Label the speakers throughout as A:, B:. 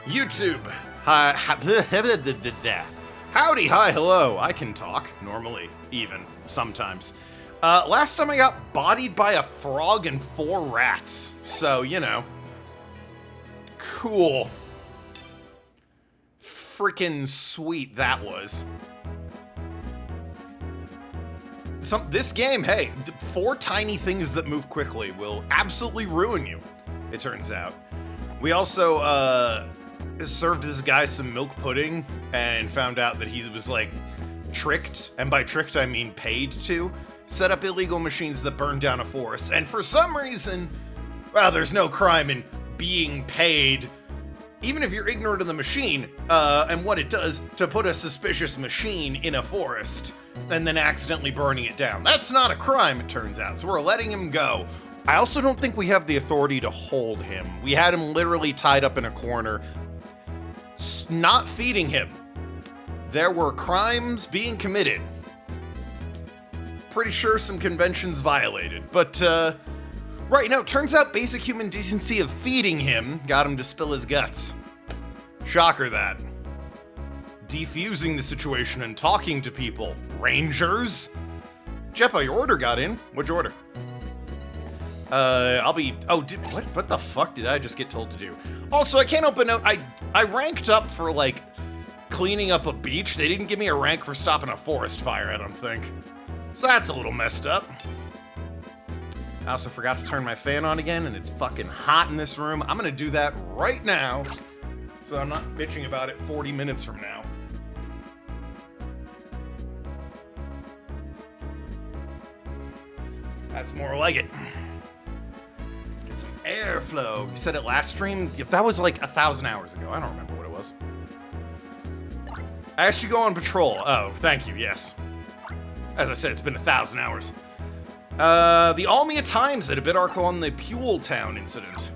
A: YouTube. Hi. Howdy, hi, hello. I can talk, normally, even, sometimes. Last time I got bodied by a frog and 4 rats. So, you know. Cool. Freaking sweet that was. This game, hey, 4 tiny things that move quickly will absolutely ruin you, it turns out. We also, served this guy some milk pudding and found out that he was, like, tricked, and by tricked I mean paid to, set up illegal machines that burn down a forest. And for some reason, well, there's no crime in being paid, even if you're ignorant of the machine, and what it does, to put a suspicious machine in a forest and then accidentally burning it down. That's not a crime, it turns out, so we're letting him go. I also don't think we have the authority to hold him. We had him literally tied up in a corner, not feeding him. There were crimes being committed. Pretty sure some conventions violated, but right now, it turns out basic human decency of feeding him got him to spill his guts. Shocker that. Defusing the situation and talking to people. Rangers? Jeppo, your order got in. What'd you order? What the fuck did I just get told to do? Also, I can't help but note, I ranked up for, like, cleaning up a beach. They didn't give me a rank for stopping a forest fire, I don't think. So that's a little messed up. I also forgot to turn my fan on again, and it's fucking hot in this room. I'm gonna do that right now, so I'm not bitching about it 40 minutes from now. That's more like it. Get some airflow. You said it last stream? That was like 1,000 hours ago. I don't remember what it was. I asked you to go on patrol. Oh, thank you, yes. As I said, it's been 1,000 hours. The Almia Times had a bit article on the Puel Town incident.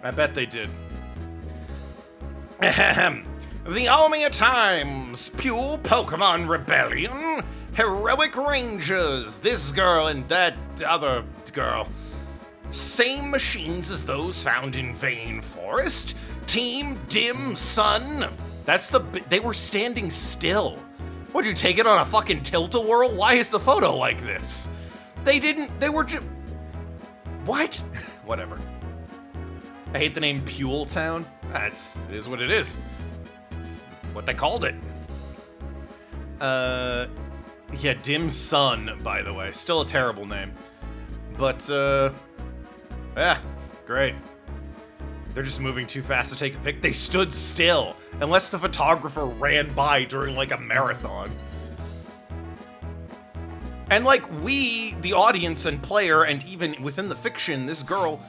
A: I bet they did. Ahem. The Almia Times, Puel Pokemon Rebellion, Heroic Rangers, this girl and that other girl. Same machines as those found in Vane Forest. Team Dim Sun. They were standing still. Would you take it on a fucking tilt-a-whirl? Why is the photo like this? They were just... What? Whatever. I hate the name Puel Town. It is what it is. It's what they called it. Yeah, Dim Sun, by the way. Still a terrible name. But, yeah, great. They're just moving too fast to take a pic. They stood still, unless the photographer ran by during, like, a marathon. And, like, we, the audience and player, and even within the fiction, this girl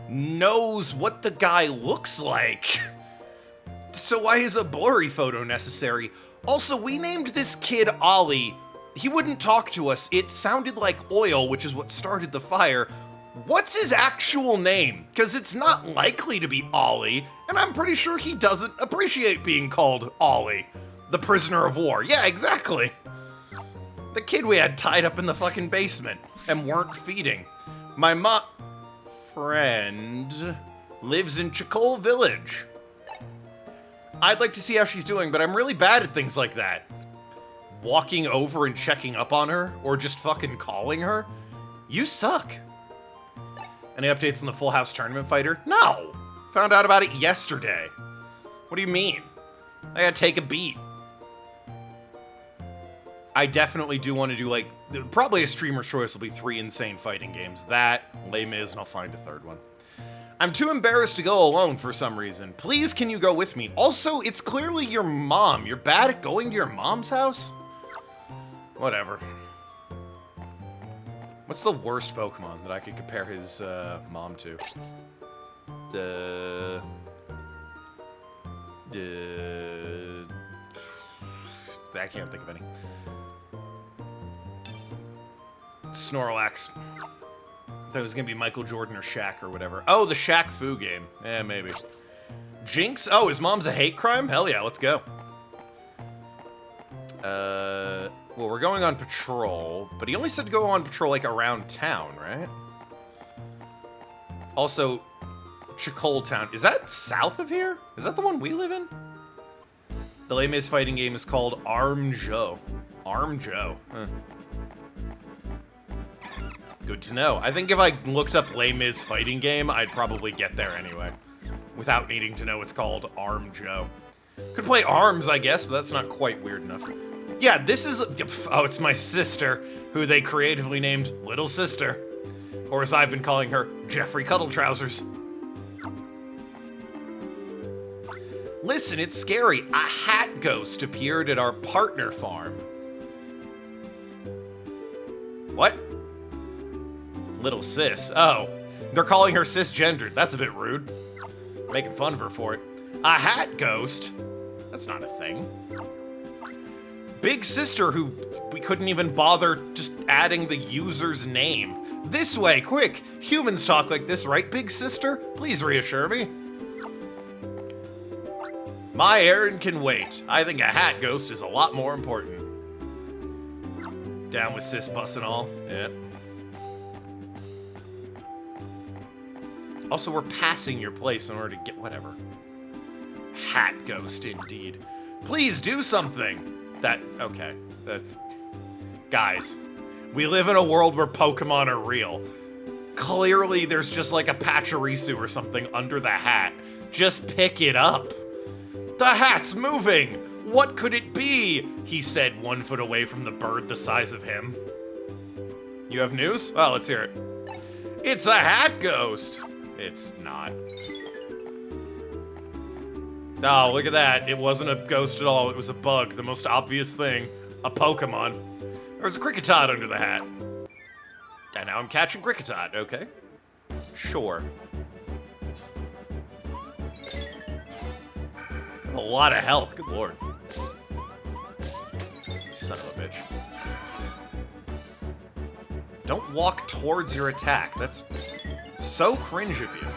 A: knows what the guy looks like. So why is a blurry photo necessary? Also, we named this kid Ollie. He wouldn't talk to us. It sounded like oil, which is what started the fire. What's his actual name? Because it's not likely to be Ollie, and I'm pretty sure he doesn't appreciate being called Ollie, the prisoner of war. Yeah, exactly. The kid we had tied up in the fucking basement and weren't feeding. My friend lives in Chicole Village. I'd like to see how she's doing, but I'm really bad at things like that. Walking over and checking up on her, or just fucking calling her. You suck. Any updates on the Full House Tournament Fighter? No! Found out about it yesterday. What do you mean? I gotta take a beat. I definitely do want to do, like, probably a streamer's choice will be 3 insane fighting games. That, Les Mis, and I'll find a third one. I'm too embarrassed to go alone for some reason. Please, can you go with me? Also, it's clearly your mom. You're bad at going to your mom's house? Whatever. What's the worst Pokemon that I could compare his mom to? I can't think of any. Snorlax. That was gonna be Michael Jordan or Shaq or whatever. Oh, the Shaq Fu game. Eh, maybe. Jinx? Oh, his mom's a hate crime? Hell yeah, let's go. Well, we're going on patrol, but he only said to go on patrol, like, around town, right? Also, Chicole Town. Is that south of here? Is that the one we live in? The Les Mis fighting game is called Arm Joe. Arm Joe. Huh. Good to know. I think if I looked up Les Mis fighting game, I'd probably get there anyway. Without needing to know it's called Arm Joe. Could play Arms, I guess, but that's not quite weird enough. Yeah, this is... Oh, it's my sister, who they creatively named Little Sister. Or as I've been calling her, Jeffrey Cuddle Trousers. Listen, it's scary. A hat ghost appeared at our partner farm. What? Little sis. Oh, they're calling her cisgendered. That's a bit rude. Making fun of her for it. A hat ghost? That's not a thing. Big sister who we couldn't even bother just adding the user's name. This way, quick. Humans talk like this, right, big sister? Please reassure me. My errand can wait. I think a hat ghost is a lot more important. Down with sis bus and all. Yeah. Also, we're passing your place in order to get whatever. Hat ghost, indeed. Please do something. Okay. That's... Guys, we live in a world where Pokemon are real. Clearly, there's just like a Pachirisu or something under the hat. Just pick it up. The hat's moving! What could it be? He said 1 foot away from the bird the size of him. You have news? Oh, let's hear it. It's a hat ghost! It's not. Oh, look at that. It wasn't a ghost at all. It was a bug. The most obvious thing. A Pokemon. There was a Kricketot under the hat. And now I'm catching Kricketot. Okay. Sure. A lot of health. Good lord. Son of a bitch. Don't walk towards your attack. That's so cringe of you.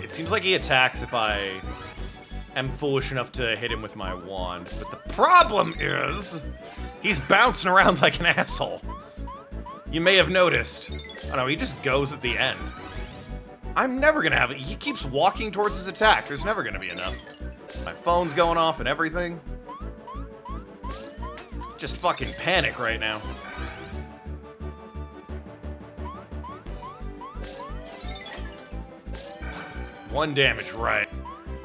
A: It seems like he attacks if I am foolish enough to hit him with my wand. But the problem is, he's bouncing around like an asshole. You may have noticed. Oh no, he just goes at the end. I'm never gonna have it. He keeps walking towards his attack. There's never gonna be enough. My phone's going off and everything. Just fucking panic right now. One damage, right.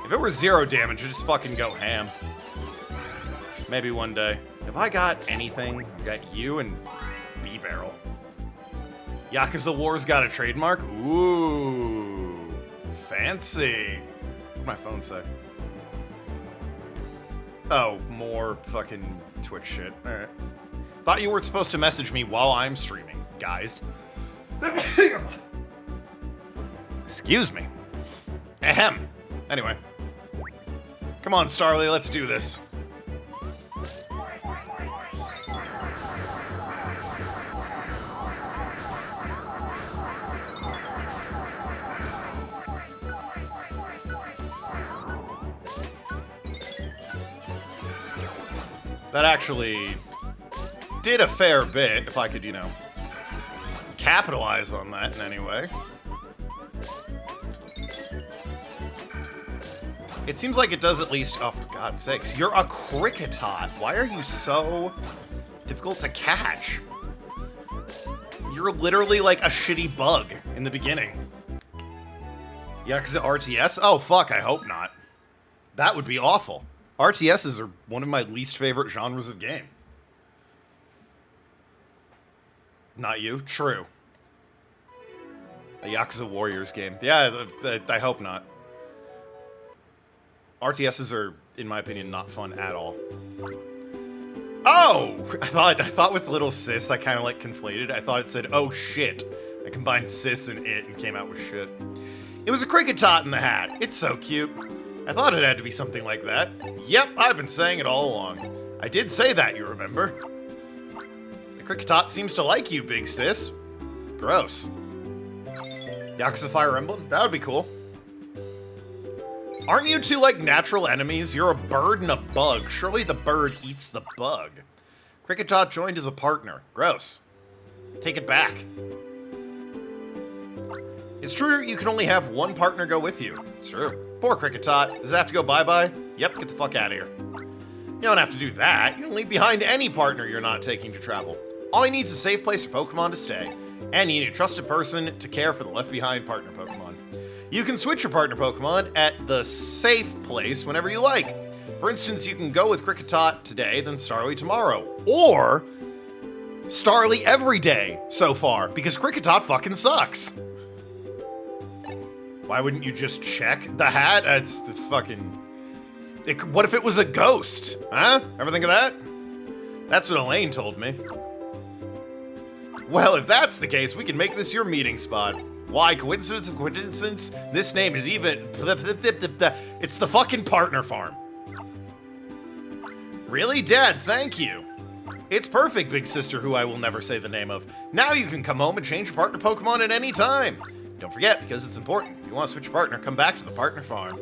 A: If it were 0 damage, I'd just fucking go ham. Maybe one day. Have I got anything? I've got you and B-Barrel. Yakuza War's got a trademark? Ooh. Fancy. What'd my phone say? Oh, more fucking Twitch shit. Alright. Thought you weren't supposed to message me while I'm streaming, guys. Excuse me. Ahem. Anyway. Come on, Starly, let's do this. That actually did a fair bit, if I could, you know, capitalize on that in any way. It seems like it does at least... Oh, for God's sakes. You're a Kricketot. Why are you so difficult to catch? You're literally like a shitty bug in the beginning. Yakuza RTS? Oh, fuck, I hope not. That would be awful. RTSs are one of my least favorite genres of game. Not you? True. A Yakuza Warriors game. Yeah, I hope not. RTSs are, in my opinion, not fun at all. Oh! I thought with Little Sis, I kind of like conflated. I thought it said, oh shit. I combined sis and it and came out with shit. It was a Kricketot in the hat. It's so cute. I thought it had to be something like that. Yep, I've been saying it all along. I did say that, you remember. The Kricketot seems to like you, big sis. Gross. Yakuza Fire Emblem? That would be cool. Aren't you two like natural enemies? You're a bird and a bug. Surely the bird eats the bug. Kricketot joined as a partner. Gross. Take it back. It's true you can only have one partner go with you. It's true. Poor Cricketot. Does it have to go bye-bye? Yep, get the fuck out of here. You don't have to do that. You can leave behind any partner you're not taking to travel. All he needs is a safe place for Pokemon to stay. And you need a trusted person to care for the left-behind partner Pokemon. You can switch your partner Pokemon at the safe place whenever you like. For instance, you can go with Cricketot today, then Starly tomorrow. Or Starly every day so far, because Cricketot fucking sucks. Why wouldn't you just check the hat? That's the fucking... what if it was a ghost? Huh? Ever think of that? That's what Elaine told me. Well, if that's the case, we can make this your meeting spot. Why, coincidence of coincidence? This name is even... It's the fucking partner farm. Really, Dad? Thank you. It's perfect, big sister who I will never say the name of. Now you can come home and change your partner Pokemon at any time. Don't forget, because it's important. If you want to switch your partner, come back to the partner farm.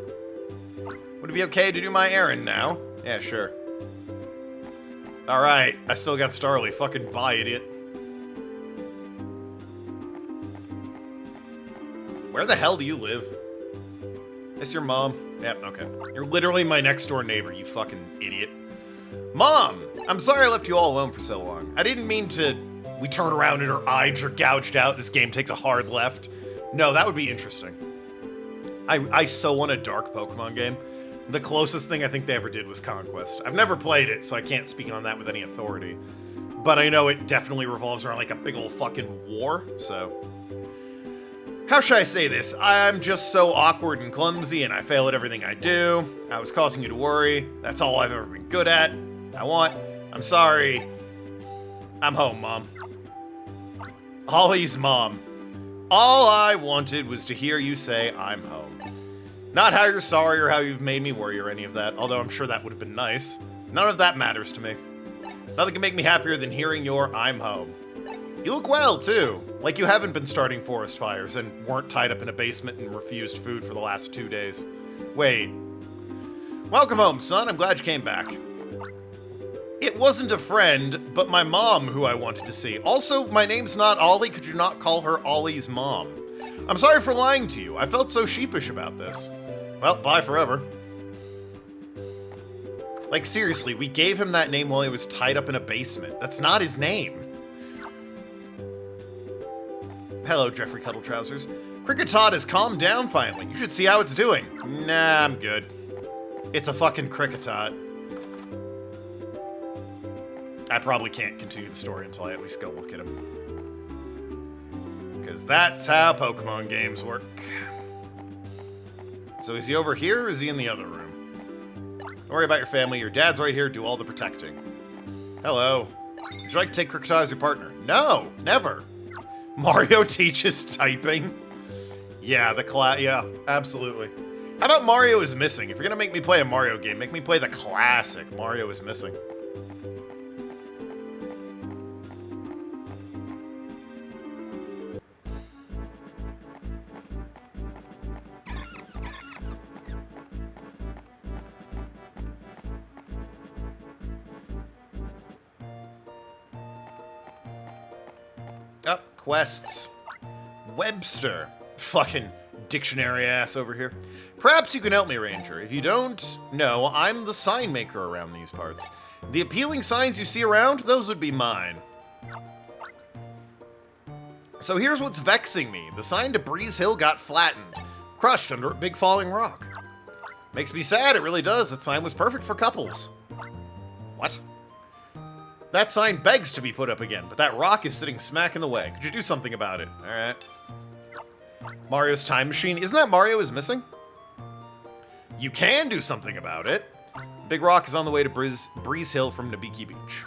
A: Would it be okay to do my errand now? Yeah, sure. Alright, I still got Starly. Fucking bye, idiot. Where the hell do you live? Is your mom? Yep, okay. You're literally my next door neighbor, you fucking idiot. Mom! I'm sorry I left you all alone for so long. I didn't mean to... We turn around and her eyes are gouged out, this game takes a hard left. No, that would be interesting. I so want a dark Pokemon game. The closest thing I think they ever did was Conquest. I've never played it, so I can't speak on that with any authority. But I know it definitely revolves around like a big old fucking war, so... How should I say this? I'm just so awkward and clumsy, and I fail at everything I do. I was causing you to worry. That's all I've ever been good at. I'm sorry. I'm home, Mom. Ollie's mom. All I wanted was to hear you say, I'm home. Not how you're sorry or how you've made me worry or any of that, although I'm sure that would have been nice. None of that matters to me. Nothing can make me happier than hearing your I'm home. You look well, too. Like you haven't been starting forest fires and weren't tied up in a basement and refused food for the last 2 days. Wait. Welcome home, son. I'm glad you came back. It wasn't a friend, but my mom who I wanted to see. Also, my name's not Ollie. Could you not call her Ollie's mom? I'm sorry for lying to you. I felt so sheepish about this. Well, bye forever. Like, seriously, we gave him that name while he was tied up in a basement. That's not his name. Hello, Jeffrey Cuddle Trousers. Cricketot has calmed down finally. You should see how it's doing. Nah, I'm good. It's a fucking Cricketot. I probably can't continue the story until I at least go look at him. Because that's how Pokemon games work. So is he over here or is he in the other room? Don't worry about your family. Your dad's right here. Do all the protecting. Hello. Would you like to take Cricketot as your partner? No, never. Mario teaches typing. Yeah, yeah, absolutely. How about Mario is Missing? If you're gonna make me play a Mario game, make me play the classic Mario is Missing. Oh, quests. Webster. Fucking dictionary ass over here. Perhaps you can help me, Ranger. If you don't know, I'm the sign maker around these parts. The appealing signs you see around, those would be mine. So here's what's vexing me. The sign to Breeze Hill got flattened, crushed under a big falling rock. Makes me sad, it really does. That sign was perfect for couples. What? That sign begs to be put up again, but that rock is sitting smack in the way. Could you do something about it? Alright. Mario's time machine. Isn't that Mario is Missing? You can do something about it. Big rock is on the way to Breeze Hill from Nabiki Beach.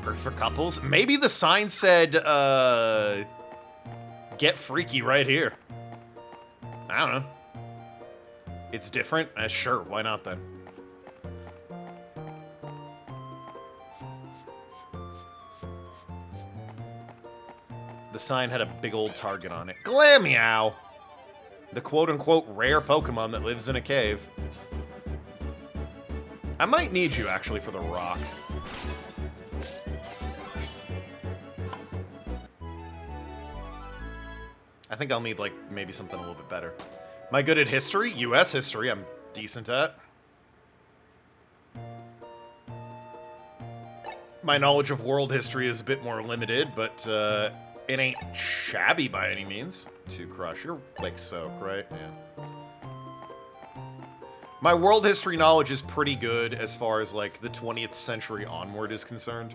A: Perfect for couples. Maybe the sign said, get freaky right here. I don't know. It's different? Sure, why not then? The sign had a big old target on it. Glameow! The quote-unquote rare Pokemon that lives in a cave. I might need you, actually, for the rock. I think I'll need, like, maybe something a little bit better. Am I good at history? U.S. history, I'm decent at. My knowledge of world history is a bit more limited, but it ain't shabby by any means. To crush. You're like soak, right? Yeah. My world history knowledge is pretty good as far as like the 20th century onward is concerned.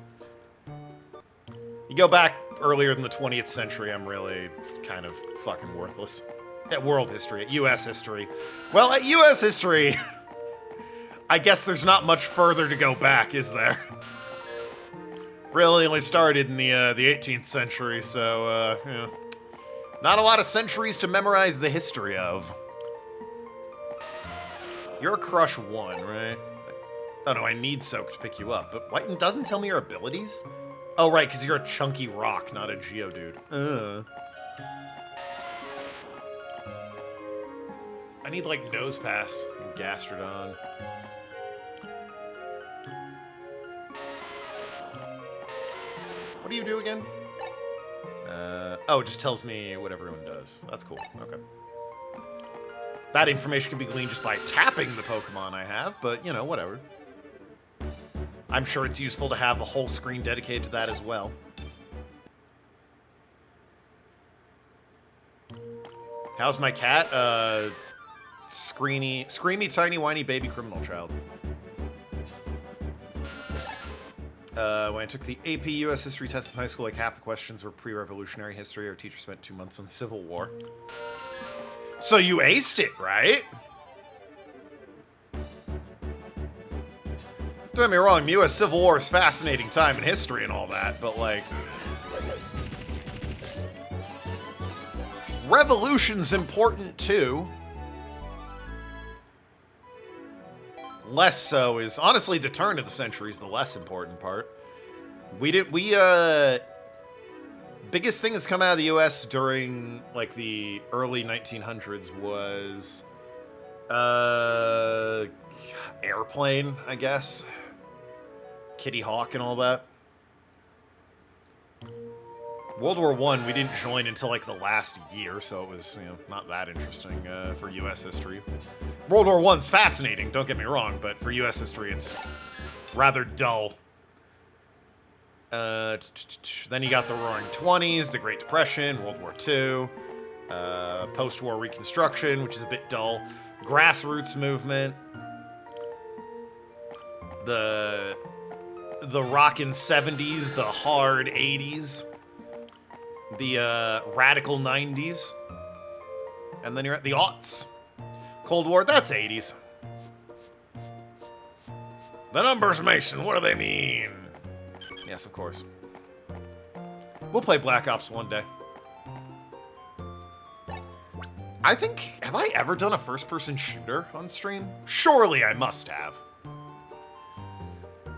A: You go back earlier than the 20th century, I'm really kind of fucking worthless. At world history, at US history. Well, at US history, I guess there's not much further to go back, is there? Really only started in the 18th century, so, yeah. Not a lot of centuries to memorize the history of. You're a crush 1, right? Oh no, I need soak to pick you up, but what, it doesn't tell me your abilities? Oh right, because you're a chunky rock, not a Geodude. I need, like, Nose Pass and Gastrodon. What do you do again? Oh, it just tells me what everyone does. That's cool. Okay. That information can be gleaned just by tapping the Pokemon I have, but, you know, whatever. I'm sure it's useful to have a whole screen dedicated to that as well. How's my cat? Screamy, tiny, whiny baby criminal child. When I took the AP US history test in high school, like half the questions were pre-revolutionary history. Our teacher spent 2 months on Civil War. So you aced it, right? Don't get me wrong, the US Civil War is a fascinating time in history and all that, but like... Revolution's important too. Less so is, honestly, the turn of the century is the less important part. Biggest thing that's come out of the US during, like, the early 1900s was, airplane, I guess. Kitty Hawk and all that. World War I, we didn't join until, like, the last year, so it was, you know, not that interesting for US history. World War I's fascinating, don't get me wrong, but for US history, it's rather dull. Then you got the Roaring Twenties, the Great Depression, World War II, post-war Reconstruction, which is a bit dull, grassroots movement, the rockin' 70s, the hard 80s, the radical 90s, and then you're at the aughts. Cold War, that's 80s. The numbers, Mason, what do they mean? Yes, of course. We'll play Black Ops one day. I think, have I ever done a first-person shooter on stream? Surely I must have.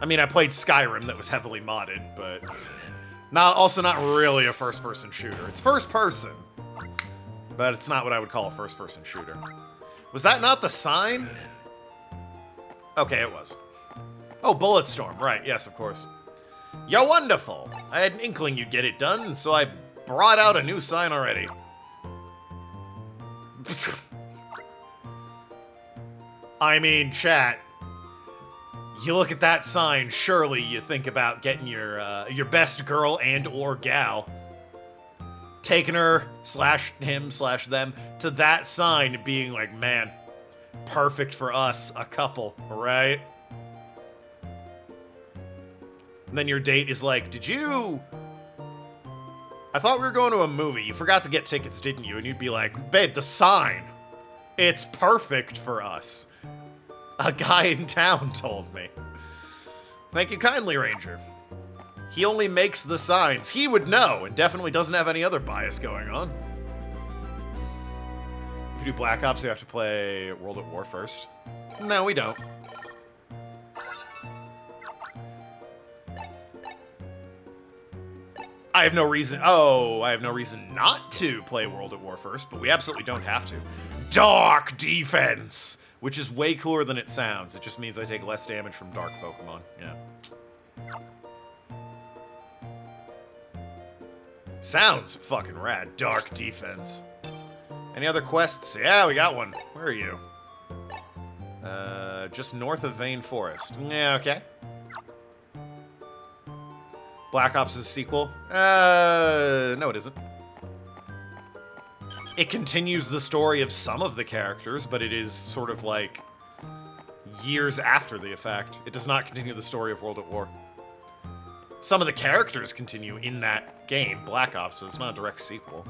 A: I mean, I played Skyrim that was heavily modded, but also not really a first-person shooter. It's first-person, but it's not what I would call a first-person shooter. Was that not the sign? Okay, it was. Oh, Bulletstorm, right, yes, of course. You're wonderful. I had an inkling you'd get it done, so I brought out a new sign already. I mean, chat. You look at that sign, surely you think about getting your best girl and or gal, taking her / him / them to that sign and being like, man, perfect for us, a couple, right? And then your date is like, I thought we were going to a movie. You forgot to get tickets, didn't you? And you'd be like, babe, the sign. It's perfect for us. A guy in town told me. Thank you kindly, Ranger. He only makes the signs. He would know, and definitely doesn't have any other bias going on. If you do Black Ops, you have to play World at War first. No, we don't. I have no reason not to play World at War first, but we absolutely don't have to. Dark Defense, which is way cooler than it sounds. It just means I take less damage from dark Pokemon. Yeah. Sounds fucking rad. Dark defense. Any other quests? Yeah, we got one. Where are you? Just north of Vane Forest. Yeah, okay. Black Ops is a sequel? No, it isn't. It continues the story of some of the characters, but it is sort of like years after the effect. It does not continue the story of World at War. Some of the characters continue in that game, Black Ops, but it's not a direct sequel.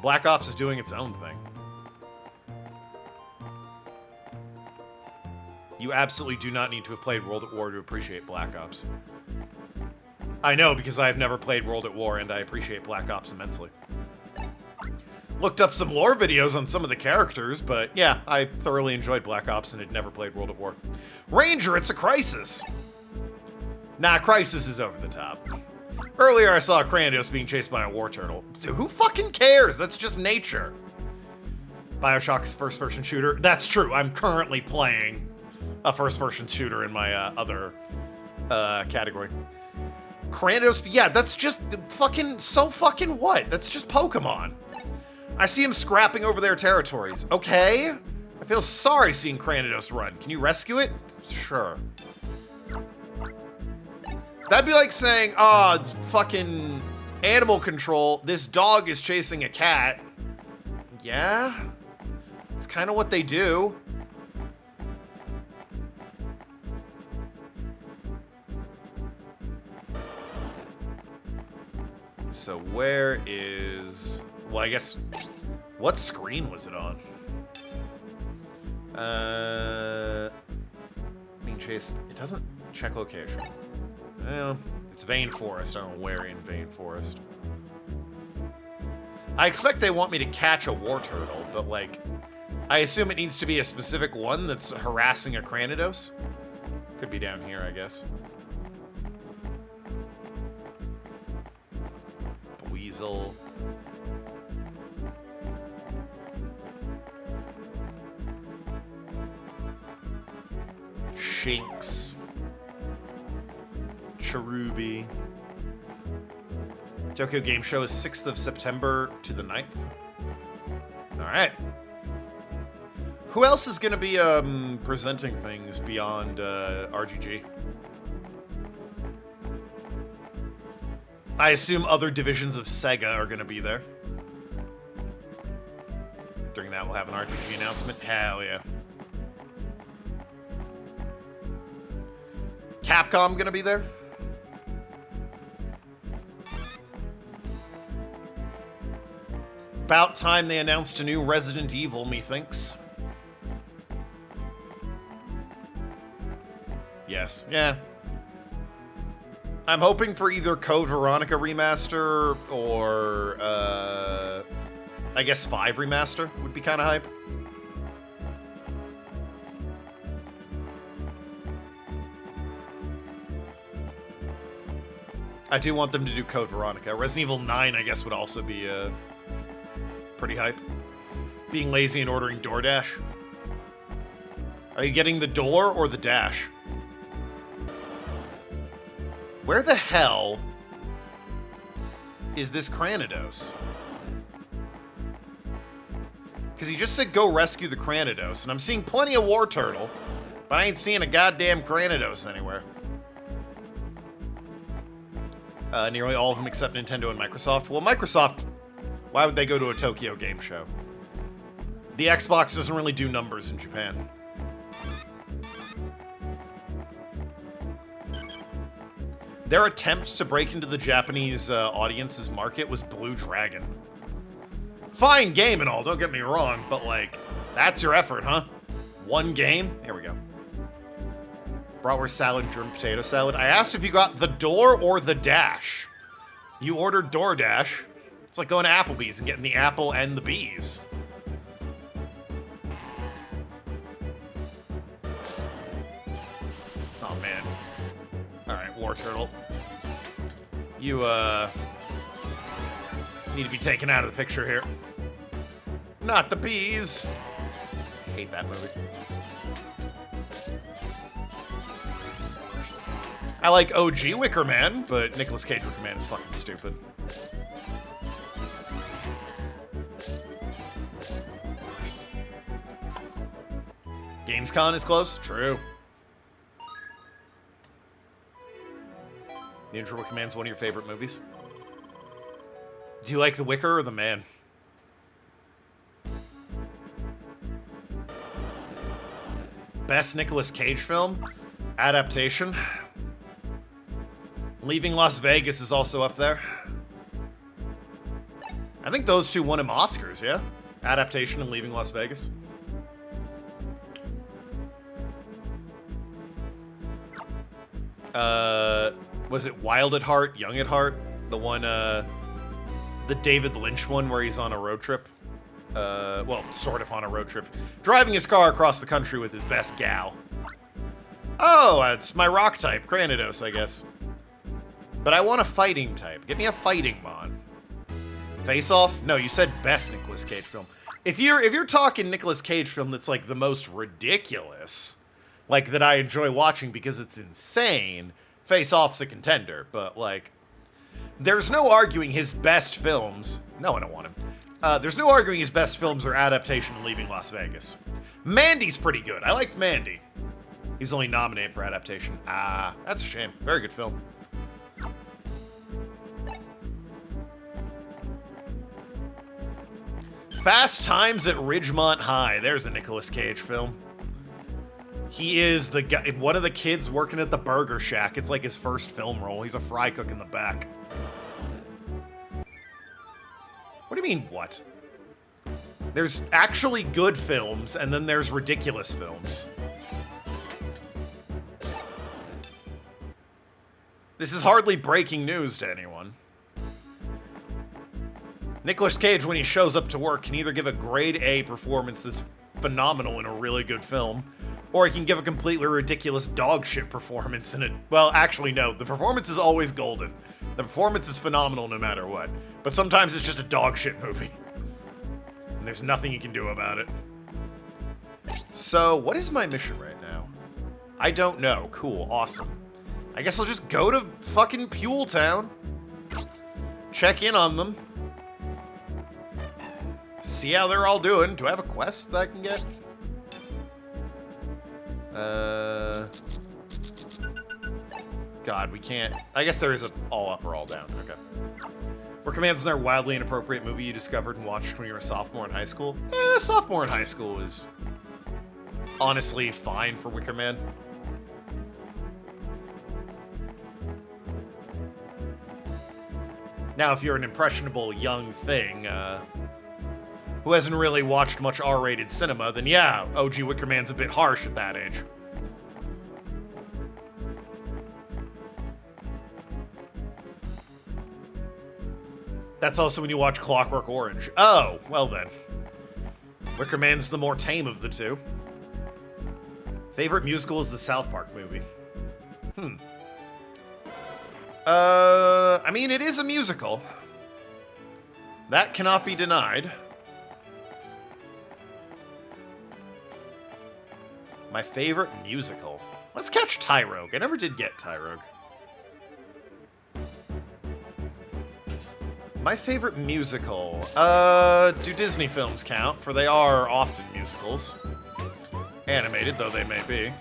A: Black Ops is doing its own thing. You absolutely do not need to have played World at War to appreciate Black Ops. I know, because I have never played World at War, and I appreciate Black Ops immensely. Looked up some lore videos on some of the characters, but yeah, I thoroughly enjoyed Black Ops and had never played World at War. Ranger, it's a Crisis! Nah, Crisis is over the top. Earlier I saw Kratos being chased by a war turtle. So who fucking cares? That's just nature. BioShock's first-person shooter. That's true, I'm currently playing a first-person shooter in my other category. Kratos, yeah, that's just fucking, so fucking what? That's just Pokemon. I see him scrapping over their territories. Okay? I feel sorry seeing Kratos run. Can you rescue it? Sure. That'd be like saying, oh, it's fucking animal control. This dog is chasing a cat. Yeah? It's kind of what they do. So where is... Well, I guess... What screen was it on? Being chased... It doesn't check location. Well, it's Vane Forest. I don't know where in Vane Forest. I expect they want me to catch a war turtle, but, like... I assume it needs to be a specific one that's harassing a Kranidos. Could be down here, I guess. Weasel. Shinx. Cherubi. Tokyo Game Show is 6th of September to the 9th. Alright. Who else is going to be presenting things beyond RGG? I assume other divisions of Sega are going to be there. During that, we'll have an RGG announcement. Hell yeah. Capcom going to be there? About time they announced a new Resident Evil, methinks. Yes. Yeah. I'm hoping for either Code Veronica remaster or, I guess 5 remaster would be kind of hype. I do want them to do Code Veronica. Resident Evil 9, I guess, would also be, pretty hype. Being lazy and ordering DoorDash. Are you getting the door or the dash? Where the hell is this Kranidos? Because he just said go rescue the Kranidos, and I'm seeing plenty of War Turtle, but I ain't seeing a goddamn Kranidos anywhere. Nearly all of them except Nintendo and Microsoft. Well, Microsoft, why would they go to a Tokyo Game Show? The Xbox doesn't really do numbers in Japan. Their attempt to break into the Japanese audience's market was Blue Dragon. Fine game and all, don't get me wrong, but like, that's your effort, huh? One game? There we go. Bratwurst salad, germ potato salad. I asked if you got the door or the dash. You ordered DoorDash. It's like going to Applebee's and getting the apple and the bees. Oh, man. Alright, War Turtle. You, need to be taken out of the picture here. Not the bees. I hate that movie. I like OG Wicker Man, but Nicolas Cage Wicker Man is fucking stupid. Gamescom is close? True. Ninja Wicker Man's one of your favorite movies? Do you like The Wicker or The Man? Best Nicolas Cage film? Adaptation? Leaving Las Vegas is also up there. I think those two won him Oscars, yeah? Adaptation and Leaving Las Vegas. Was it Wild at Heart, Young at Heart? The one, the David Lynch one where he's on a road trip? Well, sort of on a road trip. Driving his car across the country with his best gal. Oh, it's my rock type, Granados, I guess. But I want a fighting type. Give me a fighting mod. Face Off? No, you said best Nicolas Cage film. If you're talking Nicolas Cage film that's like the most ridiculous, like that I enjoy watching because it's insane, Face Off's a contender. But like, there's no arguing his best films. No, I don't want him. There's no arguing his best films are adaptation and Leaving Las Vegas. Mandy's pretty good. I liked Mandy. He was only nominated for adaptation. Ah, that's a shame. Very good film. Fast Times at Ridgemont High. There's a Nicolas Cage film. He is the guy, one of the kids working at the Burger Shack. It's like his first film role. He's a fry cook in the back. What do you mean, what? There's actually good films, and then there's ridiculous films. This is hardly breaking news to anyone. Nicolas Cage, when he shows up to work, can either give a grade A performance that's phenomenal in a really good film, or he can give a completely ridiculous dog shit performance in it. Well, actually, no. The performance is always golden. The performance is phenomenal no matter what. But sometimes it's just a dog shit movie. And there's nothing you can do about it. So, what is my mission right now? I don't know. Cool. Awesome. I guess I'll just go to fucking Puel Town. Check in on them. See how they're all doing. Do I have a quest that I can get? God, we can't. I guess there is a all up or all down. Okay. Were Commands in our wildly inappropriate movie you discovered and watched when you were a sophomore in high school? Sophomore in high school is honestly fine for Wicker Man. Now, if you're an impressionable young thing, who hasn't really watched much R-rated cinema, then yeah, OG Wicker Man's a bit harsh at that age. That's also when you watch Clockwork Orange. Oh, well then. Wicker Man's the more tame of the two. Favorite musical is the South Park movie. I mean, it is a musical. That cannot be denied. My favorite musical. Let's catch Tyrogue. I never did get Tyrogue. My favorite musical. Do Disney films count? For they are often musicals. Animated, though they may be.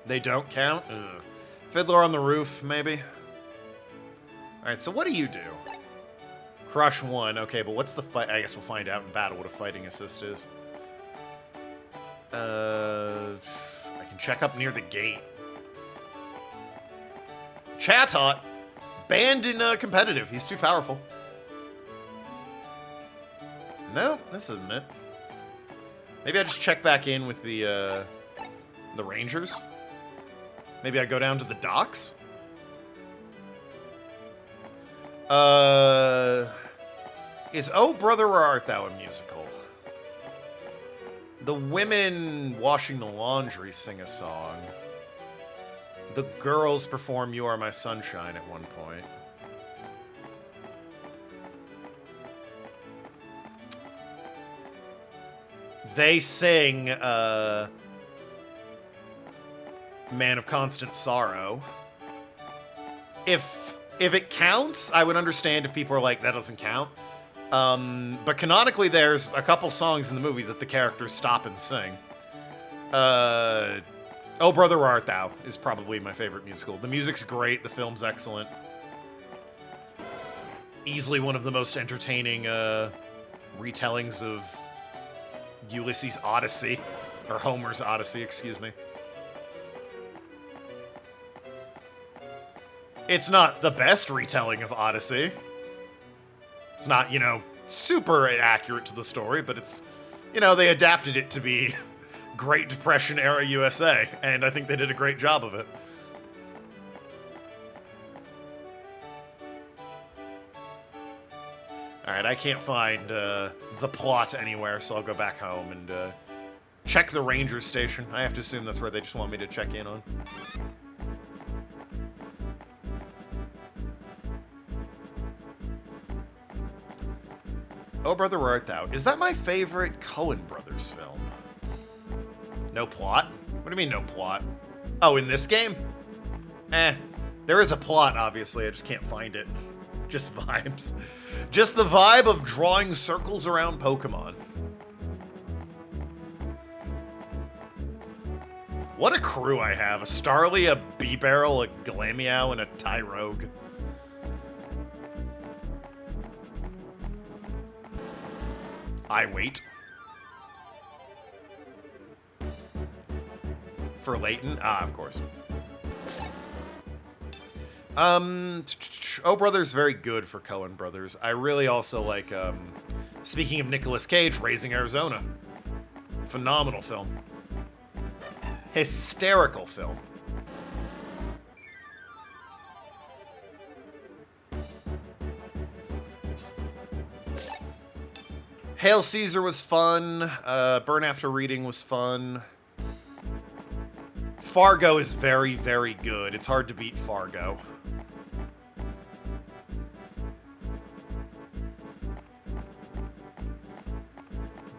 A: They don't count? Ugh. Fiddler on the Roof, maybe? Alright, so what do you do? Crush 1. Okay, but what's the fight? I guess we'll find out in battle what a fighting assist is. I can check up near the gate. Chatot! Banned in competitive. He's too powerful. No, this isn't it. Maybe I just check back in with the Rangers? Maybe I go down to the docks? Is Oh Brother Where Art Thou a musical? The women washing the laundry sing a song. The girls perform You Are My Sunshine at one point. They sing Man of Constant Sorrow. If it counts, I would understand if people are like, that doesn't count. But canonically, there's a couple songs in the movie that the characters stop and sing. Oh Brother Where Art Thou is probably my favorite musical. The music's great, the film's excellent. Easily one of the most entertaining retellings of Ulysses' Odyssey, or Homer's Odyssey, excuse me. It's not the best retelling of Odyssey. It's not, you know, super accurate to the story, but it's, you know, they adapted it to be Great Depression era USA, and I think they did a great job of it. Alright, I can't find the plot anywhere, so I'll go back home and check the ranger station. I have to assume that's where they just want me to check in on. Oh Brother Where Art Thou? Is that my favorite Coen Brothers film? No plot? What do you mean no plot? Oh, in this game? There is a plot, obviously, I just can't find it. Just vibes. Just the vibe of drawing circles around Pokemon. What a crew I have. A Starly, a B-Barrel, a Glameow, and a Tyrogue. I wait. For Layton? Ah, of course. Oh Brother's very good for Coen Brothers. I really also like, speaking of Nicolas Cage, Raising Arizona. Phenomenal film. Hysterical film. Hail Caesar was fun. Burn After Reading was fun. Fargo is very, very good. It's hard to beat Fargo.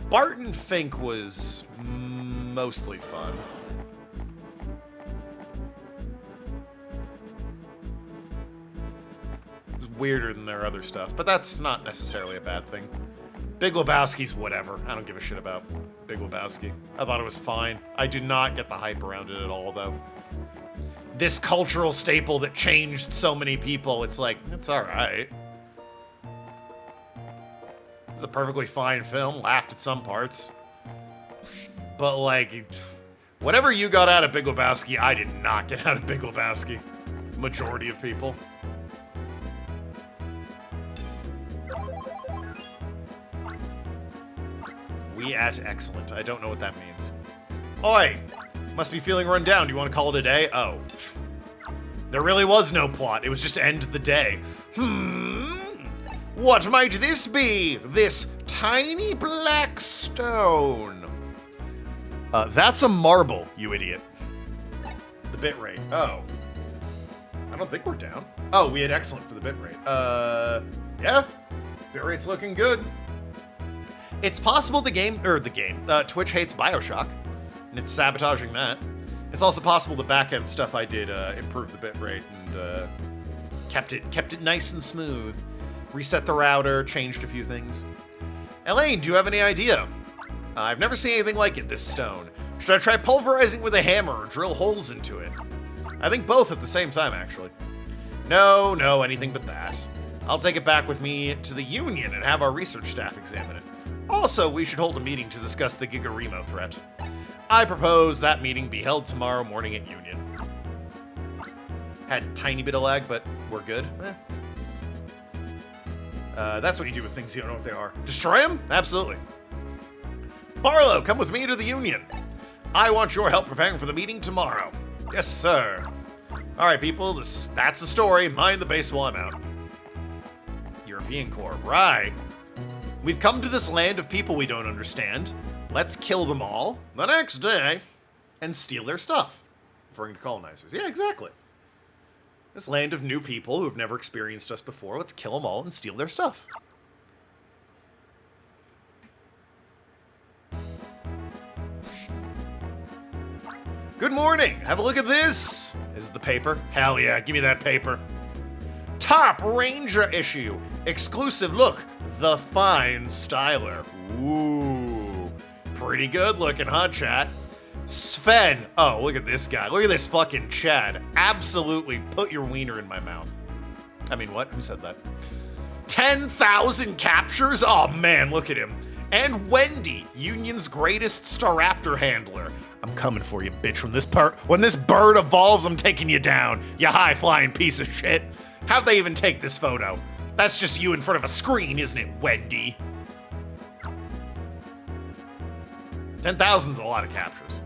A: Barton Fink was mostly fun. It was weirder than their other stuff, but that's not necessarily a bad thing. Big Lebowski's whatever. I don't give a shit about Big Lebowski. I thought it was fine. I do not get the hype around it at all, though. This cultural staple that changed so many people, it's like, it's alright. It's a perfectly fine film, laughed at some parts. But, like, whatever you got out of Big Lebowski, I did not get out of Big Lebowski. Majority of people. We at excellent. I don't know what that means. Oi! Must be feeling run down. Do you want to call it a day? Oh. There really was no plot. It was just to end the day. What might this be? This tiny black stone. That's a marble, you idiot. The bitrate. Oh. I don't think we're down. Oh, we had excellent for the bitrate. Yeah. Bitrate's looking good. It's possible Twitch hates BioShock, and it's sabotaging that. It's also possible the back-end stuff I did improved the bitrate and kept it nice and smooth. Reset the router, changed a few things. Elaine, do you have any idea? I've never seen anything like it, this stone. Should I try pulverizing with a hammer or drill holes into it? I think both at the same time, actually. No, anything but that. I'll take it back with me to the Union and have our research staff examine it. Also, we should hold a meeting to discuss the Gigaremo threat. I propose that meeting be held tomorrow morning at Union. Had a tiny bit of lag, but we're good. That's what you do with things you don't know what they are. Destroy them? Absolutely. Barlow, come with me to the Union. I want your help preparing for the meeting tomorrow. Yes, sir. All right, people, that's the story. Mind the base while I'm out. European Corps, right. We've come to this land of people we don't understand. Let's kill them all the next day and steal their stuff. Referring to colonizers. Yeah, exactly. This land of new people who've never experienced us before, let's kill them all and steal their stuff. Good morning. Have a look at this. Is it the paper? Hell yeah, give me that paper. Top Ranger issue. Exclusive look. The Fine Styler. Ooh. Pretty good looking, huh, chat? Sven. Oh, look at this guy. Look at this fucking Chad. Absolutely put your wiener in my mouth. I mean, what? Who said that? 10,000 captures? Oh, man, look at him. And Wendy, Union's greatest Staraptor handler. I'm coming for you, bitch. When this bird evolves, I'm taking you down. You high-flying piece of shit. How'd they even take this photo? That's just you in front of a screen, isn't it, Wendy? 10,000's a lot of captures.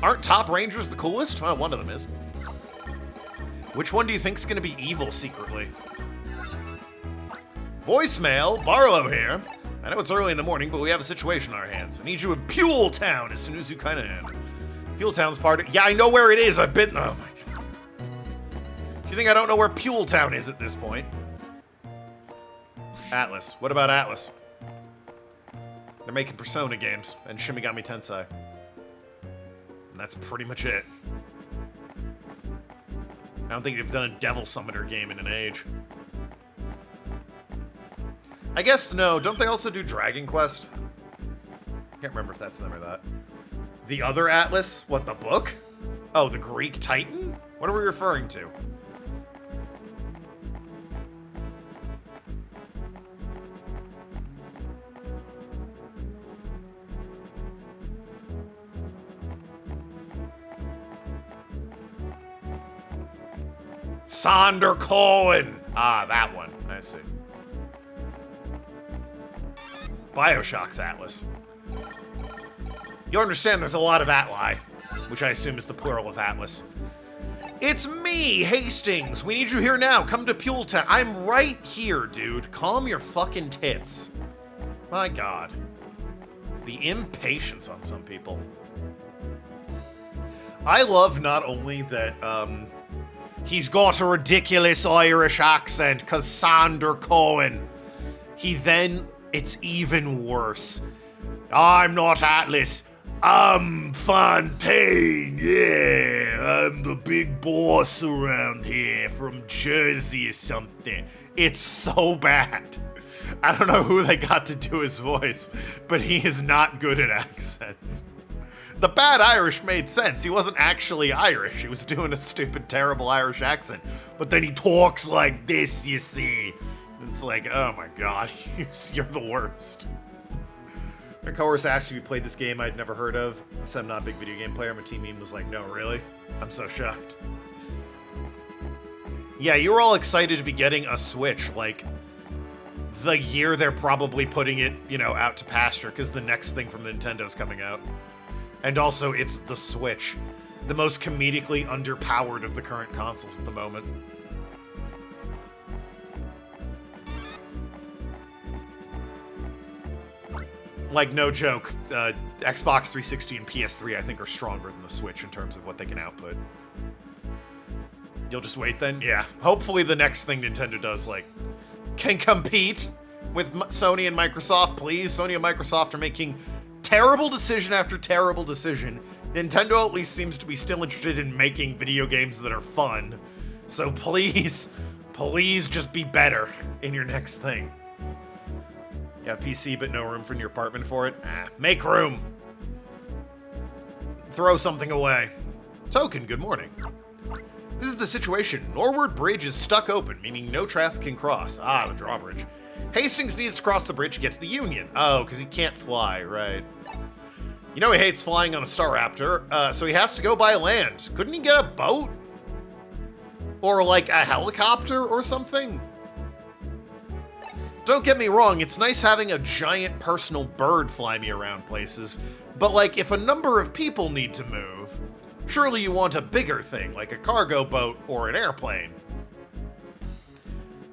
A: Aren't Top Rangers the coolest? Well, one of them is. Which one do you think's gonna be evil secretly? Voicemail, Barlow here. I know it's early in the morning, but we have a situation on our hands. I need you in Puel Town as soon as you kind of can. Puel Town's part of... Yeah, I know where it is. I've been... Oh, my God. Do you think I don't know where Puel Town is at this point? Atlas. What about Atlas? They're making Persona games and Shimigami Tensei. And that's pretty much it. I don't think they've done a Devil Summoner game in an age. I guess no. Don't they also do Dragon Quest? Can't remember if that's them or that. The other Atlas? What, the book? Oh, the Greek Titan? What are we referring to? Sonder Cohen! Ah, that one. I see. Bioshock's Atlas. You understand there's a lot of Atli, which I assume is the plural of Atlas. It's me, Hastings. We need you here now. Come to Puel Town. I'm right here, dude. Calm your fucking tits. My God. The impatience on some people. I love not only that, he's got a ridiculous Irish accent, cause Sonder Cohen. He then... It's even worse. I'm not Atlas. I'm Fontaine. Yeah, I'm the big boss around here from Jersey or something. It's so bad. I don't know who they got to do his voice, but he is not good at accents. The bad Irish made sense. He wasn't actually Irish. He was doing a stupid, terrible Irish accent. But then he talks like this, you see. It's like, oh my God, you're the worst. My coworker asked if you played this game I'd never heard of. I said I'm not a big video game player. My team meme was like, no, really? I'm so shocked. Yeah, you were all excited to be getting a Switch, like, the year they're probably putting it, you know, out to pasture, because the next thing from Nintendo's coming out. And also, it's the Switch. The most comedically underpowered of the current consoles at the moment. Like, no joke, Xbox 360 and PS3, I think, are stronger than the Switch in terms of what they can output. You'll just wait then? Yeah. Hopefully the next thing Nintendo does, like, can compete with Sony and Microsoft, please. Sony and Microsoft are making terrible decision after terrible decision. Nintendo at least seems to be still interested in making video games that are fun. So please, please just be better in your next thing. You have PC, but no room for your apartment for it? Make room. Throw something away. Token, good morning. This is the situation. Norward Bridge is stuck open, meaning no traffic can cross. Ah, the drawbridge. Hastings needs to cross the bridge to get to the Union. Oh, because he can't fly, right. You know he hates flying on a Staraptor, so he has to go by land. Couldn't he get a boat? Or like a helicopter or something? Don't get me wrong, it's nice having a giant personal bird fly me around places, but like if a number of people need to move, surely you want a bigger thing, like a cargo boat or an airplane.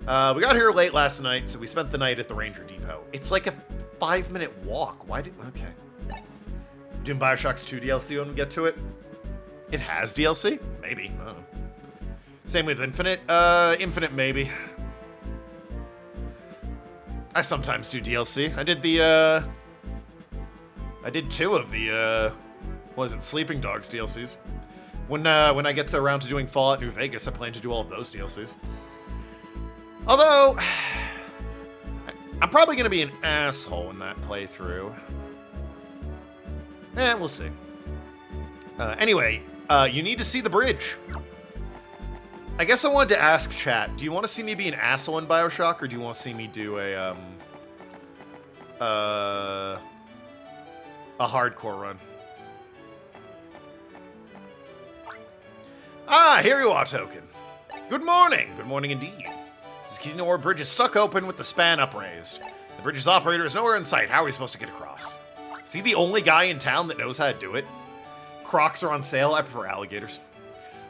A: We got here late last night, so we spent the night at the Ranger Depot. It's like a 5-minute walk. Okay. Doing Bioshock's 2 DLC when we get to it. It has DLC? Maybe. I don't know. Same with Infinite? Infinite maybe. I sometimes do DLC. I did the, I did 2 of the, what is it, Sleeping Dogs DLCs. When I get around to doing Fallout New Vegas, I plan to do all of those DLCs. Although, I'm probably going to be an asshole in that playthrough. We'll see. Anyway, you need to see the bridge. I guess I wanted to ask chat, do you want to see me be an asshole in Bioshock, or do you want to see me do a hardcore run? Ah, here you are, Token. Good morning. Good morning indeed. This Kino bridge is stuck open with the span upraised. The bridge's operator is nowhere in sight. How are we supposed to get across? Is he the only guy in town that knows how to do it? Crocs are on sale. I prefer alligators.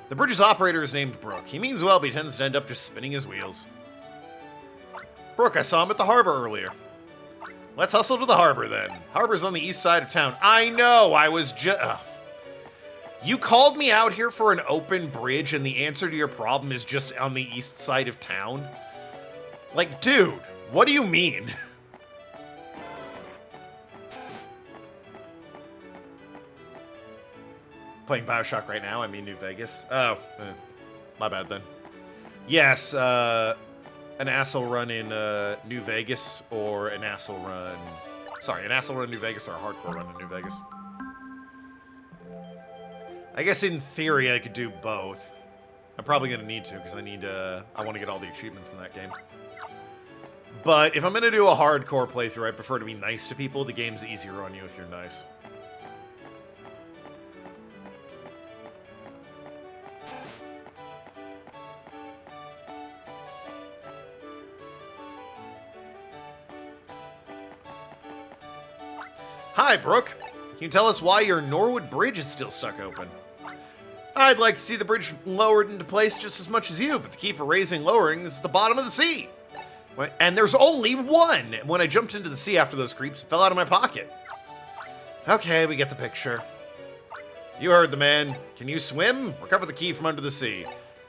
A: The bridge's operator is named Brooke. He means well, but he tends to end up just spinning his wheels. Brooke, I saw him at the harbor earlier. Let's hustle to the harbor, then. Harbor's on the east side of town. I know, I was just... You called me out here for an open bridge, and the answer to your problem is just on the east side of town? Like, dude, what do you mean? Playing Bioshock right now, I mean New Vegas. Oh, my bad then. Yes, an asshole run in New Vegas, or an asshole run... Sorry, an asshole run in New Vegas, or a hardcore run in New Vegas. I guess in theory I could do both. I'm probably going to need to, because I want to get all the achievements in that game. But if I'm going to do a hardcore playthrough, I prefer to be nice to people. The game's easier on you if you're nice. Hi, Brooke. Can you tell us why your Norwood Bridge is still stuck open? I'd like to see the bridge lowered into place just as much as you, but the key for raising and lowering is at the bottom of the sea. And there's only one! When I jumped into the sea after those creeps, it fell out of my pocket. Okay, we get the picture. You heard the man. Can you swim? Recover the key from under the sea.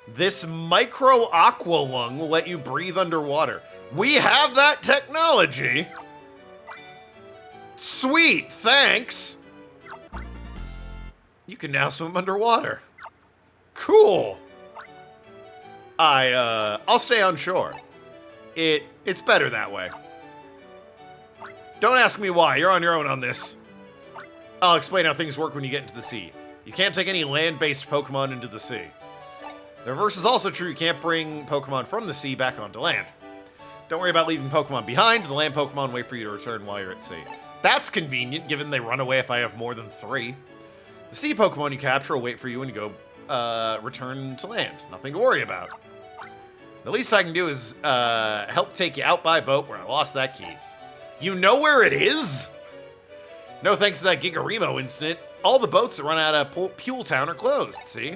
A: This micro aqua lung will let you breathe underwater. We have that technology! Sweet, thanks! You can now swim underwater. Cool! I'll stay on shore. It's better that way. Don't ask me why, you're on your own on this. I'll explain how things work when you get into the sea. You can't take any land-based Pokemon into the sea. The reverse is also true, you can't bring Pokemon from the sea back onto land. Don't worry about leaving Pokemon behind, the land Pokemon wait for you to return while you're at sea. That's convenient, given they run away if I have more than 3. The sea Pokemon you capture will wait for you when you go, return to land. Nothing to worry about. The least I can do is, help take you out by boat where I lost that key. You know where it is? No thanks to that Gigarimo incident, all the boats that run out of Pule Town are closed, see?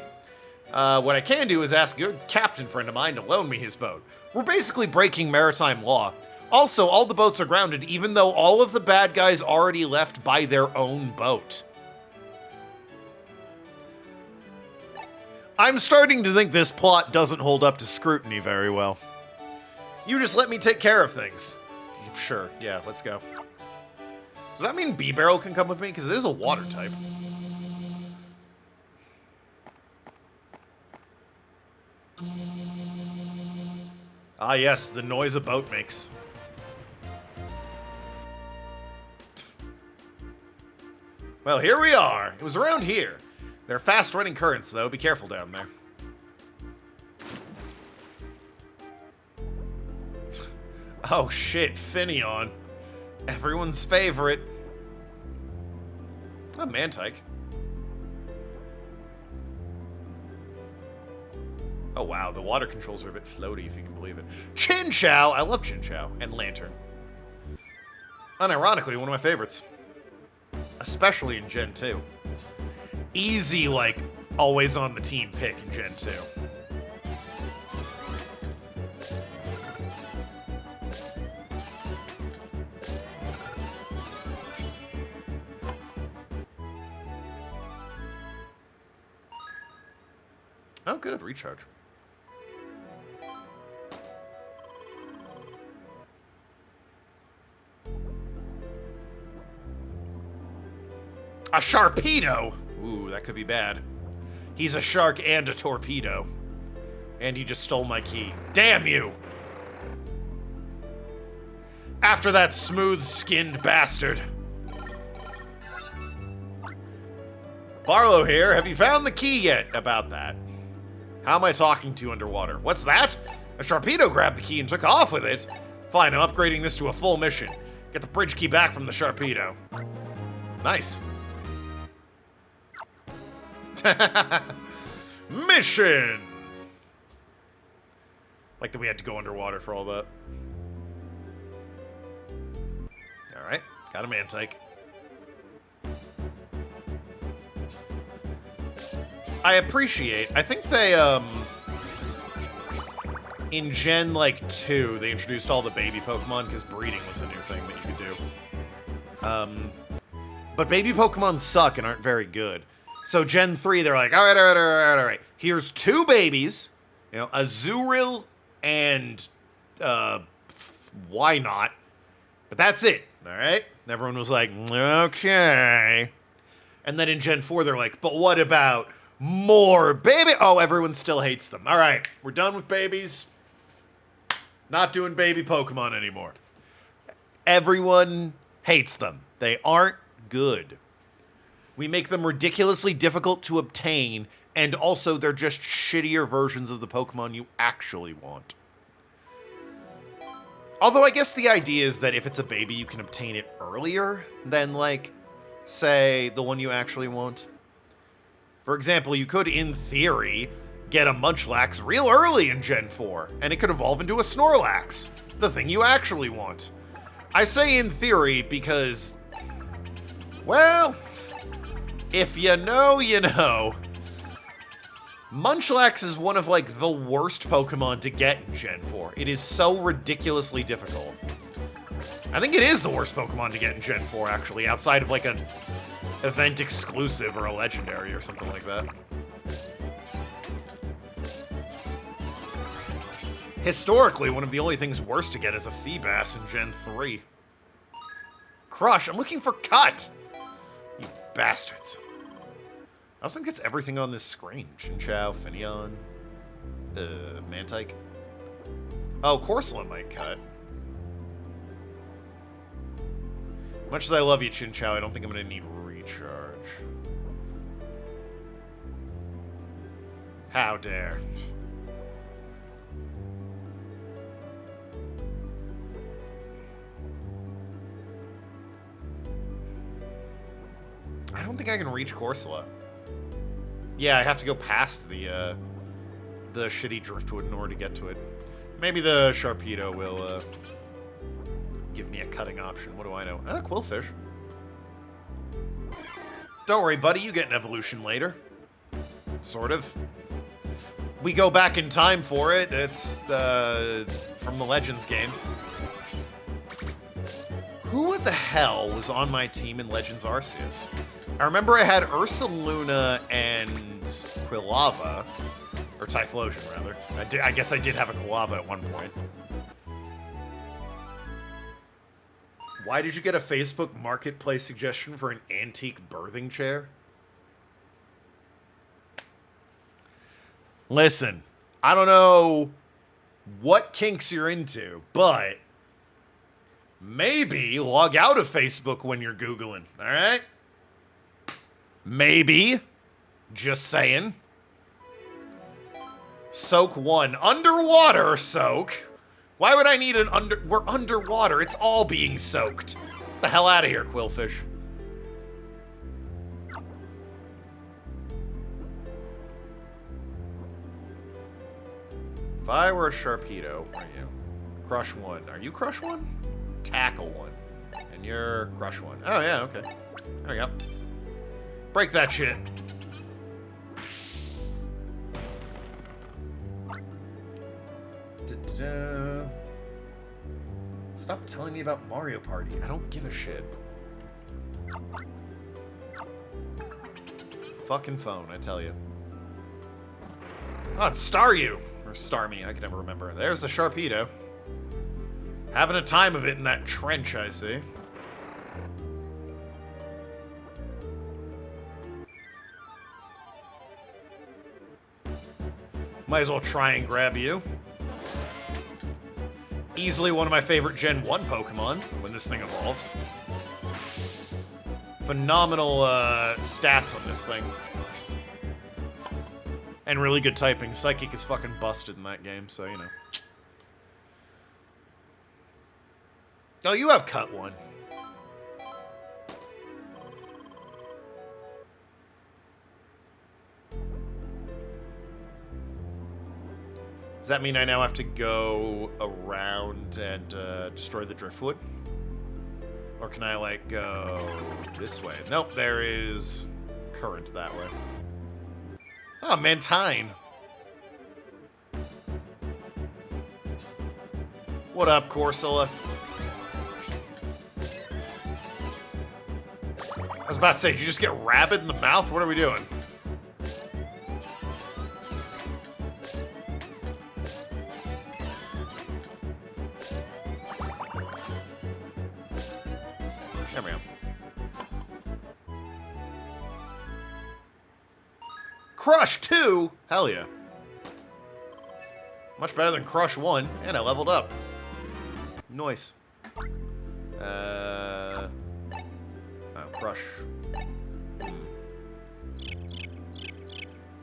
A: What I can do is ask a good captain friend of mine to loan me his boat. We're basically breaking maritime law. Also, all the boats are grounded, even though all of the bad guys already left by their own boat. I'm starting to think this plot doesn't hold up to scrutiny very well. You just let me take care of things. Sure, yeah, let's go. Does that mean B-Barrel can come with me? Because it is a water type. Ah yes, the noise a boat makes. Well, here we are. It was around here. They're fast-running currents, though. Be careful down there. Oh, shit. Finneon. Everyone's favorite. Oh, Mantike. Oh, wow. The water controls are a bit floaty, if you can believe it. Chinchou! I love Chinchou. And Lantern. Unironically, one of my favorites. Especially in Gen 2. Easy, like, always on the team pick in Gen 2. Oh, good. Recharge. A Sharpedo! Ooh, that could be bad. He's a shark and a torpedo. And he just stole my key. Damn you! After that smooth-skinned bastard. Barlow here, have you found the key yet? About that. How am I talking to you underwater? What's that? A Sharpedo grabbed the key and took off with it. Fine, I'm upgrading this to a full mission. Get the bridge key back from the Sharpedo. Nice. Mission! Like that we had to go underwater for all that. Alright, got a Mantike. I think they, in Gen, like, 2, they introduced all the baby Pokemon, because breeding was a new thing that you could do. But baby Pokemon suck and aren't very good. So Gen 3, they're like, alright. Here's 2 babies, you know, Azurill and, why not? But that's it, alright? Everyone was like, okay. And then in Gen 4, they're like, but what about more baby? Oh, everyone still hates them. Alright, we're done with babies. Not doing baby Pokemon anymore. Everyone hates them. They aren't good. We make them ridiculously difficult to obtain, and also they're just shittier versions of the Pokemon you actually want. Although I guess the idea is that if it's a baby, you can obtain it earlier than, like, say, the one you actually want. For example, you could, in theory, get a Munchlax real early in Gen 4, and it could evolve into a Snorlax, the thing you actually want. I say in theory because, well, if you know, you know. Munchlax is one of, like, the worst Pokemon to get in Gen 4. It is so ridiculously difficult. I think it is the worst Pokemon to get in Gen 4, actually, outside of, like, an event exclusive or a legendary or something like that. Historically, one of the only things worse to get is a Feebas in Gen 3. Crush, I'm looking for Cut! You bastards. I also think that's everything on this screen. Chinchou, Finneon, Mantike. Oh, Corsola might cut. Much as I love you, Chinchou, I don't think I'm gonna need recharge. How dare. I don't think I can reach Corsola. Yeah, I have to go past the shitty Driftwood in order to get to it. Maybe the Sharpedo will, give me a cutting option. What do I know? Quillfish. Don't worry, buddy. You get an evolution later. Sort of. We go back in time for it. It's, from the Legends game. Who the hell was on my team in Legends Arceus? I remember I had Ursaluna and Quilava. Or Typhlosion, rather. I guess I did have a Quilava at one point. Why did you get a Facebook Marketplace suggestion for an antique birthing chair? Listen, I don't know what kinks you're into, but maybe log out of Facebook when you're Googling, all right? Maybe. Just saying. Soak 1. Underwater soak? Why would I need an we're underwater. It's all being soaked. Get the hell out of here, Quillfish. If I were a Sharpedo, where are you? Crush 1. Are you Crush 1? Tackle 1. And you're Crush 1. Oh, yeah, okay. There we go. Break that shit. Stop telling me about Mario Party. I don't give a shit. Fucking phone, I tell you. Oh, it's Staryu. Or Starmie, I can never remember. There's the Sharpedo. Having a time of it in that trench, I see. Might as well try and grab you. Easily one of my favorite Gen 1 Pokemon when this thing evolves. Phenomenal stats on this thing. And really good typing. Psychic is fucking busted in that game, so you know. Oh, you have Cut 1. Does that mean I now have to go around and destroy the Driftwood? Or can I, like, go this way? Nope, there is current that way. Oh, Mantine. What up, Corsola? I was about to say, did you just get rabid in the mouth? What are we doing? There we go. Crush 2? Hell yeah. Much better than Crush 1, and I leveled up. Nice. Oh, Crush.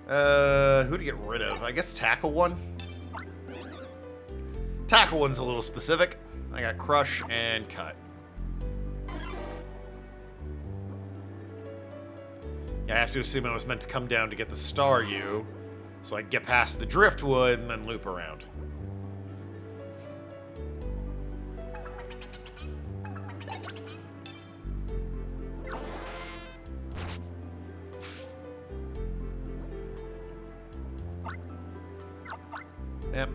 A: Who to get rid of? I guess Tackle 1? Tackle 1's a little specific. I got Crush and Cut. Yeah, I have to assume I was meant to come down to get the Staryu, so I can get past the Driftwood and then loop around. Yep.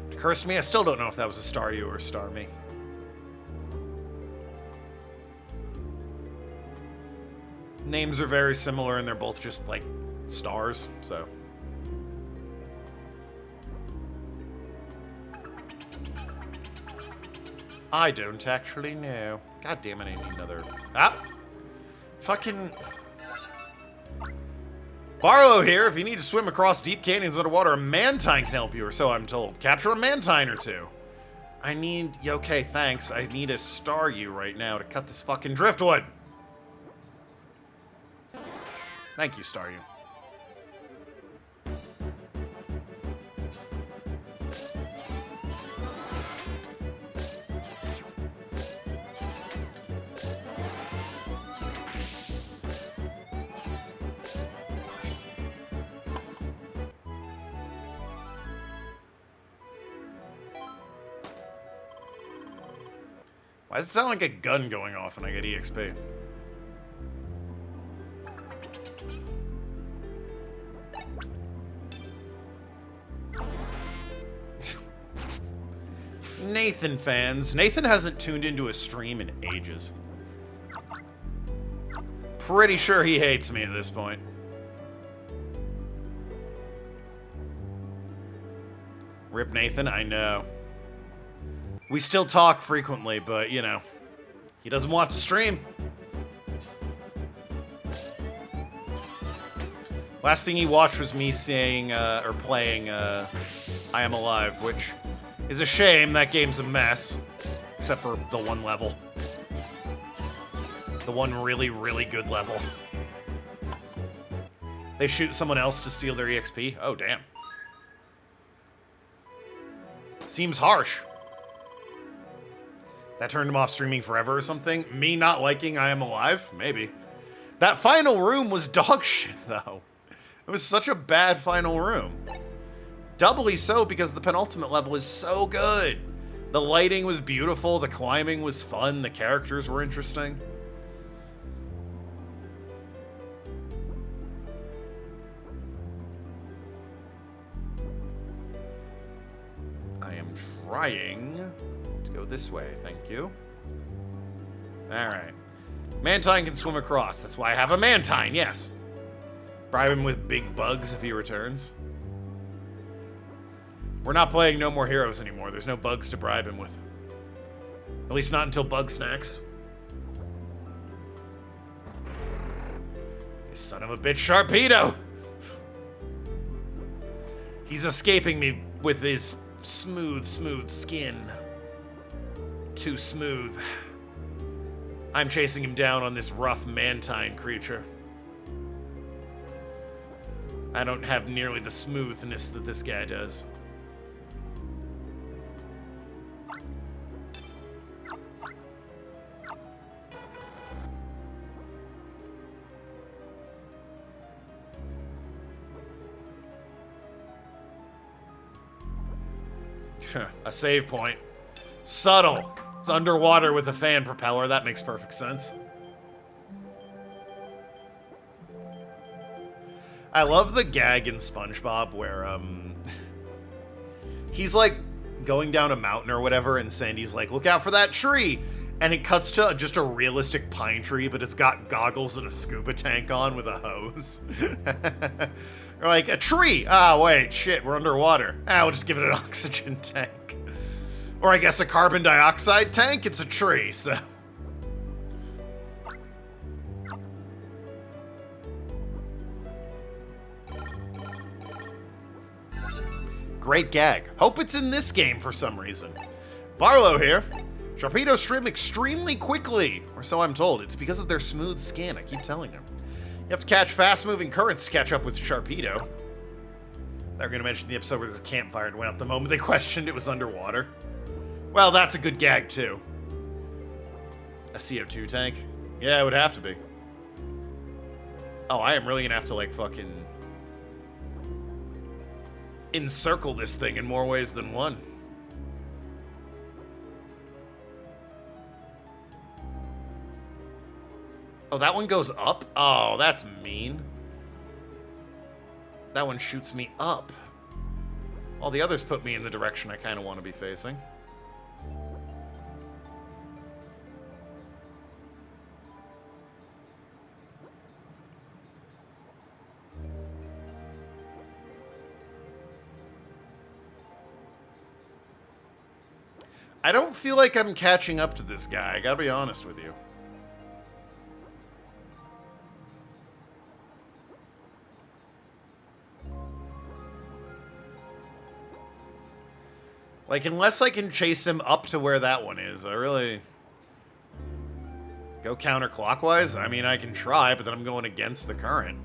A: It occurs to me, I still don't know if that was a Staryu or a Starmie. Names are very similar, and they're both just, like, stars, so... I don't actually know. God damn it, I need another... Ah! Fucking... Barlow here. If you need to swim across deep canyons underwater, a Mantine can help you, or so I'm told. Capture a Mantine or two. I need... Okay, thanks. I need a Staryu right now to cut this fucking Driftwood. Thank you, Staryu. Why does it sound like a gun going off when I get EXP? Nathan fans. Nathan hasn't tuned into a stream in ages. Pretty sure he hates me at this point. Rip Nathan, I know. We still talk frequently, but, you know, he doesn't watch the stream. Last thing he watched was me saying, or playing, I Am Alive, which is a shame. That game's a mess. Except for the one level. The one really, really good level. They shoot someone else to steal their EXP? Oh, damn. Seems harsh. That turned him off streaming forever or something? Me not liking I Am Alive? Maybe. That final room was dog shit, though. It was such a bad final room. Doubly so because the penultimate level is so good. The lighting was beautiful, the climbing was fun, the characters were interesting. I am trying to go this way, thank you. Alright. Mantine can swim across. That's why I have a Mantine, yes. Bribe him with big bugs if he returns. We're not playing No More Heroes anymore. There's no bugs to bribe him with. At least not until Bug Snacks. This son of a bitch Sharpedo! He's escaping me with his smooth skin. Too smooth. I'm chasing him down on this rough Mantine creature. I don't have nearly the smoothness that this guy does. A save point. Subtle. It's underwater with a fan propeller. That makes perfect sense. I love the gag in SpongeBob where, he's like going down a mountain or whatever, and Sandy's like, look out for that tree. And it cuts to just a realistic pine tree, but it's got goggles and a scuba tank on with a hose. Or like, a tree! Ah, wait, shit, we're underwater. Ah, we'll just give it an oxygen tank. Or I guess a carbon dioxide tank? It's a tree, so... Great gag. Hope it's in this game for some reason. Barlow here. Sharpedos swim extremely quickly, or so I'm told. It's because of their smooth skin, I keep telling him. You have to catch fast-moving currents to catch up with Sharpedo. They were going to mention the episode where there's a campfire and went out the moment they questioned it was underwater. Well, that's a good gag, too. A CO2 tank? Yeah, it would have to be. Oh, I am really going to have to, like, fucking... encircle this thing in more ways than one. Oh, that one goes up? Oh, that's mean. That one shoots me up. All the others put me in the direction I kind of want to be facing. I don't feel like I'm catching up to this guy, I gotta be honest with you. Like, unless I can chase him up to where that one is, I really... Go counterclockwise? I mean, I can try, but then I'm going against the current.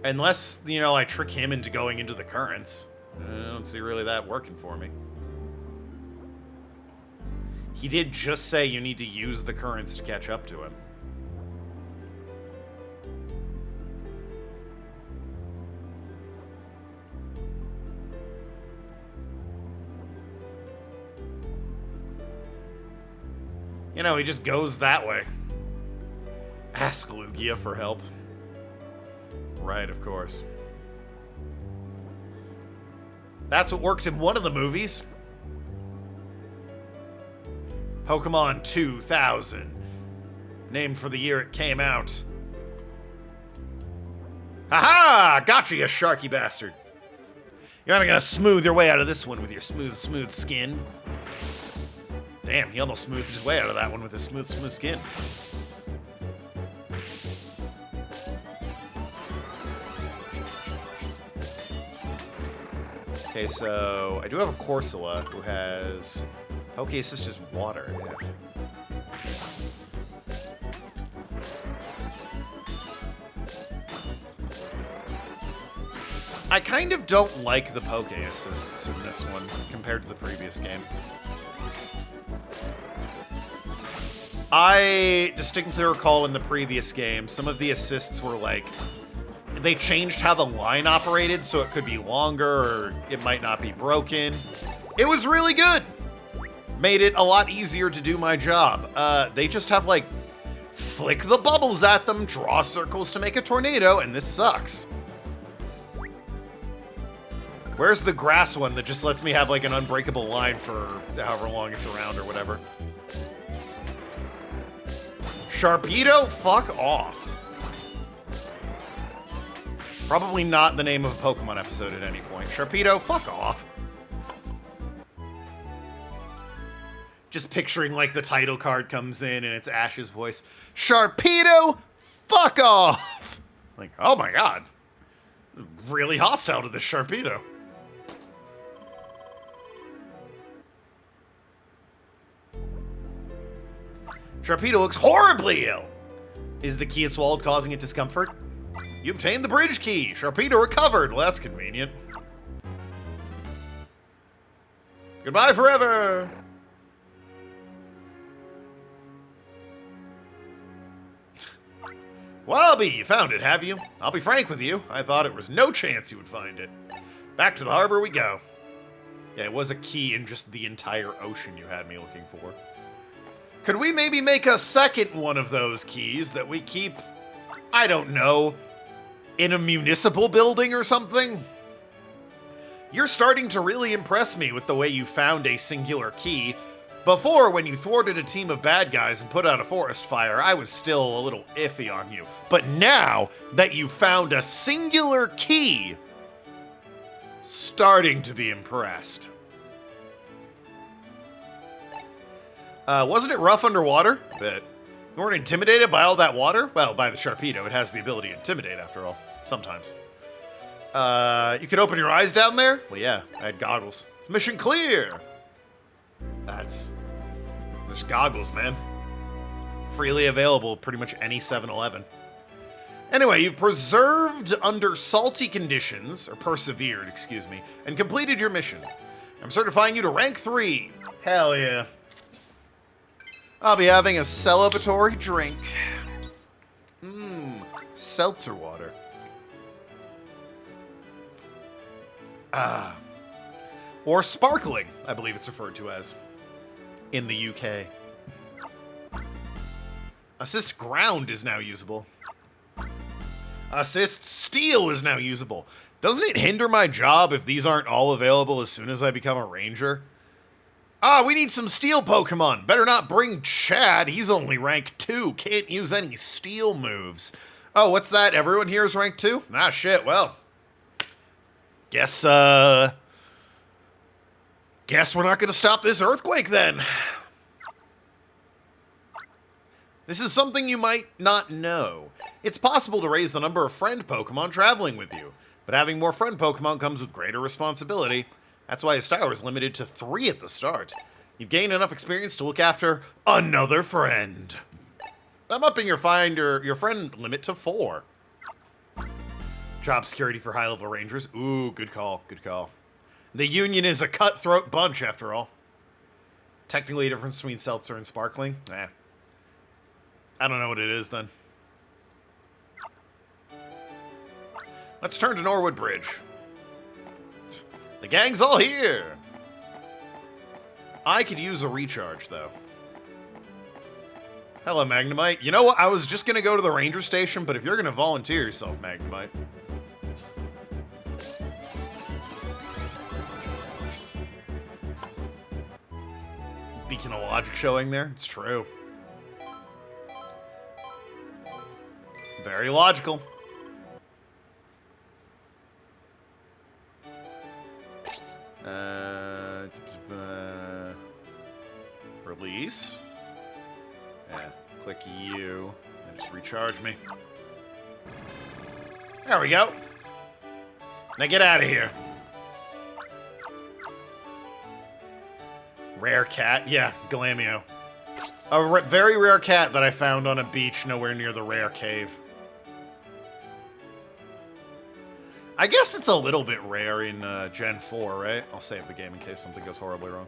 A: Unless, you know, I trick him into going into the currents. I don't see really that working for me. He did just say you need to use the currents to catch up to him. You know, he just goes that way. Ask Lugia for help. Right, of course. That's what worked in one of the movies. Pokemon 2000. Named for the year it came out. Haha! Gotcha, you sharky bastard. You're not gonna smooth your way out of this one with your smooth skin. Damn, he almost smoothed his way out of that one with his smooth skin. Okay, so I do have a Corsola who has Poke Assist is water. Yeah. I kind of don't like the Poke Assists in this one compared to the previous game. I distinctly recall in the previous game, some of the assists were like, they changed how the line operated so it could be longer or it might not be broken. It was really good. Made it a lot easier to do my job. They just have like, flick the bubbles at them, draw circles to make a tornado, and this sucks. Where's the grass one that just lets me have like an unbreakable line for however long it's around or whatever? Sharpedo? Fuck off. Probably not the name of a Pokemon episode at any point. Sharpedo? Fuck off. Just picturing, like, the title card comes in and it's Ash's voice. Sharpedo? Fuck off! Like, oh my god. Really hostile to this Sharpedo. Sharpedo looks horribly ill. Is the key it swallowed causing it discomfort? You obtained the bridge key. Sharpedo recovered. Well, that's convenient. Goodbye forever. Wallaby, you found it, have you? I'll be frank with you. I thought it was no chance you would find it. Back to the harbor we go. Yeah, it was a key in just the entire ocean you had me looking for. Could we maybe make a second one of those keys that we keep, I don't know, in a municipal building or something? You're starting to really impress me with the way you found a singular key. Before, when you thwarted a team of bad guys and put out a forest fire, I was still a little iffy on you. But now that you found a singular key, starting to be impressed. Wasn't it rough underwater? But you weren't intimidated by all that water? Well, by the Sharpedo. It has the ability to intimidate, after all. Sometimes. You could open your eyes down there? Well, yeah, I had goggles. It's mission clear! There's goggles, man. Freely available at pretty much any 7-Eleven. Anyway, you've persevered under salty conditions, or persevered, excuse me, and completed your mission. I'm certifying you to rank 3. Hell yeah. I'll be having a celebratory drink. Seltzer water. Or sparkling, I believe it's referred to as. In the UK. Assist ground is now usable. Assist steel is now usable. Doesn't it hinder my job if these aren't all available as soon as I become a ranger? We need some steel Pokemon. Better not bring Chad. He's only rank 2. Can't use any steel moves. Oh, what's that? Everyone here is rank 2? Ah, shit. Well, guess we're not going to stop this earthquake then. This is something you might not know. It's possible to raise the number of friend Pokemon traveling with you, but having more friend Pokemon comes with greater responsibility. That's why his tower is limited to 3 at the start. You've gained enough experience to look after another friend. I'm upping your friend limit to 4. Job security for high-level rangers. Ooh, good call, good call. The Union is a cutthroat bunch, after all. Technically, a difference between seltzer and sparkling? I don't know what it is, then. Let's turn to Norwood Bridge. The gang's all here! I could use a recharge, though. Hello, Magnemite. You know what? I was just gonna go to the ranger station, but if you're gonna volunteer yourself, Magnemite... Beacon of Logic showing there. It's true. Very logical. Release. Click U. And just recharge me. There we go. Now get out of here. Rare cat? Yeah, Galamio. A very rare cat that I found on a beach nowhere near the rare cave. I guess it's a little bit rare in Gen 4, right? I'll save the game in case something goes horribly wrong.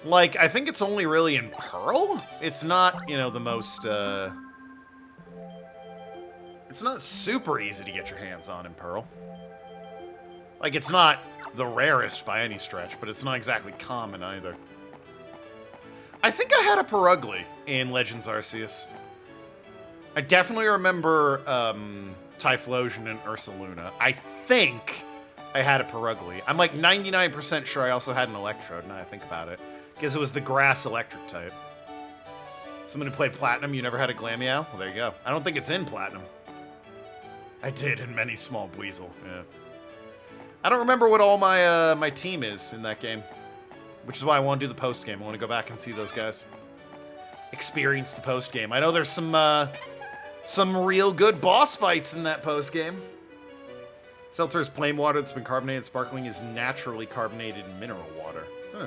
A: Like, I think it's only really in Pearl? It's not, you know, the most, It's not super easy to get your hands on in Pearl. Like, it's not the rarest by any stretch, but it's not exactly common either. I think I had a Perugly in Legends Arceus. I definitely remember Typhlosion and Ursaluna. I think I had a Perugly. I'm like 99% sure I also had an Electrode, now I think about it. Because it was the grass electric type. Someone who played Platinum, you never had a Glameow? Well, there you go. I don't think it's in Platinum. I did in many small Buizel, yeah. I don't remember what all my my team is in that game. Which is why I want to do the post-game. I want to go back and see those guys. Experience the post-game. I know there's some real good boss fights in that post-game. Seltzer is plain water that's been carbonated. Sparkling is naturally carbonated mineral water. Huh.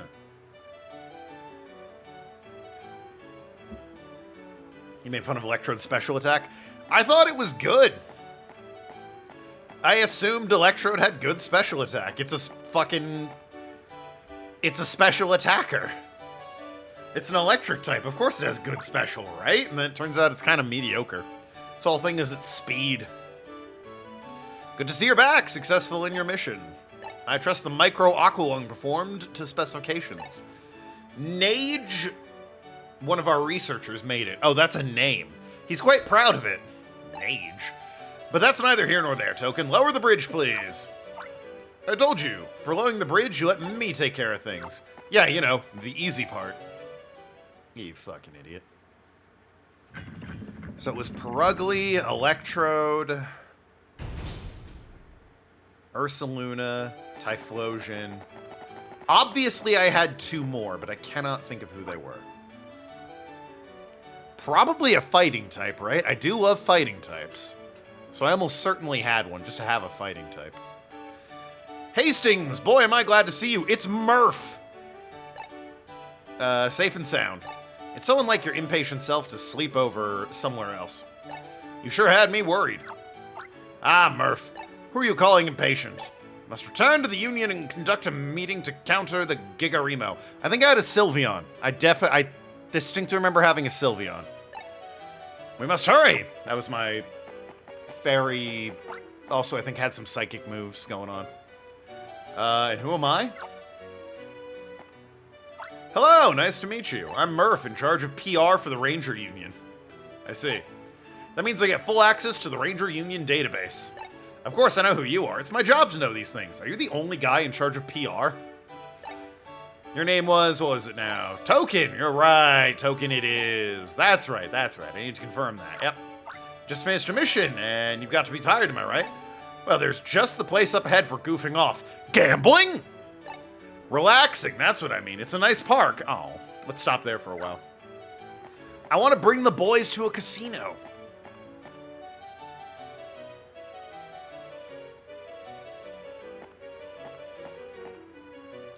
A: You made fun of Electrode's special attack? I thought it was good. I assumed Electrode had good special attack. It's a special attacker. It's an electric type. Of course it has good special, right? And then it turns out it's kind of mediocre. Its whole thing is its speed. Good to see you're back. Successful in your mission. I trust the Micro Aqualung performed to specifications. Nage, one of our researchers, made it. Oh, that's a name. He's quite proud of it. Nage. But that's neither here nor there, Token. Lower the bridge, please. I told you. For lowering the bridge, you let me take care of things. Yeah, you know, the easy part. You fucking idiot. So it was Perugly, Electrode, Ursaluna, Typhlosion. Obviously, I had two more, but I cannot think of who they were. Probably a fighting type, right? I do love fighting types. So I almost certainly had one just to have a fighting type. Hastings, boy, am I glad to see you. It's Murph. Safe and sound. It's so unlike your impatient self to sleep over somewhere else. You sure had me worried. Ah, Murph. Who are you calling impatient? Must return to the Union and conduct a meeting to counter the Gigaremo. I think I had a Sylveon. I distinctly remember having a Sylveon. We must hurry. That was my fairy. Also, I think had some psychic moves going on. And who am I? Hello, nice to meet you. I'm Murph, in charge of PR for the Ranger Union. I see. That means I get full access to the Ranger Union database. Of course, I know who you are. It's my job to know these things. Are you the only guy in charge of PR? Your name was, what was it now? Token, you're right. Token it is. That's right, that's right. I need to confirm that. Yep. Just finished a mission, and you've got to be tired, am I right? Well, there's just the place up ahead for goofing off. Gambling? Relaxing, that's what I mean. It's a nice park. Oh, let's stop there for a while. I want to bring the boys to a casino.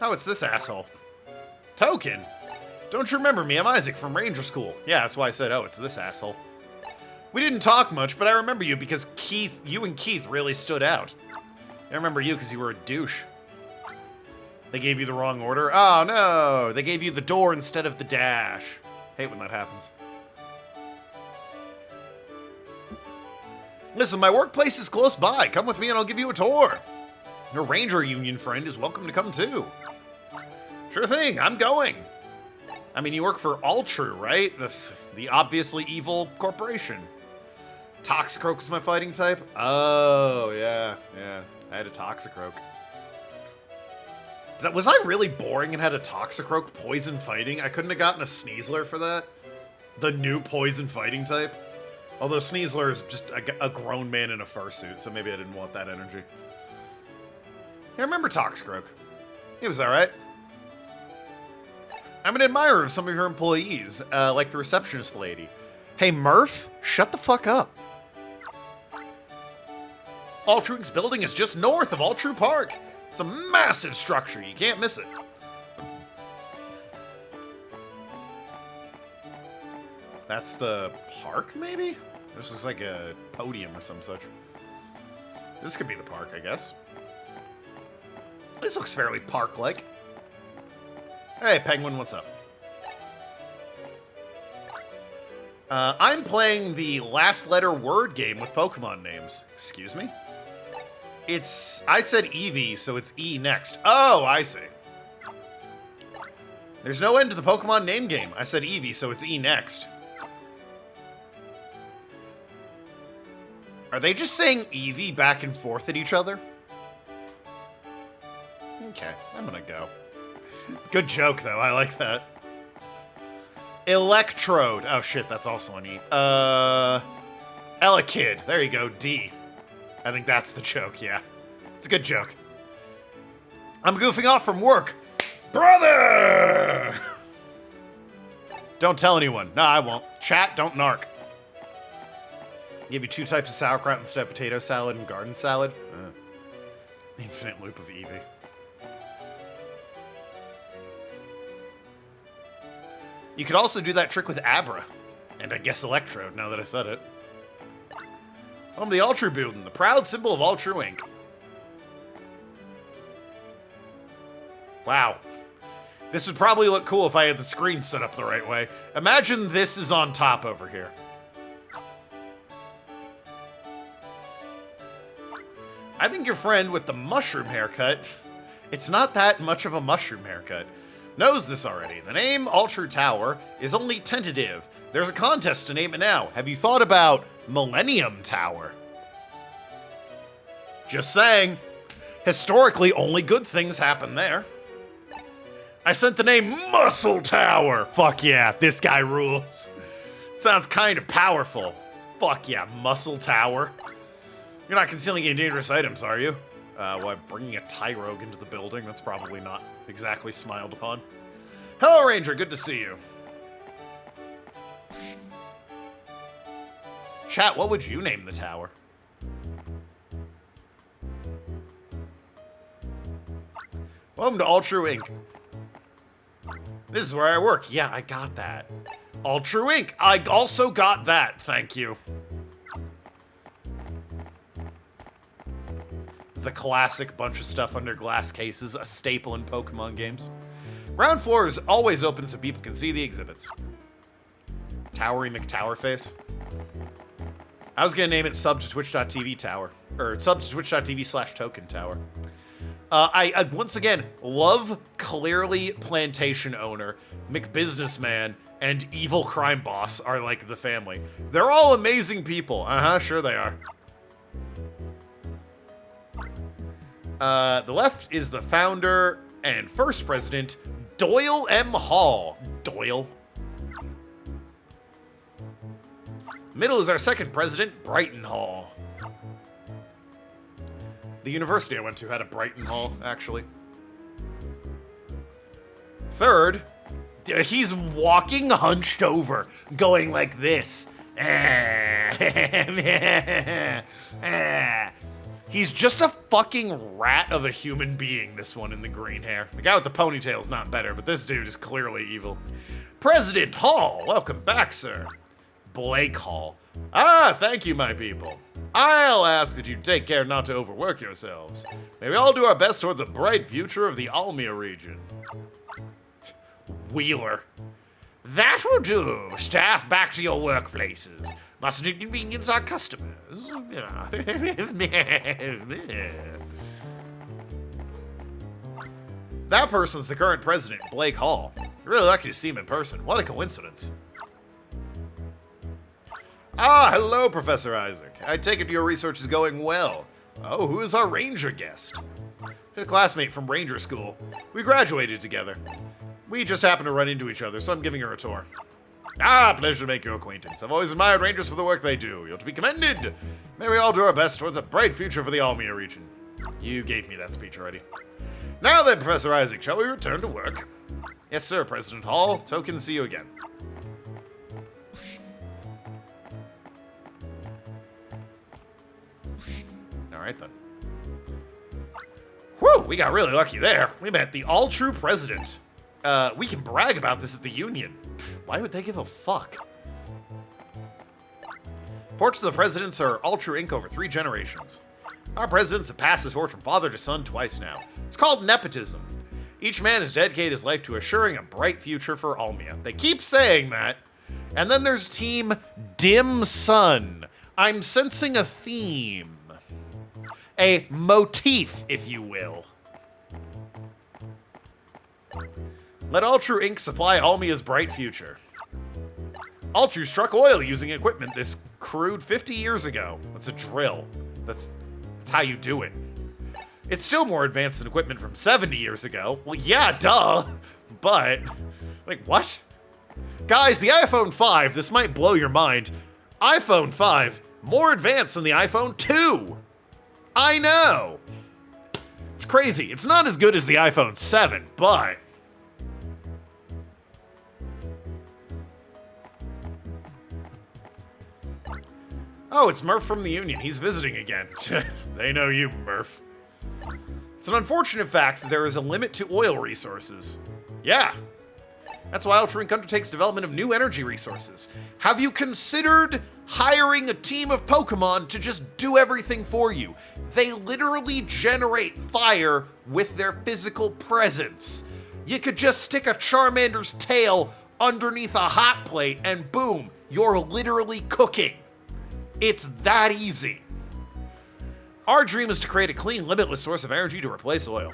A: Oh, it's this asshole. Token? Don't you remember me? I'm Isaac from Ranger School. Yeah, that's why I said, oh, it's this asshole. We didn't talk much, but I remember you because you and Keith really stood out. I remember you because you were a douche. They gave you the wrong order? Oh, no. They gave you the door instead of the dash. Hate when that happens. Listen, my workplace is close by. Come with me and I'll give you a tour. Your Ranger Union friend is welcome to come too. Sure thing, I'm going. I mean, you work for Altru, right? The obviously evil corporation. Toxicroak is my fighting type? Oh, yeah. I had a Toxicroak. Was I really boring and had a Toxicroak poison fighting? I couldn't have gotten a Sneasler for that? The new poison fighting type? Although Sneasler is just a grown man in a fursuit, so maybe I didn't want that energy. Yeah, I remember Toxicroak. He was alright. I'm an admirer of some of your employees, like the receptionist lady. Hey, Murph, shut the fuck up. Altru's building is just north of Altru Park. It's a massive structure. You can't miss it. That's the park, maybe? This looks like a podium or some such. This could be the park, I guess. This looks fairly park-like. Hey, Penguin, what's up? I'm playing the last letter word game with Pokemon names. Excuse me? I said Eevee, so it's E next. Oh, I see. There's no end to the Pokemon name game. I said Eevee, so it's E next. Are they just saying Eevee back and forth at each other? Okay, I'm gonna go. Good joke, though. I like that. Electrode. Oh shit, that's also an E. Elekid. There you go, D. I think that's the joke, yeah. It's a good joke. I'm goofing off from work. Brother! Don't tell anyone. No, I won't. Chat, don't narc. Give you 2 types of sauerkraut instead of potato salad and garden salad. Infinite loop of Eevee. You could also do that trick with Abra. And I guess Electrode, now that I said it. I'm the Ultra Building, the proud symbol of Ultra Inc. Wow. This would probably look cool if I had the screen set up the right way. Imagine this is on top over here. I think your friend with the mushroom haircut, it's not that much of a mushroom haircut, knows this already. The name Ultra Tower is only tentative. There's a contest to name it now. Have you thought about Millennium Tower? Just saying. Historically, only good things happen there. I sent the name Muscle Tower. Fuck yeah, this guy rules. Sounds kind of powerful. Fuck yeah, Muscle Tower. You're not concealing any dangerous items, are you? Why, bringing a Tyrogue into the building? That's probably not exactly smiled upon. Hello, Ranger. Good to see you. Chat, what would you name the tower? Welcome to Ultra Inc. This is where I work. Yeah, I got that. Ultra Inc. I also got that. Thank you. The classic bunch of stuff under glass cases, a staple in Pokemon games. Ground floor is always open so people can see the exhibits. Towery McTowerface. I was gonna name it sub to twitch.tv tower. Or sub to twitch.tv/token tower. I once again love clearly plantation owner, McBusinessman, and evil crime boss are like the family. They're all amazing people. Sure they are. The left is the founder and first president, Doyle M. Hall. Doyle. Middle is our second president, Brighton Hall. The university I went to had a Brighton Hall, actually. Third, he's walking hunched over, going like this. He's just a fucking rat of a human being, this one in the green hair. The guy with the ponytail's not better, but this dude is clearly evil. President Hall, welcome back, sir. Blake Hall. Thank you, my people. I'll ask that you take care not to overwork yourselves. May we all do our best towards a bright future of the Almia region. Wheeler. That will do. Staff, back to your workplaces. Mustn't inconvenience our customers. That person's the current president, Blake Hall. Really lucky to see him in person. What a coincidence. Hello, Professor Isaac. I take it your research is going well. Oh, who is our ranger guest? A classmate from ranger school. We graduated together. We just happened to run into each other, so I'm giving her a tour. Pleasure to make your acquaintance. I've always admired rangers for the work they do. You're to be commended. May we all do our best towards a bright future for the Almia region. You gave me that speech already. Now then, Professor Isaac, shall we return to work? Yes, sir, President Hall. Token, see you again. Alright then. Whew, we got really lucky there. We met the all-true president. We can brag about this at the Union. Why would they give a fuck? Portraits of the presidents are Ultra Inc. over 3 generations. Our presidents have passed the torch from father to son twice now. It's called nepotism. Each man has dedicated his life to assuring a bright future for Almia. They keep saying that. And then there's Team Dim Sun. I'm sensing a theme. A motif, if you will. Let Ultra Inc. supply Almia's bright future. Ultra struck oil using equipment this crude 50 years ago. That's a drill. That's how you do it. It's still more advanced than equipment from 70 years ago. Well, yeah, duh. But, like, what? Guys, the iPhone 5, this might blow your mind. iPhone 5, more advanced than the iPhone 2. I know. It's crazy. It's not as good as the iPhone 7, but... Oh, it's Murph from the Union. He's visiting again. They know you, Murph. It's an unfortunate fact that there is a limit to oil resources. Yeah. That's why Ultra Inc. undertakes development of new energy resources. Have you considered hiring a team of Pokemon to just do everything for you? They literally generate fire with their physical presence. You could just stick a Charmander's tail underneath a hot plate and boom, you're literally cooking. It's that easy. Our dream is to create a clean, limitless source of energy to replace oil.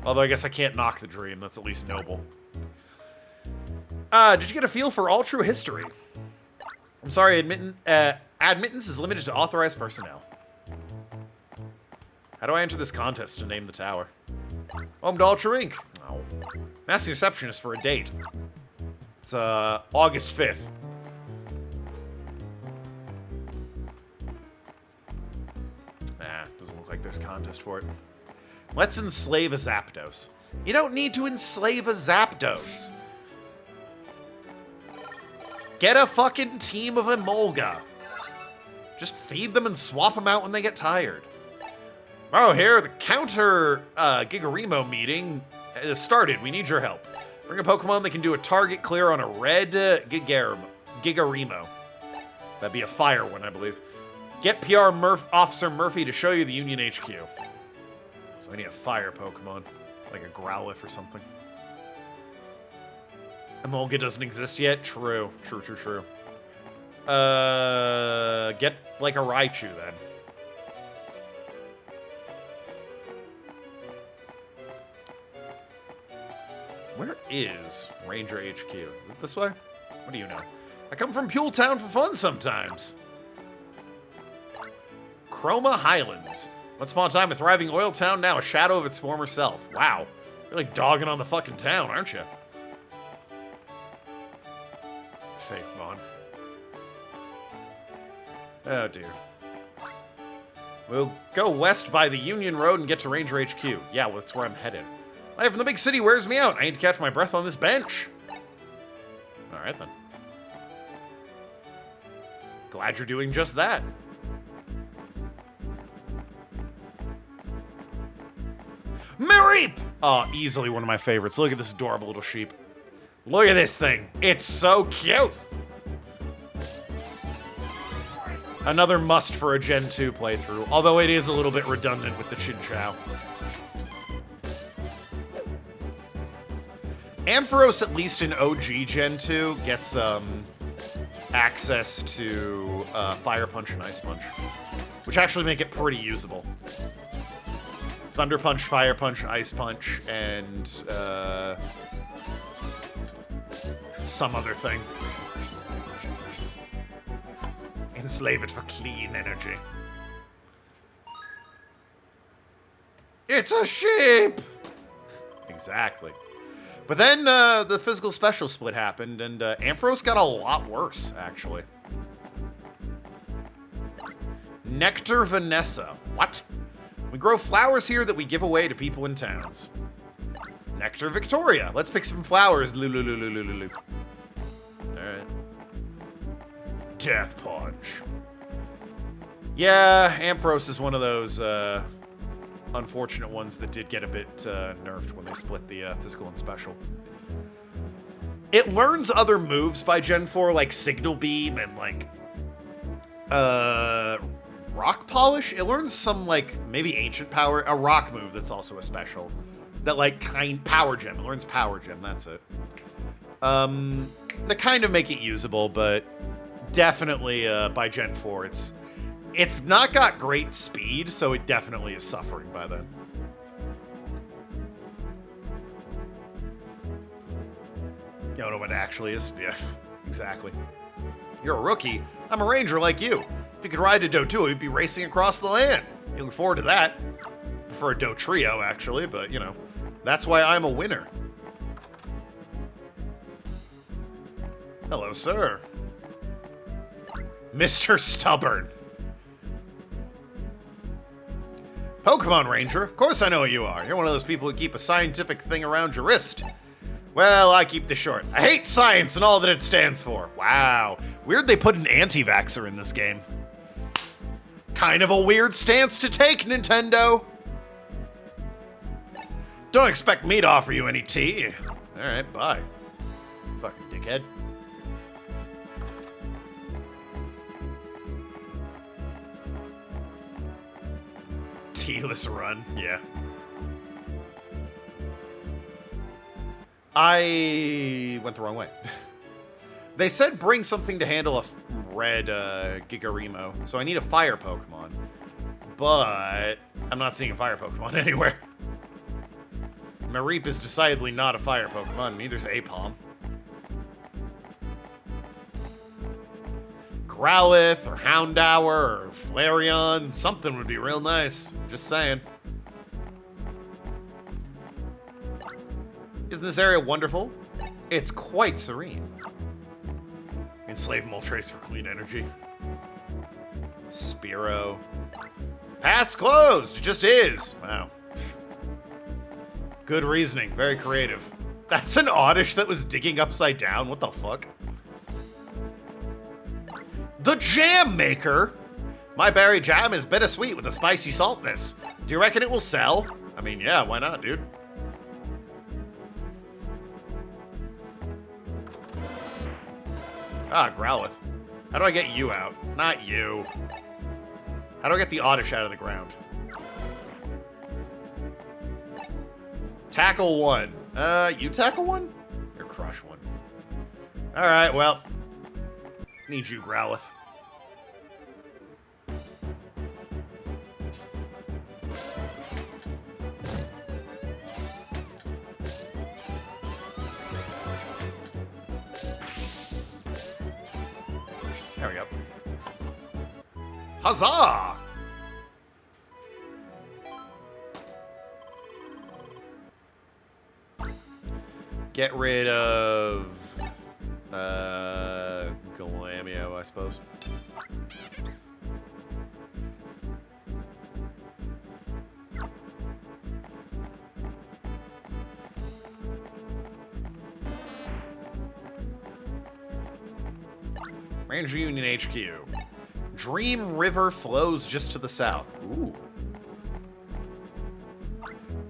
A: Although I guess I can't knock the dream, that's at least noble. Did you get a feel for all true history? I'm sorry, admittance is limited to authorized personnel. How do I enter this contest to name the tower? Home to Ultra Inc. Oh. Mass reception is for a date. It's August 5th. Doesn't look like there's a contest for it. Let's enslave a Zapdos. You don't need to enslave a Zapdos. Get a fucking team of Emolga. Just feed them and swap them out when they get tired. Oh, here, the counter Gigarimo meeting has started. We need your help. Bring a Pokemon that can do a target clear on a red Gigarimo. That'd be a fire one, I believe. Get PR Officer Murphy to show you the Union HQ. So I need a fire Pokemon, like a Growlithe or something. Emolga doesn't exist yet? True. True. Get like a Raichu then. Where is Ranger HQ? Is it this way? What do you know? I come from Pule Town for fun sometimes. Chroma Highlands. Once upon a time, a thriving oil town, now a shadow of its former self. Wow. You're like dogging on the fucking town, aren't you? Fake Mon. Oh, dear. We'll go west by the Union Road and get to Ranger HQ. Yeah, well, that's where I'm headed. Life in the big city wears me out. I need to catch my breath on this bench. All right, then. Glad you're doing just that. Mareep! Oh, easily one of my favorites. Look at this adorable little sheep. Look at this thing. It's so cute. Another must for a Gen 2 playthrough, although it is a little bit redundant with the Chinchou. Ampharos, at least in OG Gen 2, gets access to Fire Punch and Ice Punch, which actually make it pretty usable. Thunder Punch, Fire Punch, Ice Punch, and some other thing. Enslave it for clean energy. It's a sheep! Exactly. But then the physical special split happened, and Ampharos got a lot worse, actually. Nectar Vanessa. What? We grow flowers here that we give away to people in towns. Nectar Victoria. Let's pick some flowers. Alright. Death Punch. Yeah, Ampharos is one of those unfortunate ones that did get a bit nerfed when they split the physical and special. It learns other moves by Gen 4, like Signal Beam and like Rock Polish. It learns some like maybe Ancient Power, a rock move that's also a special. That like Power Gem. It learns Power Gem, that's it. They kind of make it usable, but definitely by Gen 4 it's not got great speed, so it definitely is suffering by then. You don't know what it actually is? Yeah, exactly. You're a rookie. I'm a ranger like you. If you could ride a Doduo, you'd be racing across the land. You look forward to that. Prefer a Dotrio, actually, but, you know, that's why I'm a winner. Hello, sir. Mr. Stubborn. Pokemon Ranger, of course I know who you are. You're one of those people who keep a scientific thing around your wrist. Well, I keep this short. I hate science and all that it stands for. Wow. Weird they put an anti-vaxxer in this game. Kind of a weird stance to take, Nintendo. Don't expect me to offer you any tea. Alright, bye. Fucking dickhead. Tealess run, yeah. I went the wrong way. They said bring something to handle a red Gigarimo, so I need a fire Pokemon. But I'm not seeing a fire Pokemon anywhere. Mareep is decidedly not a fire Pokemon, neither's Apom. Growlithe, or Houndour, or Flareon, something would be real nice. Just saying. Isn't this area wonderful? It's quite serene. Enslave Moltres for clean energy. Spearow. Path's closed! It just is! Wow. Good reasoning. Very creative. That's an Oddish that was digging upside down? What the fuck? The Jam Maker! My berry jam is bittersweet with a spicy saltness. Do you reckon it will sell? I mean, yeah, why not, dude? Ah, Growlithe. How do I get you out? Not you. How do I get the Oddish out of the ground? Tackle one. You tackle one? Or crush one? Alright, well. Need you, Growlithe. There we go. Huzzah! Get rid of Galamio, I suppose. Ranger Union HQ. Dream River flows just to the south. Ooh.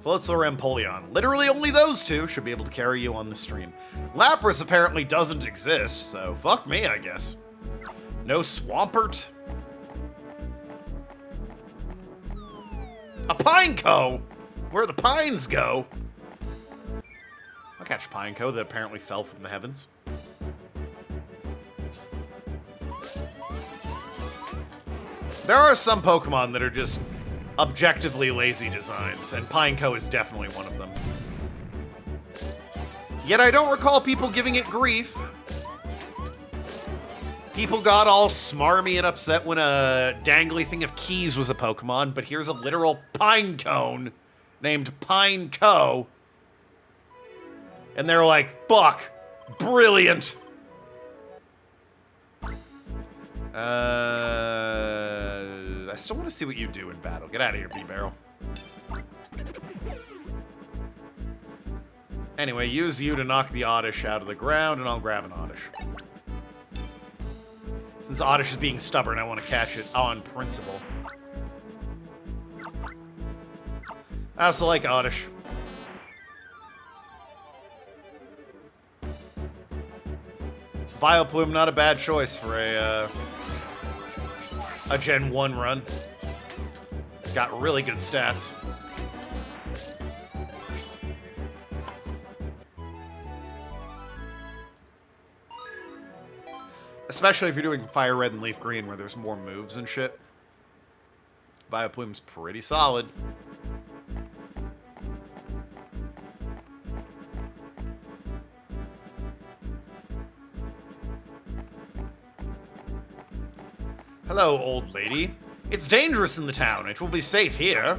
A: Floatzel or Empoleon. Literally only those two should be able to carry you on the stream. Lapras apparently doesn't exist, so fuck me, I guess. No Swampert? A Pineco! Where the pines go? I'll catch a Pineco that apparently fell from the heavens. There are some Pokemon that are just objectively lazy designs, and Pineco is definitely one of them. Yet I don't recall people giving it grief. People got all smarmy and upset when a dangly thing of keys was a Pokemon, but here's a literal pine cone named Pineco. And they're like, fuck, brilliant. I still want to see what you do in battle. Get out of here, B-Barrel. Anyway, use you to knock the Oddish out of the ground, and I'll grab an Oddish. Since Oddish is being stubborn, I want to catch it on principle. I also like Oddish. Vileplume, not a bad choice for a Gen 1 run. Got really good stats. Especially if you're doing Fire Red and Leaf Green where there's more moves and shit. Vileplume's pretty solid. Hello, old lady. It's dangerous in the town. It will be safe here.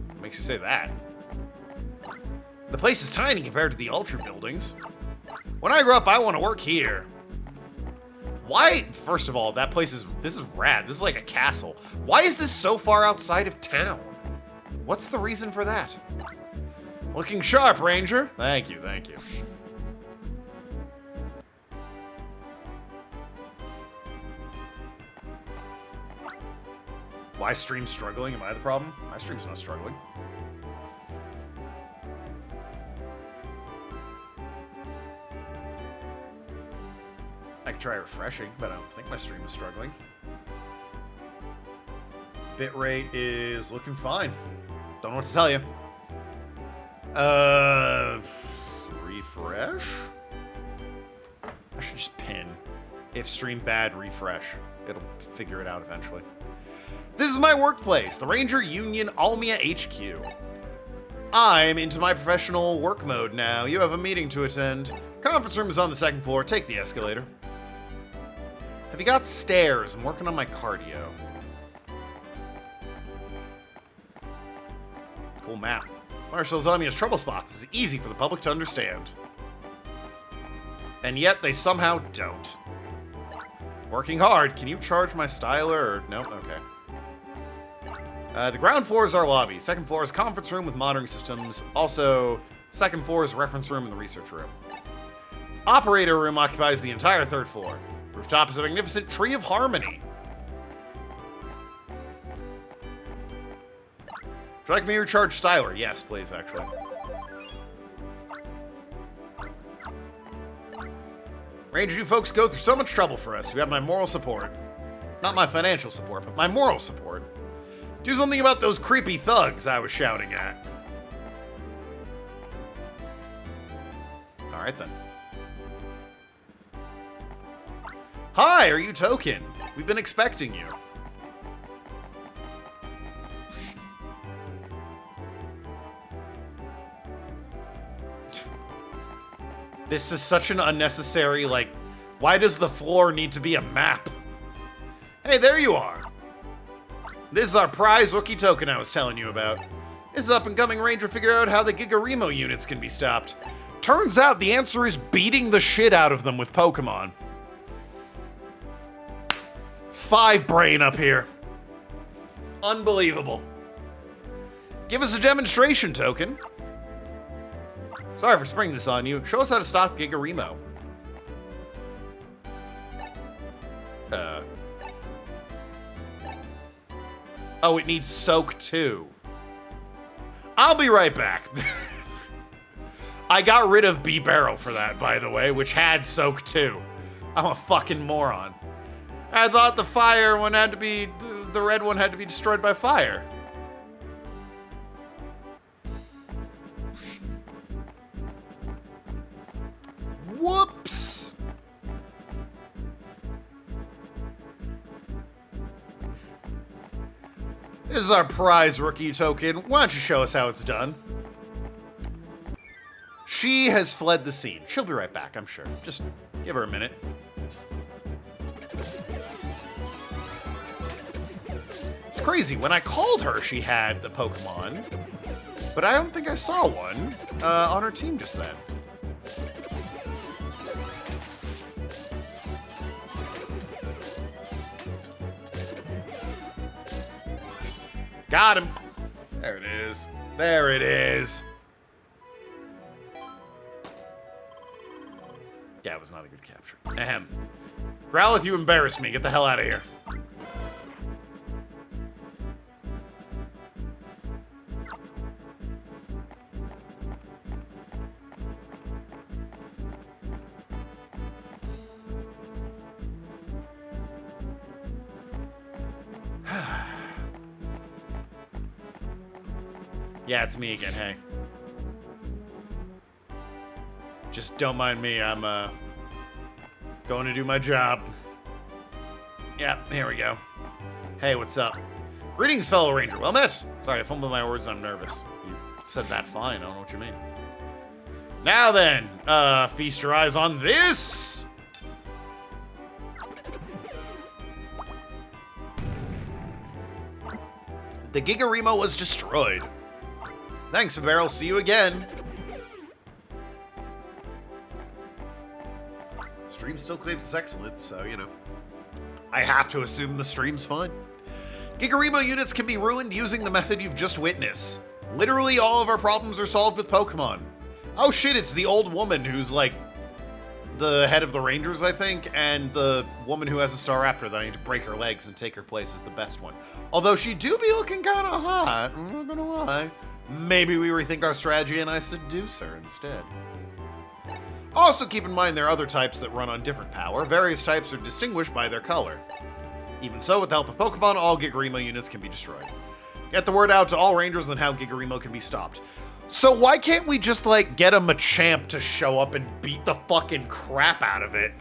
A: What makes you say that? The place is tiny compared to the Ultra buildings. When I grow up, I want to work here. Why, first of all, that place is, this is rad. This is like a castle. Why is this so far outside of town? What's the reason for that? Looking sharp, Ranger. Thank you, thank you. Why stream struggling? Am I the problem? My stream's not struggling. I could try refreshing, but I don't think my stream is struggling. Bitrate is looking fine. Don't know what to tell you. Refresh? I should just pin. If stream bad, refresh. It'll figure it out eventually. This is my workplace, the Ranger Union Almia HQ. I'm into my professional work mode now. You have a meeting to attend. Conference room is on the 2nd floor. Take the escalator. Have you got stairs? I'm working on my cardio. Cool map. Marshal Almia's trouble spots is easy for the public to understand. And yet they somehow don't. Working hard. Can you charge my styler or no? Okay. The ground floor is our lobby. 2nd floor is conference room with monitoring systems. Also, 2nd floor is reference room and the research room. Operator room occupies the entire 3rd floor. Rooftop is a magnificent tree of harmony. Would you like me to recharge styler? Yes, please, actually. Ranger, you folks go through so much trouble for us. You have my moral support. Not my financial support, but my moral support. Do something about those creepy thugs I was shouting at. Alright then. Hi, are you Token? We've been expecting you. This is such an unnecessary, like, why does the floor need to be a map? Hey, there you are. This is our prize rookie token I was telling you about. This up-and-coming Ranger figure out how the Gigaremo units can be stopped. Turns out the answer is beating the shit out of them with Pokemon. 5 brain up here. Unbelievable. Give us a demonstration, Token. Sorry for springing this on you. Show us how to stop Gigaremo. Oh, it needs soak too. I'll be right back. I got rid of B-Barrel for that, by the way, which had soak too. I'm a fucking moron. I thought the fire one had to be, the red one had to be destroyed by fire. Whoops. This is our prize rookie token. Why don't you show us how it's done? She has fled the scene. She'll be right back, I'm sure. Just give her a minute. It's crazy. When I called her, she had the Pokemon, but I don't think I saw one on her team just then. Got him. There it is. There it is. Yeah, it was not a good capture. Ahem. Growlithe, you embarrassed me. Get the hell out of here. Yeah, it's me again, hey. Just don't mind me, I'm, going to do my job. Yep, here we go. Hey, what's up? Greetings, fellow Ranger. Well met. Sorry, I fumbled my words, I'm nervous. You said that fine, I don't know what you mean. Now then, feast your eyes on this! The Gigaremo was destroyed. Thanks, Barrel. See you again. Stream still claims it's excellent, so, you know. I have to assume the stream's fine. Gigarimo units can be ruined using the method you've just witnessed. Literally all of our problems are solved with Pokemon. Oh shit, it's the old woman who's like the head of the Rangers, I think, and the woman who has a Staraptor that I need to break her legs and take her place is the best one. Although she do be looking kind of hot, I'm not gonna lie. Maybe we rethink our strategy and I seduce her instead. Also keep in mind there are other types that run on different power. Various types are distinguished by their color. Even so, with the help of Pokemon, all Gigarimo units can be destroyed. Get the word out to all Rangers on how Gigarimo can be stopped. So why can't we just, like, get a Machamp to show up and beat the fucking crap out of it?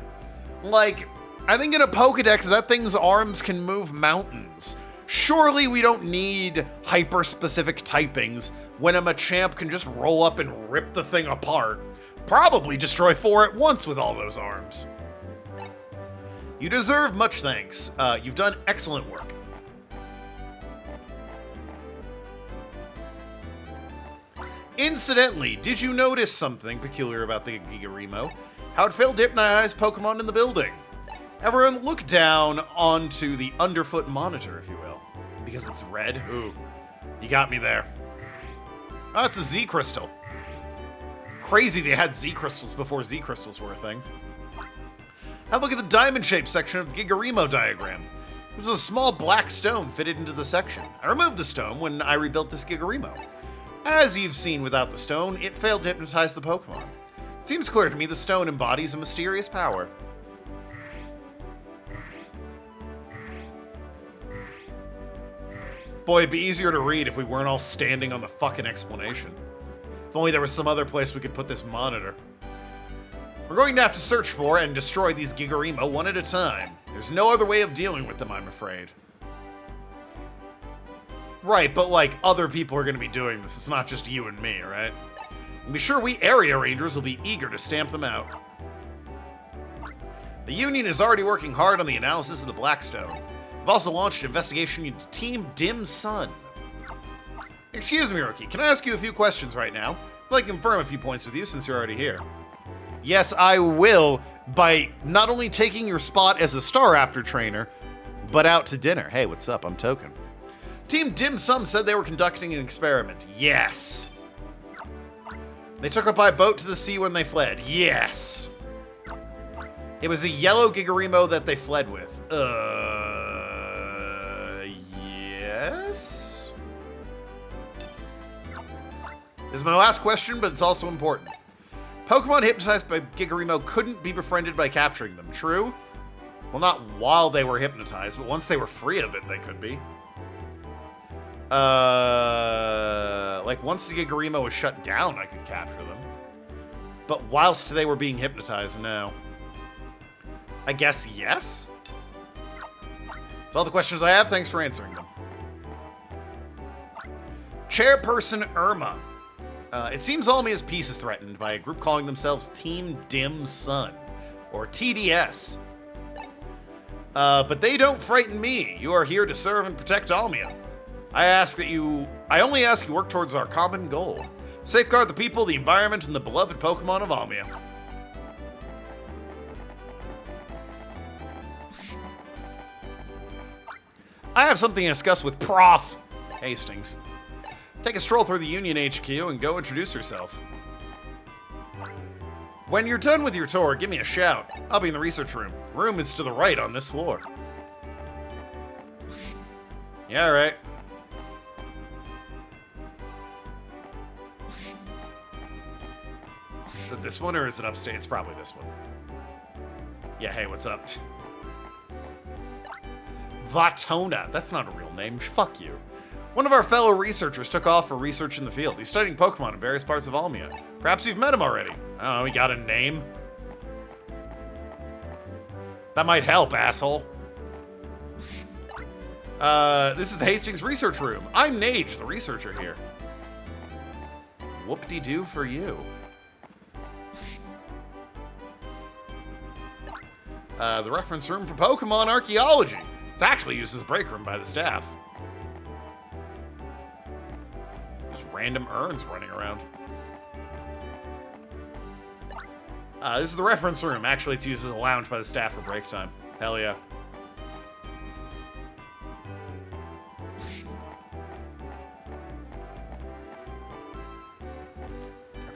A: Like, I think in a Pokedex, that thing's arms can move mountains. Surely we don't need hyper-specific typings when a Machamp can just roll up and rip the thing apart. Probably destroy 4 at once with all those arms. You deserve much thanks. You've done excellent work. Incidentally, did you notice something peculiar about the Gigarimo? How it failed to hypnotize Pokemon in the building. Everyone look down onto the underfoot monitor, if you will. Because it's red. Ooh, you got me there. Oh, it's a Z crystal. Crazy they had Z crystals before Z crystals were a thing. Have a look at the diamond shape section of the Gigarimo diagram. There's a small black stone fitted into the section. I removed the stone when I rebuilt this Gigarimo. As you've seen without the stone, it failed to hypnotize the Pokemon. It seems clear to me the stone embodies a mysterious power. Boy, it'd be easier to read if we weren't all standing on the fucking explanation. If only there was some other place we could put this monitor. We're going to have to search for and destroy these Gigarimo one at a time. There's no other way of dealing with them, I'm afraid. Right, but like, other people are going to be doing this. It's not just you and me, right? And be sure we area rangers will be eager to stamp them out. The Union is already working hard on the analysis of the Blackstone. We've also launched an investigation into Team Dim Sun. Excuse me, Rookie, can I ask you a few questions right now? I'd like to confirm a few points with you since you're already here. Yes, I will, by not only taking your spot as a Staraptor trainer, but out to dinner. Hey, what's up? I'm Token. Team Dim Sum said they were conducting an experiment. Yes. They took it by boat to the sea when they fled. Yes. It was a yellow Gigarimo that they fled with. Yes? This is my last question, but it's also important. Pokemon hypnotized by Gigarimo couldn't be befriended by capturing them, true? Well, not while they were hypnotized, but once they were free of it, they could be. Like, once the Gigarimo was shut down, I could capture them. But whilst they were being hypnotized, no. I guess yes? That's all the questions I have. Thanks for answering them. Chairperson Irma. It seems Almia's peace is threatened by a group calling themselves Team Dim Sun, or TDS. But they don't frighten me. You are here to serve and protect Almia. I only ask you work towards our common goal. Safeguard the people, the environment, and the beloved Pokemon of Almia. I have something to discuss with Prof. Hastings. Take a stroll through the Union HQ and go introduce yourself. When you're done with your tour, give me a shout. I'll be in the research room. Room is to the right on this floor. Yeah, right. Is it this one or is it upstate? It's probably this one. Yeah, hey, what's up? Vatona. That's not a real name. Fuck you. One of our fellow researchers took off for research in the field. He's studying Pokemon in various parts of Almia. Perhaps you've met him already. I don't know, he got a name? That might help, asshole. This is the Hastings Research Room. I'm Nage, the researcher here. Whoop-de-doo for you. The reference room for Pokemon archaeology. It's actually used as a break room by the staff. There's random urns running around. This is the reference room. Actually, it's used as a lounge by the staff for break time. Hell yeah.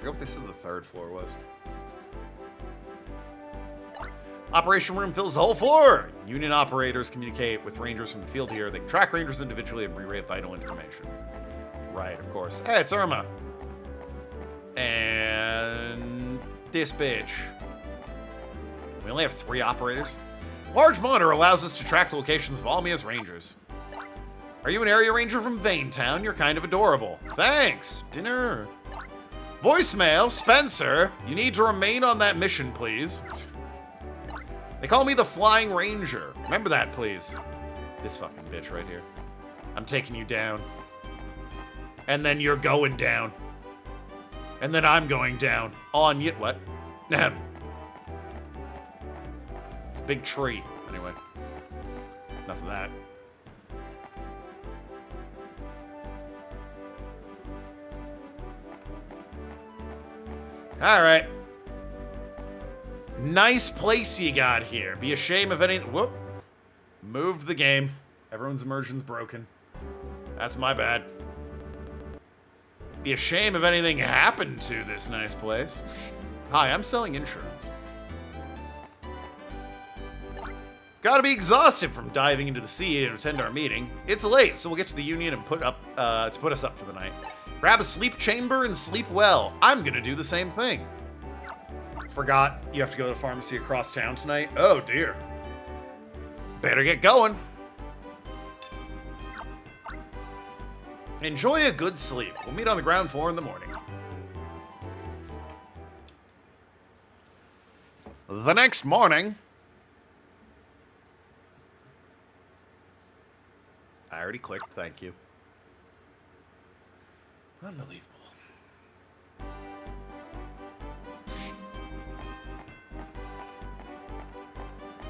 A: forget what they said the third floor was. Operation room fills the whole floor. Union operators communicate with rangers from the field here. They can track rangers individually and relay vital information. Right, of course. Hey, it's Irma. And this bitch. We only have 3 operators. Large monitor allows us to track the locations of Almia's rangers. Are you an area ranger from Vaintown? You're kind of adorable. Thanks. Dinner. Voicemail, Spencer. You need to remain on that mission, please. They call me the Flying Ranger. Remember that, please. This fucking bitch right here. I'm taking you down. And then you're going down. And then I'm going down. On you. What? It's a big tree. Anyway. Enough of that. Alright. Nice place you got here. Be a shame if anything... Whoop. Moved the game. Everyone's immersion's broken. That's my bad. Be a shame if anything happened to this nice place. Hi, I'm selling insurance. Gotta be exhausted from diving into the sea to attend our meeting. It's late, so we'll get to the Union and put us up for the night. Grab a sleep chamber and sleep well. I'm gonna do the same thing. Forgot you have to go to the pharmacy across town tonight. Oh dear. Better get going. Enjoy a good sleep. We'll meet on the ground floor in the morning. The next morning... I already clicked, thank you. Unbelievable.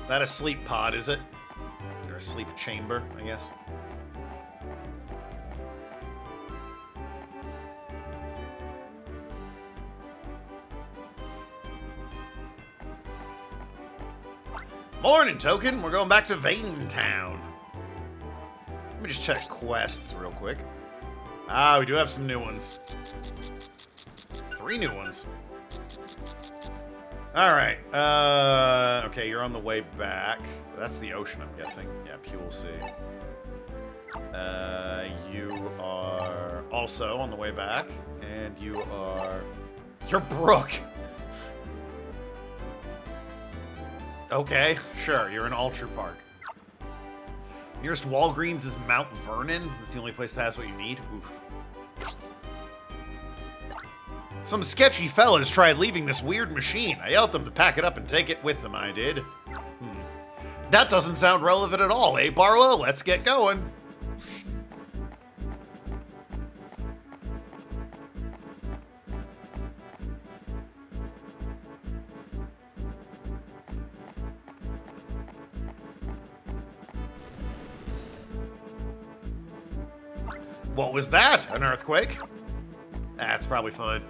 A: That a sleep pod, is it? Or a sleep chamber, I guess. Morning, Token. We're going back to Vaintown. Let me just check quests real quick. Ah, we do have some new ones. 3 new ones. Alright. Okay, you're on the way back. That's the ocean, I'm guessing. Yeah, Puel Sea. You are also on the way back. And you are... You're Brooke! Okay, sure, you're in Ultra Park. Nearest Walgreens is Mount Vernon. That's the only place that has what you need. Oof. Some sketchy fellas tried leaving this weird machine. I yelled them to pack it up and take it with them, I did. That doesn't sound relevant at all, eh, Barlow? Let's get going. What was that? An earthquake? That's probably fine.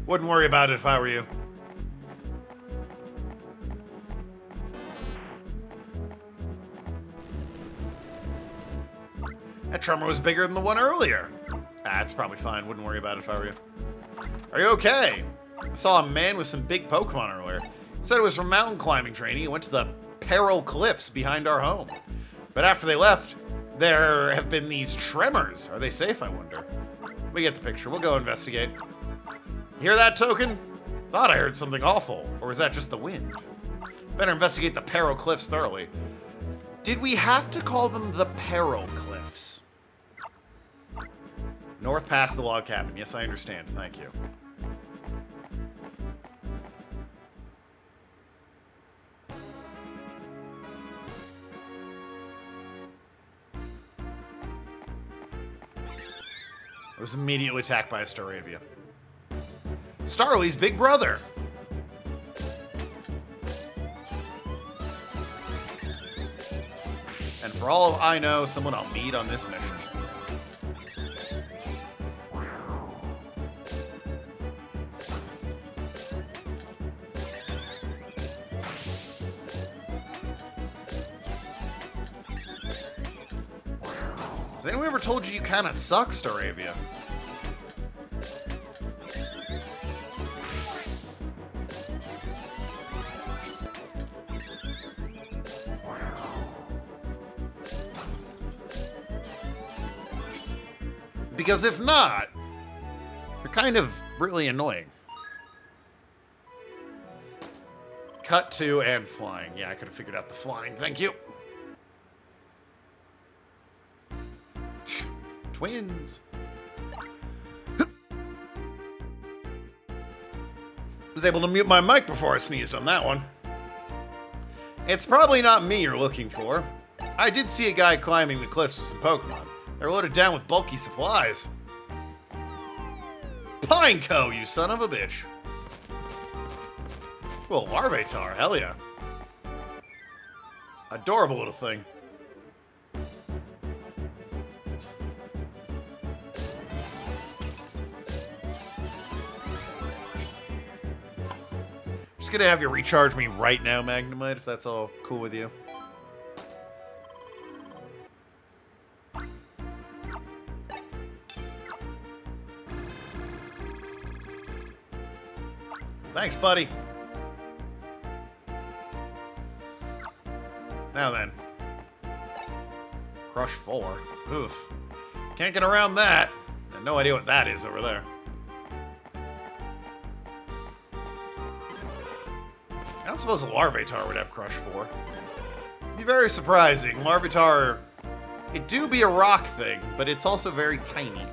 A: Wouldn't worry about it if I were you. That tremor was bigger than the one earlier. That's probably fine. Wouldn't worry about it if I were you. Are you okay? I saw a man with some big Pokemon earlier. He said it was from mountain climbing training. He went to the Peril Cliffs behind our home. But after they left, there have been these tremors. Are they safe, I wonder? We get the picture. We'll go investigate. Hear that, Token? Thought I heard something awful. Or was that just the wind? Better investigate the Peril Cliffs thoroughly. Did we have to call them the Peril Cliffs? North past the log cabin. Yes, I understand. Thank you. I was immediately attacked by a Staravia. Starly's big brother! And for all I know, someone I'll meet on this mission. Has anyone ever told you you kind of suck, Staravia? Because if not, they're kind of really annoying. Cut to and flying. Yeah, I could have figured out the flying. Thank you. Twins. Was able to mute my mic before I sneezed on that one. It's probably not me you're looking for. I did see a guy climbing the cliffs with some Pokemon. They're loaded down with bulky supplies. Pineco, you son of a bitch. Well, Larvitar, hell yeah. Adorable little thing. Just gonna have you recharge me right now, Magnemite, if that's all cool with you. Thanks, buddy. Now then. Crush 4. Oof. Can't get around that. I have no idea what that is over there. I don't suppose a Larvitar would have Crush 4. It'd be very surprising. Larvitar, it do be a rock thing, but it's also very tiny.